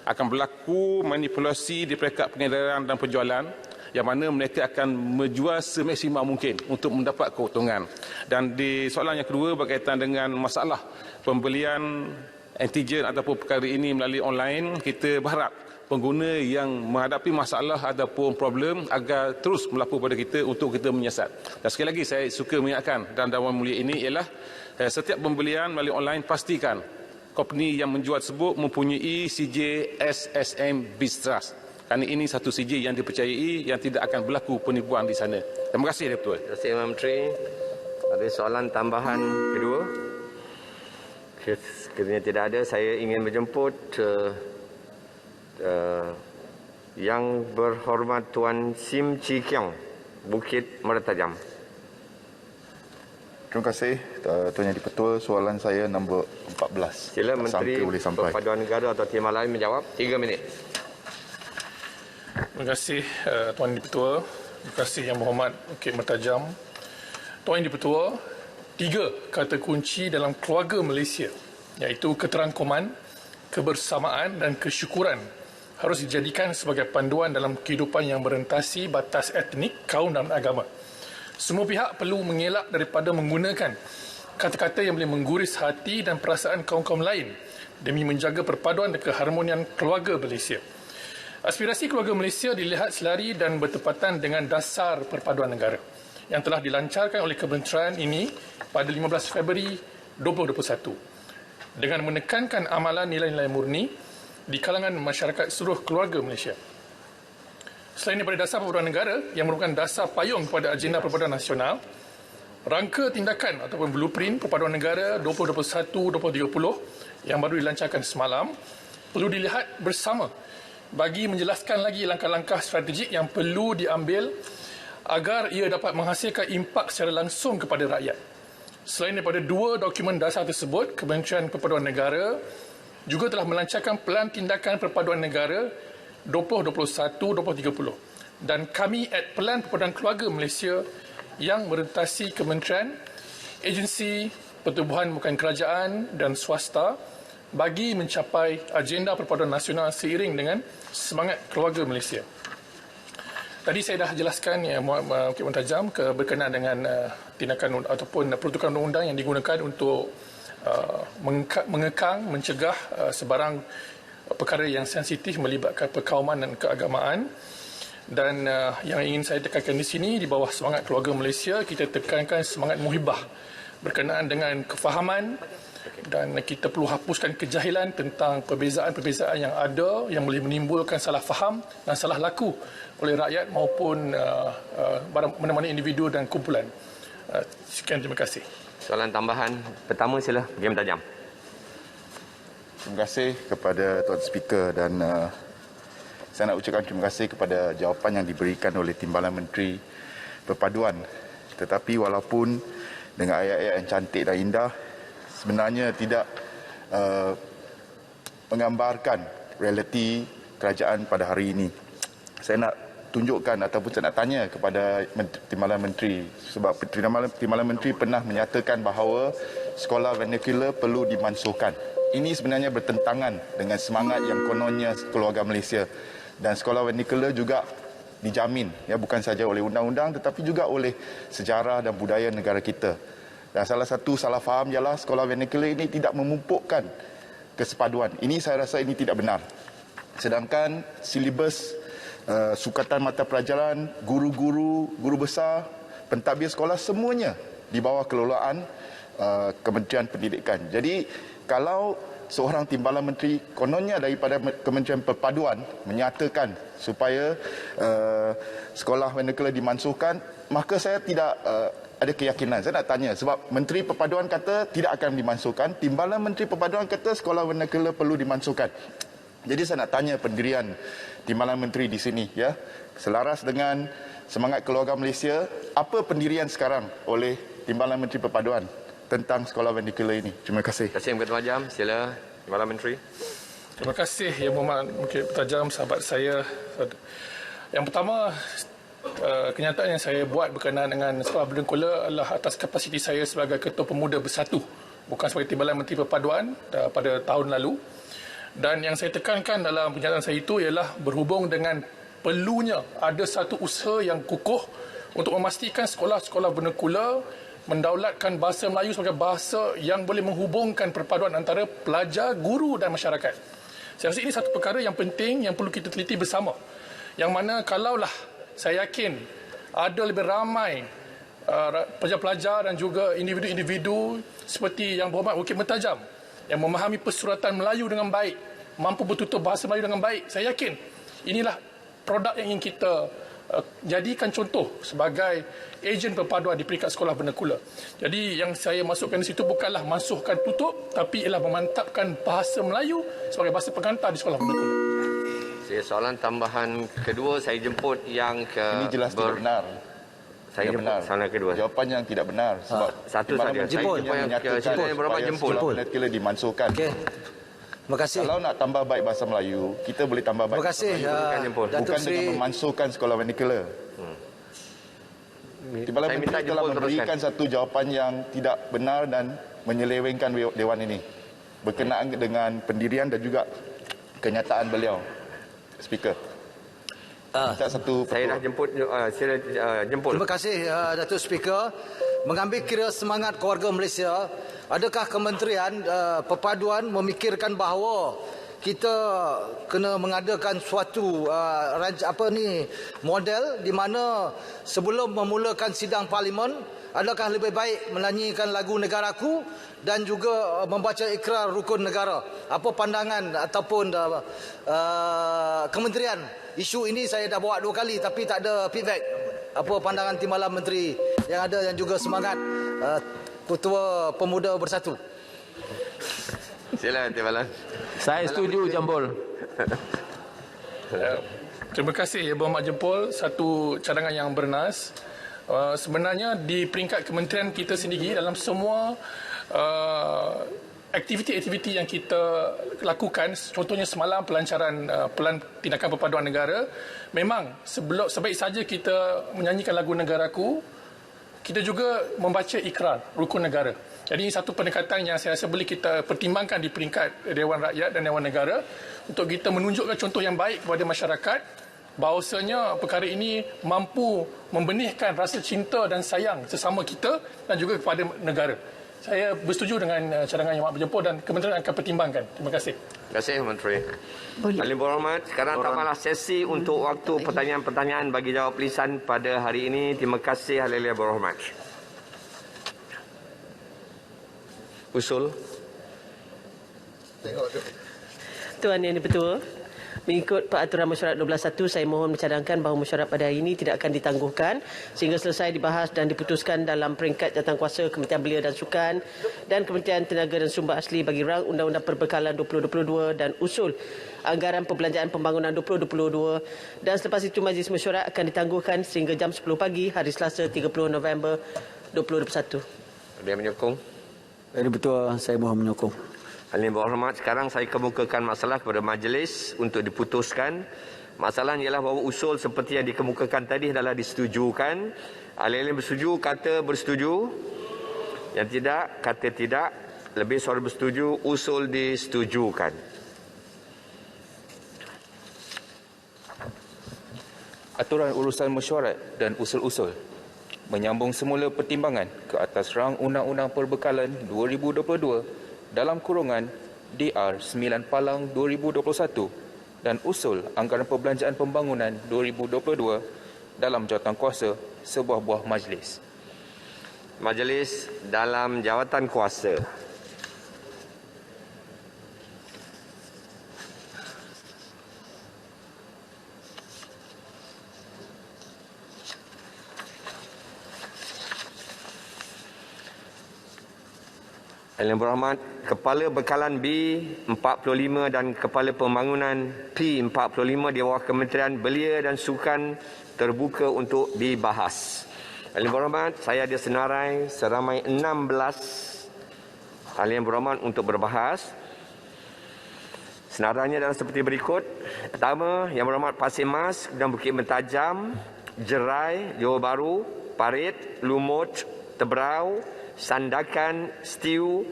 akan berlaku manipulasi di peringkat pengedaran dan penjualan, yang mana mereka akan menjual semaksimal mungkin untuk mendapat keuntungan. Dan di soalan yang kedua berkaitan dengan masalah pembelian antigen ataupun perkara ini melalui online, kita berharap pengguna yang menghadapi masalah ataupun problem agar terus melapor pada kita untuk kita menyiasat. Dan sekali lagi saya suka mengingatkan dan Dewan Mulia ini ialah setiap pembelian melalui online pastikan company yang menjual tersebut mempunyai CJ SSM Biztrust. Kerana ini satu CJ yang dipercayai yang tidak akan berlaku penipuan di sana. Terima kasih, Ketua. Terima kasih, Menteri. Ada soalan tambahan kedua? Sekiranya tidak ada, saya ingin menjemput Yang Berhormat Tuan Sim Chi Kiong, Bukit Mertajam. Terima kasih Tuan Yang di-Pertua. Soalan saya nombor 14. Sila Menteri Perpaduan Negara atau Timbalan lain menjawab. 3 minit. Terima kasih Tuan di-Pertua. Terima kasih Yang Berhormat Bukit Mertajam. Tuan di-Pertua, 3 kata kunci dalam keluarga Malaysia, iaitu keterangkuman, kebersamaan dan kesyukuran, harus dijadikan sebagai panduan dalam kehidupan yang merentasi batas etnik, kaum dan agama. Semua pihak perlu mengelak daripada menggunakan kata-kata yang boleh mengguris hati dan perasaan kaum-kaum lain demi menjaga perpaduan dan keharmonian keluarga Malaysia. Aspirasi keluarga Malaysia dilihat selari dan bertepatan dengan dasar perpaduan negara yang telah dilancarkan oleh kementerian ini pada 15 Februari 2021 dengan menekankan amalan nilai-nilai murni di kalangan masyarakat seluruh keluarga Malaysia. Selain daripada dasar perpaduan negara yang merupakan dasar payung kepada agenda perpaduan nasional, rangka tindakan ataupun blueprint perpaduan negara 2021-2030 yang baru dilancarkan semalam perlu dilihat bersama bagi menjelaskan lagi langkah-langkah strategik yang perlu diambil agar ia dapat menghasilkan impak secara langsung kepada rakyat. Selain daripada 2 dokumen dasar tersebut, Kementerian Perpaduan Negara juga telah melancarkan Pelan Tindakan Perpaduan Negara 2021-2030 dan kami Pelan Perpaduan Keluarga Malaysia yang merentasi kementerian, agensi, pertubuhan bukan kerajaan dan swasta bagi mencapai agenda perpaduan nasional seiring dengan semangat keluarga Malaysia. Tadi saya dah jelaskan Bukit Mertajam berkenaan dengan tindakan ataupun peruntukan undang-undang yang digunakan untuk mengekang, mencegah sebarang perkara yang sensitif melibatkan perkauman dan keagamaan. Dan yang ingin saya tekankan di sini, di bawah semangat keluarga Malaysia, kita tekankan semangat muhibah berkenaan dengan kefahaman, dan kita perlu hapuskan kejahilan tentang perbezaan-perbezaan yang ada yang boleh menimbulkan salah faham dan salah laku oleh rakyat maupun mana-mana individu dan kumpulan. Sekian, terima kasih. Soalan tambahan pertama, sila Bukit Mertajam. Terima kasih kepada Tuan Speaker dan saya nak ucapkan terima kasih kepada jawapan yang diberikan oleh Timbalan Menteri Perpaduan. Tetapi walaupun dengan ayat-ayat yang cantik dan indah, sebenarnya tidak menggambarkan realiti kerajaan pada hari ini. Saya nak tunjukkan ataupun saya nak tanya kepada Timbalan Menteri, sebab Timbalan Menteri pernah menyatakan bahawa sekolah vernacular perlu dimansuhkan. Ini sebenarnya bertentangan dengan semangat yang kononnya keluarga Malaysia, dan sekolah vernacular juga dijamin bukan saja oleh undang-undang tetapi juga oleh sejarah dan budaya negara kita. Dan salah satu salah faham ialah sekolah vernacular ini tidak memupukkan kesepaduan. Ini saya rasa ini tidak benar. Sedangkan silibus sukatan mata pelajaran, guru-guru, guru besar, pentadbir sekolah semuanya di bawah kelolaan Kementerian Pendidikan. Jadi kalau seorang timbalan menteri kononnya daripada Kementerian Perpaduan menyatakan supaya sekolah vernacular dimansuhkan, maka saya tidak ada keyakinan. Saya nak tanya sebab Menteri Perpaduan kata tidak akan dimansuhkan, timbalan Menteri Perpaduan kata sekolah vernacular perlu dimansuhkan. Jadi saya nak tanya pendirian timbalan menteri di sini, ya, selaras dengan semangat keluarga Malaysia, apa pendirian sekarang oleh timbalan Menteri Perpaduan tentang sekolah vernacular ini? Terima kasih. Terima kasih Ketua Majam. Sila Timbalan Menteri. Terima kasih Yang Berhormat Menteri Tajam, sahabat saya. Yang pertama, kenyataan yang saya buat berkenaan dengan sekolah vernacular adalah atas kapasiti saya sebagai Ketua Pemuda Bersatu, bukan sebagai timbalan Menteri Perpaduan pada tahun lalu. Dan yang saya tekankan dalam kenyataan saya itu ialah berhubung dengan perlunya ada satu usaha yang kukuh untuk memastikan sekolah-sekolah vernacular mendaulatkan bahasa Melayu sebagai bahasa yang boleh menghubungkan perpaduan antara pelajar, guru dan masyarakat. Saya rasa ini satu perkara yang penting yang perlu kita teliti bersama. Yang mana kalaulah saya yakin ada lebih ramai pelajar-pelajar dan juga individu-individu seperti Yang Berhormat Wakil Mentajam yang memahami persuratan Melayu dengan baik, mampu bertutur bahasa Melayu dengan baik, saya yakin inilah produk yang ingin kita jadikan contoh sebagai ejen perpaduan di peringkat sekolah vernacular. Jadi yang saya masukkan di situ bukanlah mansuhkan tutup, tapi ialah memantapkan bahasa Melayu sebagai bahasa pengantar di sekolah vernacular. Soalan tambahan kedua saya jemput yang ke... Ini jelas tidak benar. Saya jemput soalan kedua. Jawapan yang tidak benar sebab satu saja. Saya jemput yang berapa jemput. Sekolah vernacular dimansuhkan. Okey. Terima kasih. Kalau nak tambah baik bahasa Melayu, kita boleh tambah baik. Terima kasih. Bukan dengan memansuhkan sekolah vernacular. Timbalan Menteri telah memberikan satu jawapan yang tidak benar dan menyelewengkan Dewan ini berkenaan dengan pendirian dan juga kenyataan beliau. Speaker. Saya dah jemput. Jemput. Terima kasih Datuk Speaker. Mengambil kira semangat keluarga Malaysia, adakah Kementerian Perpaduan memikirkan bahawa kita kena mengadakan suatu model di mana sebelum memulakan sidang parlimen, adakah lebih baik menyanyikan lagu negaraku dan juga membaca ikrar rukun negara? Apa pandangan ataupun kementerian? Isu ini saya dah bawa 2 kali tapi tak ada feedback. Apa pandangan timbalan menteri yang ada dan juga semangat Ketua Pemuda Bersatu? Sila timbalan. Saya setuju Jambul. Terima kasih Yang Berhormat Jempol, satu cadangan yang bernas. Sebenarnya di peringkat kementerian kita sendiri dalam semua aktiviti-aktiviti yang kita lakukan, contohnya semalam pelancaran Pelan Tindakan Perpaduan Negara, memang sebaik saja kita menyanyikan lagu negaraku, kita juga membaca ikrar rukun negara. Jadi ini satu pendekatan yang saya rasa boleh kita pertimbangkan di peringkat Dewan Rakyat dan Dewan Negara untuk kita menunjukkan contoh yang baik kepada masyarakat bahawasanya perkara ini mampu membenihkan rasa cinta dan sayang sesama kita dan juga kepada negara. Saya bersetuju dengan cadangan Yang Berhormat Berjemput dan kementerian akan pertimbangkan. Terima kasih. Terima kasih Menteri. Paling berhormat, sekarang tambahlah sesi untuk waktu pertanyaan-pertanyaan bagi jawab lisan pada hari ini. Terima kasih Ahli Berhormat. Usul. Tuan Yang Dipertua, mengikut peraturan mesyuarat 12.1, saya mohon mencadangkan bahawa mesyuarat pada hari ini tidak akan ditangguhkan sehingga selesai dibahas dan diputuskan dalam peringkat jawatankuasa Kementerian Belia dan Sukan dan Kementerian Tenaga dan Sumber Asli bagi rang Undang-Undang Perbekalan 2022 dan usul Anggaran Perbelanjaan Pembangunan 2022, dan selepas itu majlis mesyuarat akan ditangguhkan sehingga jam 10 pagi hari Selasa 30 November 2021. Ada yang menyokong? Jadi betul, saya mohon menyokong. Ahli Berhormat, sekarang saya kemukakan masalah kepada majlis untuk diputuskan. Masalahnya ialah bahawa usul seperti yang dikemukakan tadi adalah disetujukan. Ahli-ahli bersetuju kata bersetuju. Yang tidak kata tidak. Lebih suara bersetuju, usul disetujukan. Aturan urusan mesyuarat dan usul-usul. menyambung semula pertimbangan ke atas rang Undang-Undang Perbekalan 2022 dalam kurungan DR 9 Palang 2021 dan usul Anggaran Perbelanjaan Pembangunan 2022 dalam jawatankuasa sebuah buah majlis. Majlis dalam jawatankuasa. Yang berhormat Kepala Bekalan B45 dan Kepala Pembangunan P45 di bawah Kementerian Belia dan Sukan terbuka untuk dibahas. Yang berhormat, saya ada senarai seramai 16 ahli yang berhormat untuk berbahas. Senarainya adalah seperti berikut. Pertama, Yang Berhormat Pasir Mas dan Bukit Mentajam, Jerai, Johor Bahru, Parit, Lumut, Teberau, Sandakan, Stiu,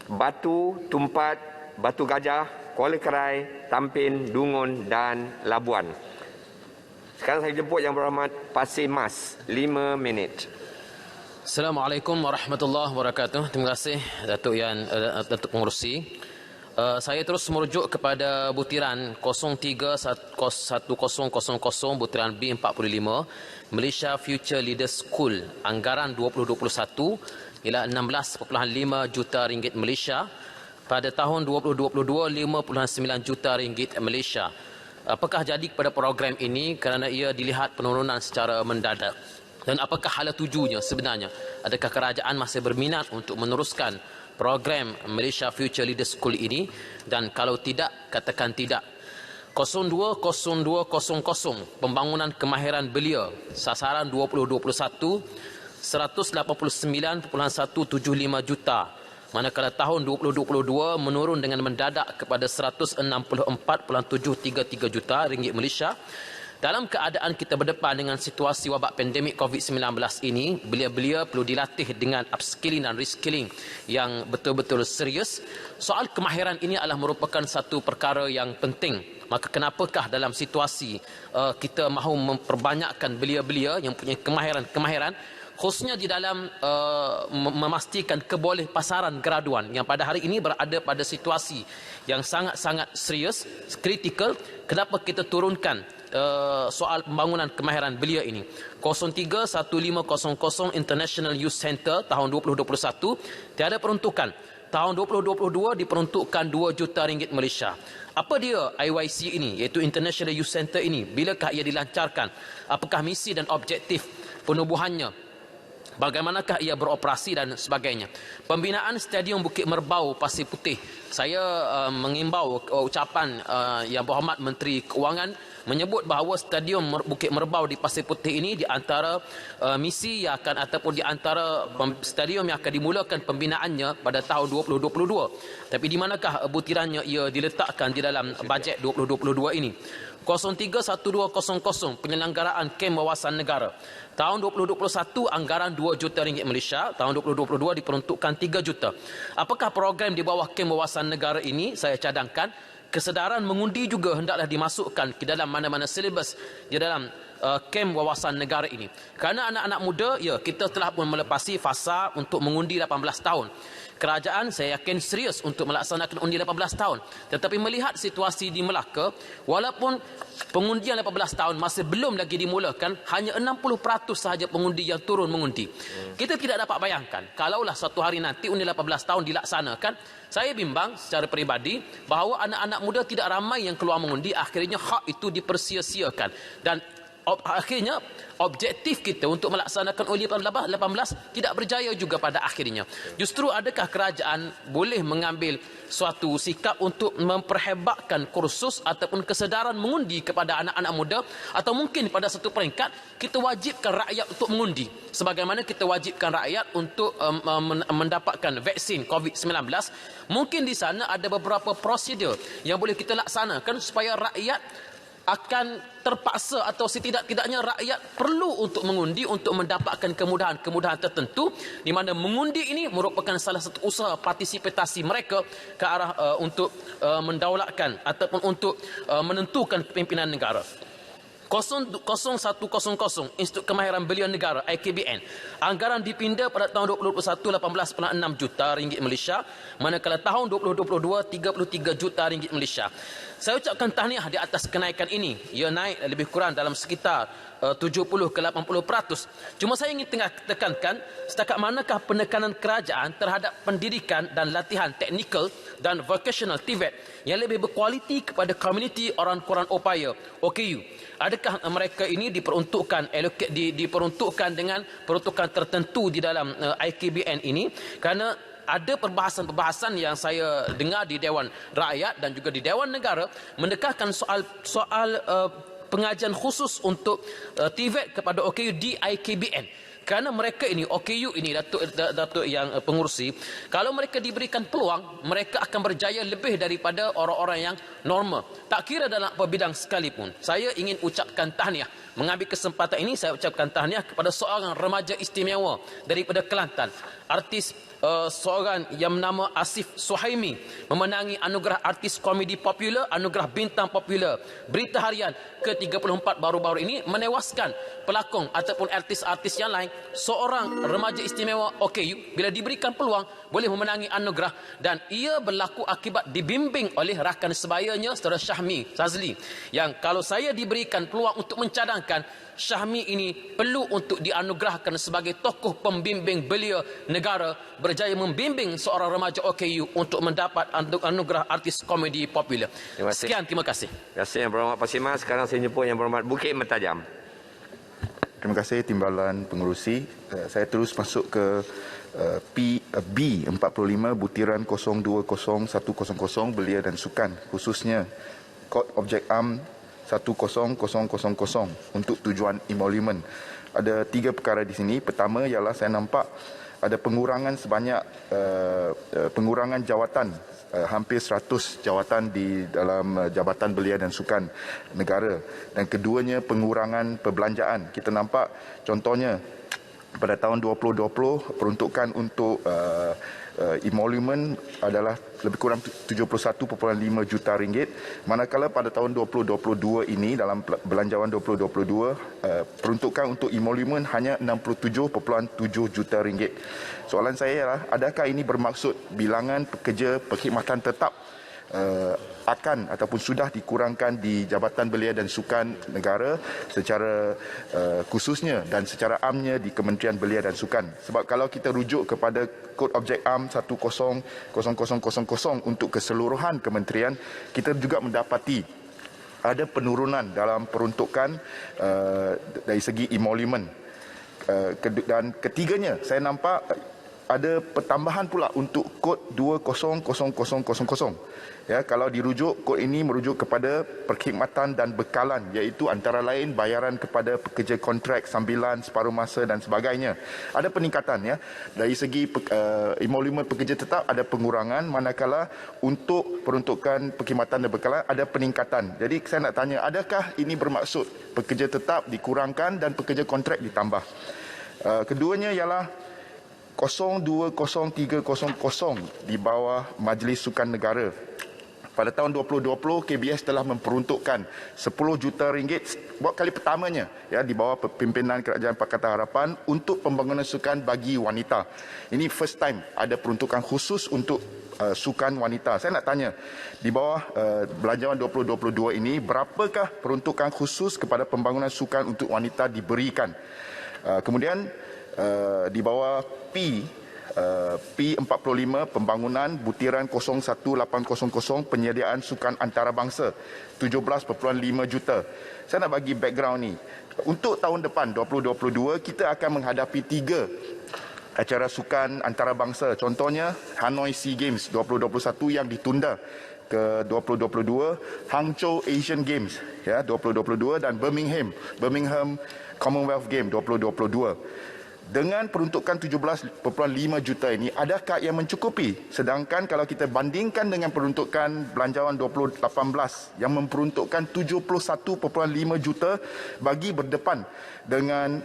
Batu, Tumpat, Batu Gajah, Kuala Kerai, Tampin, Dungun dan Labuan. Sekarang saya jemput Yang Berhormat Pasir Mas, 5 minit. Assalamualaikum warahmatullahi wabarakatuh. Terima kasih Datuk Datuk Pengerusi. Saya terus merujuk kepada butiran 031000 butiran B45 Malaysia Future Leaders School anggaran 2021 ialah 16.5 juta ringgit Malaysia, pada tahun 2022 5.9 juta ringgit Malaysia. Apakah jadi kepada program ini kerana ia dilihat penurunan secara mendadak? Dan apakah hala tujunya sebenarnya? Adakah kerajaan masih berminat untuk meneruskan program Malaysia Future Leaders School ini? Dan kalau tidak, katakan tidak. 020200 pembangunan kemahiran belia sasaran 2021 189.175 juta, manakala tahun 2022 menurun dengan mendadak kepada 164.733 juta ringgit Malaysia. Dalam keadaan kita berdepan dengan situasi wabak pandemik COVID-19 ini, belia-belia perlu dilatih dengan upskilling dan reskilling yang betul-betul serius. Soal kemahiran ini adalah merupakan satu perkara yang penting. Maka kenapakah dalam situasi kita mahu memperbanyakkan belia-belia yang punya kemahiran-kemahiran, khususnya di dalam memastikan keboleh pasaran graduan yang pada hari ini berada pada situasi yang sangat-sangat serius, kritikal. Kenapa kita turunkan soal pembangunan kemahiran belia ini? 031500 International Youth Center tahun 2021 tiada peruntukan. Tahun 2022 diperuntukkan 2 juta ringgit Malaysia. Apa dia IYC ini, iaitu International Youth Center ini? Bilakah ia dilancarkan? Apakah misi dan objektif penubuhannya? Bagaimanakah ia beroperasi dan sebagainya? Pembinaan Stadium Bukit Merbau Pasir Putih. Saya mengimbau ucapan Yang Berhormat Menteri Keuangan menyebut bahawa Stadium Bukit Merbau di Pasir Putih ini di antara misi yang akan ataupun di antara stadium yang akan dimulakan pembinaannya pada tahun 2022. Tapi di manakah butirannya ia diletakkan di dalam bajet 2022 ini? 031200 penyelenggaraan kem wawasan negara. Tahun 2021 anggaran 2 juta ringgit Malaysia, tahun 2022 diperuntukkan 3 juta. Apakah program di bawah kem wawasan negara ini? Saya cadangkan kesedaran mengundi juga hendaklah dimasukkan ke dalam mana-mana silibus di dalam kem wawasan negara ini. Kerana anak-anak muda, ya, kita telah pun melepasi fasa untuk mengundi 18 tahun. Kerajaan saya yakin serius untuk melaksanakan undi 18 tahun. Tetapi melihat situasi di Melaka, walaupun pengundian 18 tahun masih belum lagi dimulakan, hanya 60% sahaja pengundi yang turun mengundi. Kita tidak dapat bayangkan, kalaulah suatu hari nanti undi 18 tahun dilaksanakan, saya bimbang secara peribadi bahawa anak-anak muda tidak ramai yang keluar mengundi, akhirnya hak itu dipersia-siakan. Dan akhirnya objektif kita untuk melaksanakan undi 18 tidak berjaya juga pada akhirnya. Justru adakah kerajaan boleh mengambil suatu sikap untuk memperhebatkan kursus ataupun kesedaran mengundi kepada anak-anak muda, atau mungkin pada satu peringkat kita wajibkan rakyat untuk mengundi sebagaimana kita wajibkan rakyat untuk mendapatkan vaksin COVID-19. Mungkin di sana ada beberapa prosedur yang boleh kita laksanakan supaya rakyat akan terpaksa atau setidak-tidaknya rakyat perlu untuk mengundi untuk mendapatkan kemudahan-kemudahan tertentu, di mana mengundi ini merupakan salah satu usaha partisipasi mereka ke arah untuk mendaulatkan ataupun untuk menentukan kepimpinan negara. 0100 Institut Kemahiran Belia Negara IKBN, anggaran dipinda pada tahun 2021 18.6 juta ringgit Malaysia, manakala tahun 2022 33 juta ringgit Malaysia. Saya ucapkan tahniah di atas kenaikan ini. Ia naik lebih kurang dalam sekitar 70 ke 80%. Cuma saya ingin tekankan setakat manakah penekanan kerajaan terhadap pendidikan dan latihan teknikal dan vocational TVET yang lebih berkualiti kepada komuniti orang kurang upaya OKU. Adakah mereka ini diperuntukkan dengan peruntukan tertentu di dalam IKBN ini? Kerana ada perbahasan-perbahasan yang saya dengar di Dewan Rakyat dan juga di Dewan Negara mendekatkan soal pengajian khusus untuk TVET kepada OKU di IKBN. Kerana mereka ini, OKU ini, Datuk yang pengurusi, kalau mereka diberikan peluang, mereka akan berjaya lebih daripada orang-orang yang normal. Tak kira dalam apa bidang sekalipun. Saya ingin ucapkan tahniah. Mengambil kesempatan ini, saya ucapkan tahniah kepada seorang remaja istimewa daripada Kelantan. Artis seorang yang bernama Asif Suhaimi memenangi anugerah artis komedi popular, anugerah bintang popular. Berita harian ke-34 baru-baru ini menewaskan pelakon ataupun artis-artis yang lain. Seorang remaja istimewa OKU bila diberikan peluang boleh memenangi anugerah, dan ia berlaku akibat dibimbing oleh rakan sebayanya saudara Syahmi Sazli, yang kalau saya diberikan peluang untuk mencadangkan, Syahmi ini perlu untuk dianugerahkan sebagai tokoh pembimbing belia negara, berjaya membimbing seorang remaja OKU untuk mendapat anugerah artis komedi popular. Sekian, terima kasih. Terima kasih Yang Berhormat Pak Simang. Sekarang saya jumpa Yang Berhormat Bukit Mentajam. Terima kasih Timbalan Pengerusi. Saya terus masuk ke B45 butiran 020100 belia dan sukan, khususnya Kod Objek Am 10000 untuk tujuan emolument. Ada 3 perkara di sini. Pertama ialah saya nampak ada pengurangan sebanyak pengurangan jawatan, hampir 100 jawatan di dalam Jabatan Belia dan Sukan Negara. Dan keduanya pengurangan perbelanjaan. Kita nampak contohnya pada tahun 2020 peruntukan untuk emolument adalah lebih kurang 71.5 juta ringgit, manakala pada tahun 2022 ini dalam belanjawan 2022 peruntukan untuk emolument hanya 67.7 juta ringgit. Soalan saya ialah, adakah ini bermaksud bilangan pekerja perkhidmatan tetap akan ataupun sudah dikurangkan di Jabatan Belia dan Sukan Negara secara khususnya dan secara amnya di Kementerian Belia dan Sukan? Sebab kalau kita rujuk kepada Kod Objek Am 10000 untuk keseluruhan kementerian, kita juga mendapati ada penurunan dalam peruntukan dari segi emolument. Dan ketiganya, saya nampak ada pertambahan pula untuk kod 200000. Ya, kalau dirujuk, kod ini merujuk kepada perkhidmatan dan bekalan, iaitu antara lain bayaran kepada pekerja kontrak, sambilan, separuh masa dan sebagainya. Ada peningkatan ya. Dari segi emolument pekerja tetap ada pengurangan, manakala untuk peruntukan perkhidmatan dan bekalan ada peningkatan. Jadi saya nak tanya, adakah ini bermaksud pekerja tetap dikurangkan dan pekerja kontrak ditambah? Keduanya ialah 020300 di bawah Majlis Sukan Negara. Pada tahun 2020, KBS telah memperuntukkan 10 juta ringgit buat kali pertamanya ya di bawah pimpinan Kerajaan Pakatan Harapan untuk pembangunan sukan bagi wanita. Ini first time ada peruntukan khusus untuk sukan wanita. Saya nak tanya, di bawah belanjawan 2022 ini, berapakah peruntukan khusus kepada pembangunan sukan untuk wanita diberikan? Kemudian di bawah P45 pembangunan butiran 01800 penyediaan sukan antarabangsa 17.5 juta. Saya nak bagi background ni. Untuk tahun depan 2022 kita akan menghadapi 3 acara sukan antarabangsa. Contohnya Hanoi SEA Games 2021 yang ditunda ke 2022, Hangzhou Asian Games ya 2022 dan Birmingham Commonwealth Game 2022. Dengan peruntukan 17.5 juta ini, adakah yang mencukupi? Sedangkan kalau kita bandingkan dengan peruntukan belanjawan 2018 yang memperuntukkan 71.5 juta bagi berdepan dengan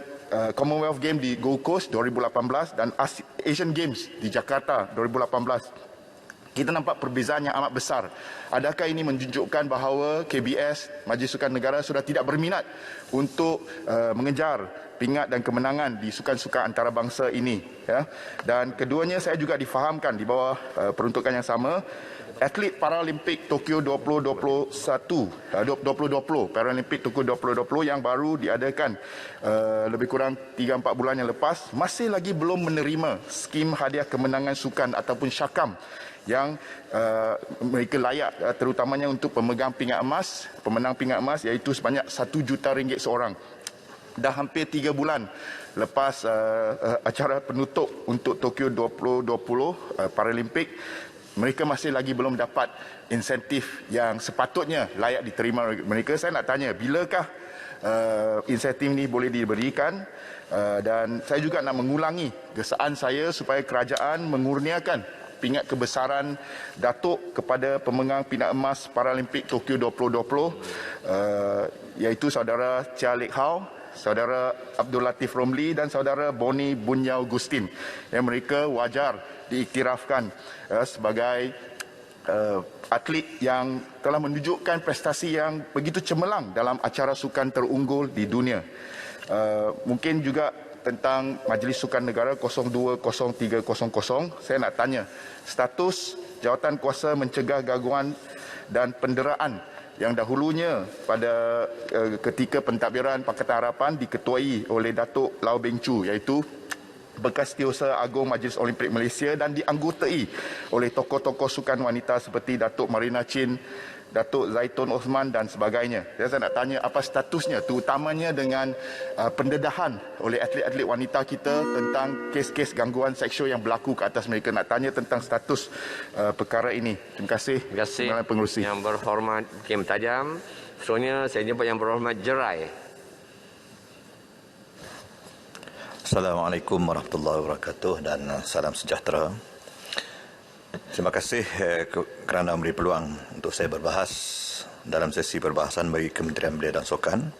Commonwealth Games di Gold Coast 2018 dan Asian Games di Jakarta 2018. kita nampak perbezaan yang amat besar. Adakah ini menunjukkan bahawa KBS, Majlis Sukan Negara, sudah tidak berminat untuk mengejar pingat dan kemenangan di sukan-sukan antarabangsa ini? Ya? Dan keduanya saya juga difahamkan di bawah peruntukan yang sama, atlet Paralimpik Tokyo 2020, Paralimpik Tokyo 2020 yang baru diadakan lebih kurang 3-4 bulan yang lepas, masih lagi belum menerima skim hadiah kemenangan sukan ataupun syakam yang mereka layak, terutamanya untuk pemenang pingat emas iaitu sebanyak RM1 juta seorang. Dah hampir 3 bulan lepas acara penutup untuk Tokyo 2020 Paralimpik, mereka masih lagi belum dapat insentif yang sepatutnya layak diterima mereka. Saya nak tanya, bilakah insentif ini boleh diberikan? Dan saya juga nak mengulangi gesaan saya supaya kerajaan mengurniakan pingat kebesaran Datuk kepada pemenang pingat emas Paralimpik Tokyo 2020 iaitu saudara Chia Lek Hau, saudara Abdul Latif Romli dan saudara Boni Bunyau Gustin, yang mereka wajar diiktirafkan sebagai atlet yang telah menunjukkan prestasi yang begitu cemerlang dalam acara sukan terunggul di dunia. Mungkin juga tentang Majlis Sukan Negara 020300, saya nak tanya, status jawatan kuasa mencegah gangguan dan penderaan yang dahulunya pada ketika pentadbiran Pakatan Harapan diketuai oleh Datuk Lau Beng Chu, iaitu bekas Setiausaha Agung Majlis Olimpik Malaysia, dan dianggotai oleh tokoh-tokoh sukan wanita seperti Datuk Marina Chin, Datuk Zaitun Osman dan sebagainya. Saya nak tanya apa statusnya, terutamanya dengan pendedahan oleh atlet-atlet wanita kita tentang kes-kes gangguan seksual yang berlaku ke atas mereka. Nak tanya tentang status perkara ini. Terima kasih. Terima kasih. Pengerusi. Yang berhormat Kim Tajam. Seterusnya saya jumpa yang berhormat Jerai. Assalamualaikum warahmatullahi wabarakatuh dan salam sejahtera. Terima kasih kerana memberi peluang untuk saya berbahas dalam sesi perbahasan bagi Kementerian Belia dan Sukan.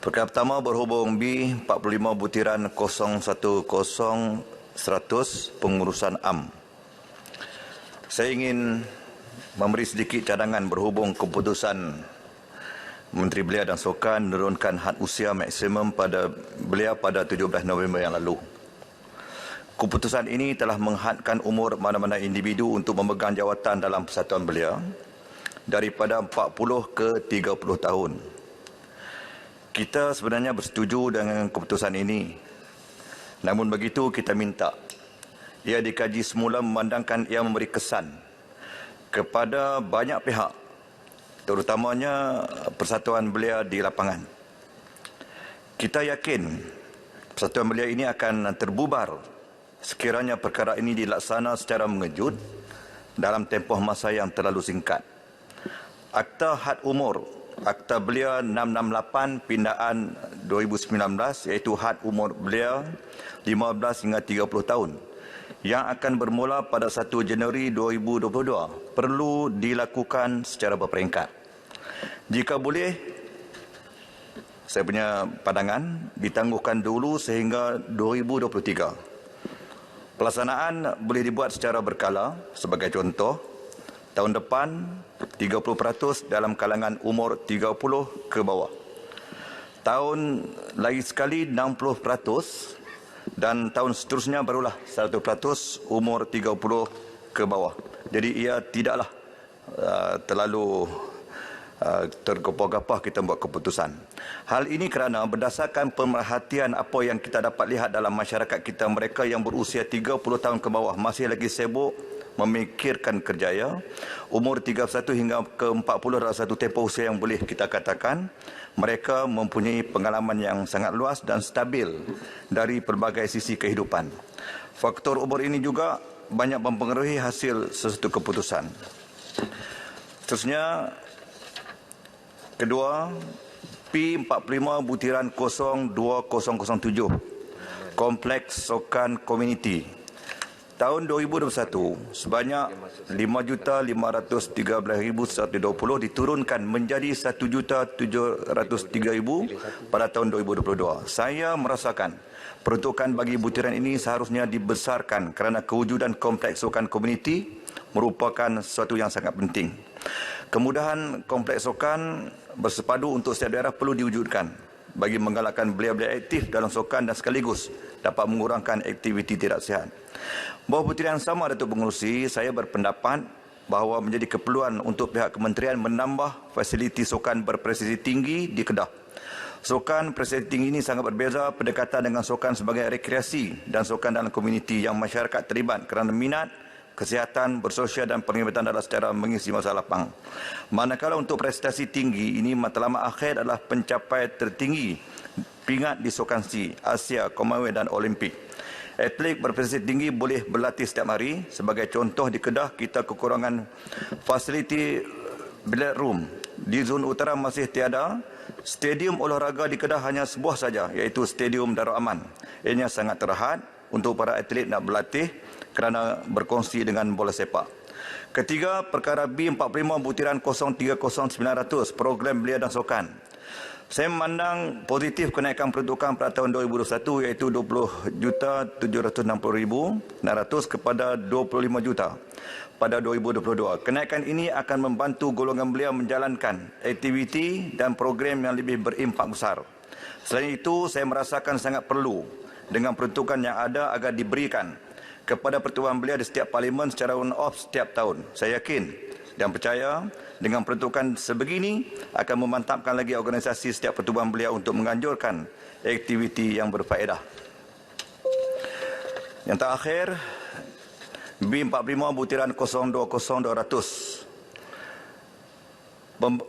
Perkara pertama berhubung B45-butiran 010-100 pengurusan AM. Saya ingin memberi sedikit cadangan berhubung keputusan Menteri Belia dan Sukan menurunkan had usia maksimum pada belia pada 17 November yang lalu. Keputusan ini telah menghadkan umur mana-mana individu untuk memegang jawatan dalam persatuan belia daripada 40 ke 30 tahun. Kita sebenarnya bersetuju dengan keputusan ini. Namun begitu kita minta ia dikaji semula memandangkan ia memberi kesan kepada banyak pihak, terutamanya persatuan belia di lapangan. Kita yakin persatuan belia ini akan terbubar sekiranya perkara ini dilaksana secara mengejut dalam tempoh masa yang terlalu singkat. Akta had umur, Akta Belia 668 pindaan 2019 iaitu had umur belia 15 hingga 30 tahun yang akan bermula pada 1 Januari 2022 perlu dilakukan secara berperingkat. Jika boleh, saya punya pandangan ditangguhkan dulu sehingga 2023. Pelaksanaan boleh dibuat secara berkala. Sebagai contoh, tahun depan 30% dalam kalangan umur 30 ke bawah. Tahun lagi sekali 60% dan tahun seterusnya barulah 100% umur 30 ke bawah. Jadi ia tidaklah terlalu tergepah-gepah kita buat keputusan. Hal ini kerana berdasarkan pemerhatian apa yang kita dapat lihat dalam masyarakat kita, mereka yang berusia 30 tahun ke bawah masih lagi sibuk memikirkan kerjaya. Umur 31 hingga ke 40 adalah satu tempoh usia yang boleh kita katakan mereka mempunyai pengalaman yang sangat luas dan stabil dari pelbagai sisi kehidupan. Faktor umur ini juga banyak mempengaruhi hasil sesuatu keputusan. Seterusnya, kedua, P45-02007 Kompleks Sukan Komuniti. Tahun 2021, sebanyak 5,513,120 diturunkan menjadi 1,703,000 pada tahun 2022. Saya merasakan peruntukan bagi butiran ini seharusnya dibesarkan kerana kewujudan kompleks sukan komuniti merupakan sesuatu yang sangat penting. Kemudahan kompleks sukan bersepadu untuk setiap daerah perlu diwujudkan bagi menggalakkan belia-belia aktif dalam sukan dan sekaligus dapat mengurangkan aktiviti tidak sihat. Bawah butiran sama, Datuk Pengerusi, saya berpendapat bahawa menjadi keperluan untuk pihak kementerian menambah fasiliti sukan berprestasi tinggi di Kedah. Sukan prestasi tinggi ini sangat berbeza pendekatan dengan sukan sebagai rekreasi dan sukan dalam komuniti yang masyarakat terlibat kerana minat, kesihatan, bersosial dan perkhidmatan adalah secara mengisi masa lapang. Manakala untuk prestasi tinggi ini matlamat akhir adalah pencapaian tertinggi pingat di Sukan C, Asia, Commonwealth dan Olimpik. Atlet berprestasi tinggi boleh berlatih setiap hari. Sebagai contoh, di Kedah kita kekurangan fasiliti billiard room. Di zon utara masih tiada. Stadium olahraga di Kedah hanya sebuah saja, iaitu Stadium Darul Aman. Ianya sangat terhad untuk para atlet nak berlatih kerana berkongsi dengan bola sepak. Ketiga, perkara B45 butiran 030900 program belia dan sukan. Saya memandang positif kenaikan peruntukan pada tahun 2021 iaitu 20,760,600 kepada 25 juta pada 2022. Kenaikan ini akan membantu golongan belia menjalankan aktiviti dan program yang lebih berimpak besar. Selain itu, saya merasakan sangat perlu dengan peruntukan yang ada agar diberikan kepada pertubuhan belia di setiap parlimen secara on-off setiap tahun. Saya yakin dan percaya dengan peruntukan sebegini akan memantapkan lagi organisasi setiap pertubuhan belia untuk menganjurkan aktiviti yang berfaedah. Yang terakhir, B45 butiran 020200.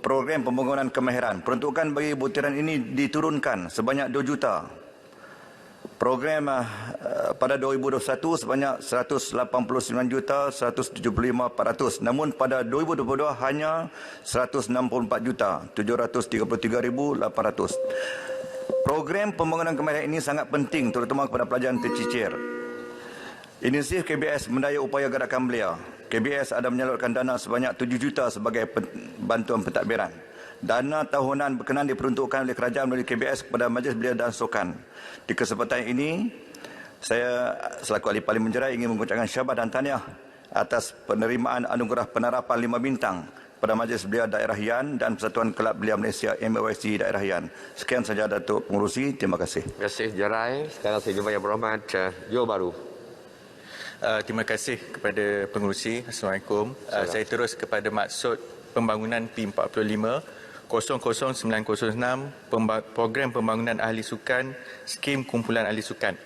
Program pembangunan kemahiran. Peruntukan bagi butiran ini diturunkan sebanyak 2 juta. Program pada 2021 sebanyak 189,175,400. Namun pada 2022 hanya 164,733,800. Program pembangunan kemahiran ini sangat penting terutama kepada pelajar tercicir. Inisiatif KBS mendaya upaya gerakan belia. KBS ada menyalurkan dana sebanyak 7 juta sebagai bantuan pentadbiran. Dana tahunan berkenan diperuntukkan oleh kerajaan melalui KBS kepada Majlis Belia dan Sukan. Di kesempatan ini, saya selaku ahli Parlimen Jerai ingin mengucapkan syabas dan tahniah atas penerimaan anugerah penerapan 5 bintang pada Majlis Belia Daerah Yan dan Persatuan Kelab Belia Malaysia MOIC Daerah Yan. Sekian saja Datuk Pengerusi. Terima kasih. Terima kasih Jerai. Sekarang saya jumpa Yang Berhormat Johor Bahru. Terima kasih kepada Pengerusi. Assalamualaikum. Saya terus kepada maksud pembangunan P45 00906 program pembangunan ahli sukan, skim kumpulan ahli sukan.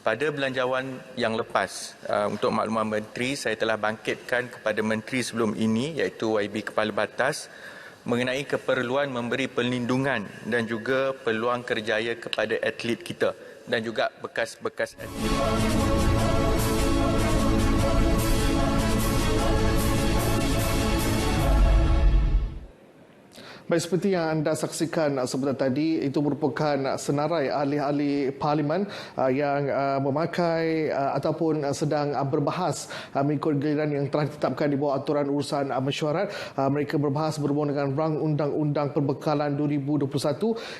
Pada belanjawan yang lepas, untuk makluman Menteri, saya telah bangkitkan kepada Menteri sebelum ini iaitu YB Kepala Batas mengenai keperluan memberi perlindungan dan juga peluang kerjaya kepada atlet kita dan juga bekas-bekas atlet. Baik, seperti yang anda saksikan sebentar tadi, itu merupakan senarai ahli-ahli parlimen yang memakai ataupun sedang berbahas mengikut giliran yang telah ditetapkan di bawah aturan urusan mesyuarat. Mereka berbahas berhubung dengan rang undang-undang perbekalan 2021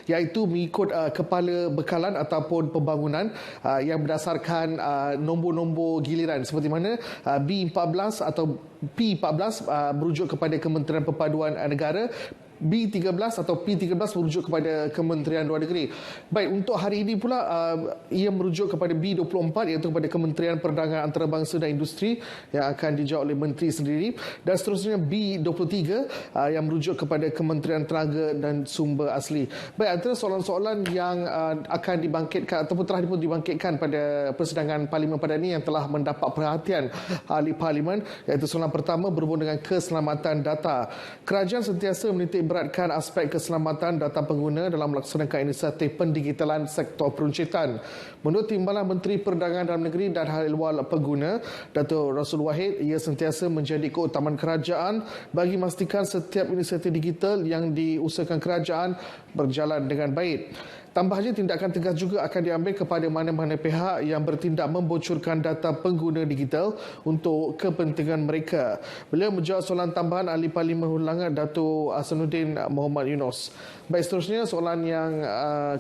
iaitu mengikut kepala bekalan ataupun pembangunan yang berdasarkan nombor-nombor giliran seperti mana B14 atau P14 merujuk kepada Kementerian Perpaduan Negara, B13 atau P13 merujuk kepada Kementerian Luar Negeri. Baik, untuk hari ini pula ia merujuk kepada B24 iaitu kepada Kementerian Perdagangan Antarabangsa dan Industri yang akan dijawab oleh Menteri sendiri, dan seterusnya B23 yang merujuk kepada Kementerian Tenaga dan Sumber Asli. Baik, antara soalan-soalan yang akan dibangkitkan ataupun telah dibangkitkan pada persidangan Parlimen pada ini yang telah mendapat perhatian ahli Parlimen, iaitu soalan pertama berhubung dengan keselamatan data. Kerajaan sentiasa menitik beratkan aspek keselamatan data pengguna dalam melaksanakan inisiatif pendigitalan sektor peruncitan. Menurut Timbalan Menteri Perdagangan Dalam Negeri dan Hal Ehwal Pengguna, Datuk Rasul Wahid, ia sentiasa menjadi keutamaan kerajaan bagi memastikan setiap inisiatif digital yang diusahakan kerajaan berjalan dengan baik. Tambahnya, tindakan tegas juga akan diambil kepada mana-mana pihak yang bertindak membocorkan data pengguna digital untuk kepentingan mereka. Beliau menjawab soalan tambahan Ahli Parlimen Ulangan Dato' Hasanuddin Muhammad Yunus. Baik, seterusnya soalan yang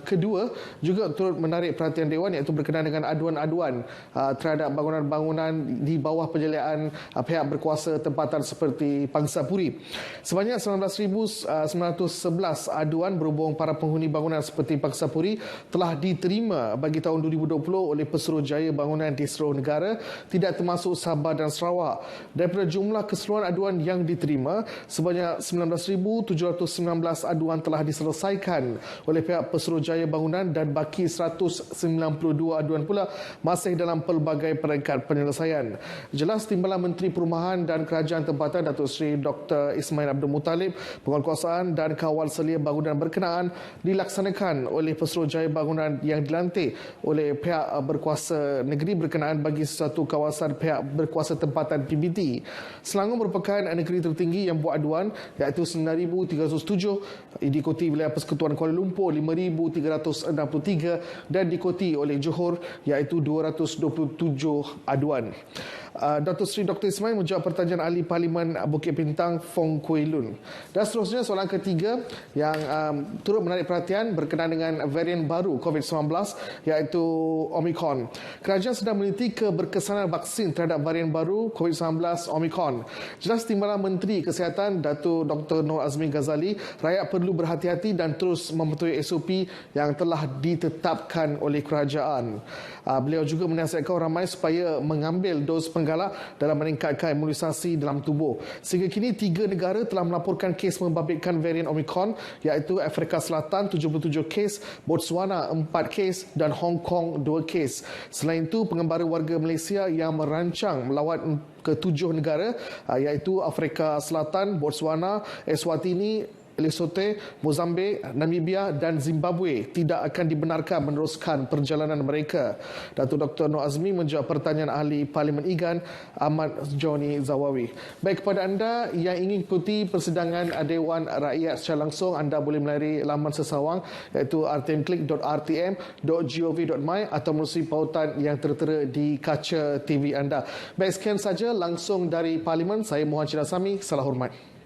kedua juga turut menarik perhatian Dewan, iaitu berkenaan dengan aduan-aduan terhadap bangunan-bangunan di bawah penjeliaan pihak berkuasa tempatan seperti Pangsapuri. Sebanyak 19,911 aduan berhubung para penghuni bangunan seperti Pangsapuri telah diterima bagi tahun 2020 oleh Pesuruhjaya Bangunan di seluruh negara, tidak termasuk Sabah dan Sarawak. Daripada jumlah keseluruhan aduan yang diterima, sebanyak 19,719 aduan telah diselesaikan oleh pihak Pesuruhjaya Bangunan dan baki 192 aduan pula masih dalam pelbagai peringkat penyelesaian. Jelas Timbalan Menteri Perumahan dan Kerajaan Tempatan Datuk Seri Dr. Ismail Abdul Muttalib, penguatkuasaan dan kawal selia bangunan berkenaan dilaksanakan oleh Pesuruhjaya Bangunan yang dilantik oleh pihak berkuasa negeri berkenaan bagi sesuatu kawasan pihak berkuasa tempatan PBT. Selangor merupakan negeri tertinggi yang buat aduan, iaitu 9,307, diikuti wilayah Persekutuan Kuala Lumpur 5,363 dan diikuti oleh Johor iaitu 227 aduan. Datuk Seri Dr. Ismail menjawab pertanyaan Ahli Parlimen Bukit Bintang Fong Kuih Lun. Dan seterusnya soalan ketiga yang turut menarik perhatian berkenaan dengan varian baru COVID-19 iaitu Omicron. Kerajaan sedang meneliti keberkesanan vaksin terhadap varian baru COVID-19 Omicron. Jelas Timbalan Menteri Kesihatan Datuk Dr. Nur Azmin Ghazali, rakyat perlu berhati-hati dan terus mematuhi SOP yang telah ditetapkan oleh kerajaan. Beliau juga menasihatkan orang ramai supaya mengambil dos penggalak dalam meningkatkan imunisasi dalam tubuh. Sehingga kini 3 negara telah melaporkan kes membabitkan varian Omicron, iaitu Afrika Selatan 77 kes, Botswana 4 kes dan Hong Kong 2 kes. Selain itu, pengembara warga Malaysia yang merancang melawat ke 7 negara iaitu Afrika Selatan, Botswana, Eswatini, Lesotho, Mozambik, Namibia dan Zimbabwe tidak akan dibenarkan meneruskan perjalanan mereka. Datuk Dr. Nur Azmi menjawab pertanyaan Ahli Parlimen Igan Ahmad Joni Zawawi. Baik, kepada anda yang ingin ikuti persidangan Dewan Rakyat secara langsung, anda boleh melalui laman sesawang iaitu rtmklik.rtm.gov.my atau melalui pautan yang tertera di kaca TV anda. Baik, sekian saja langsung dari Parlimen. Saya Muhammad Cina Sami. Salam hormat.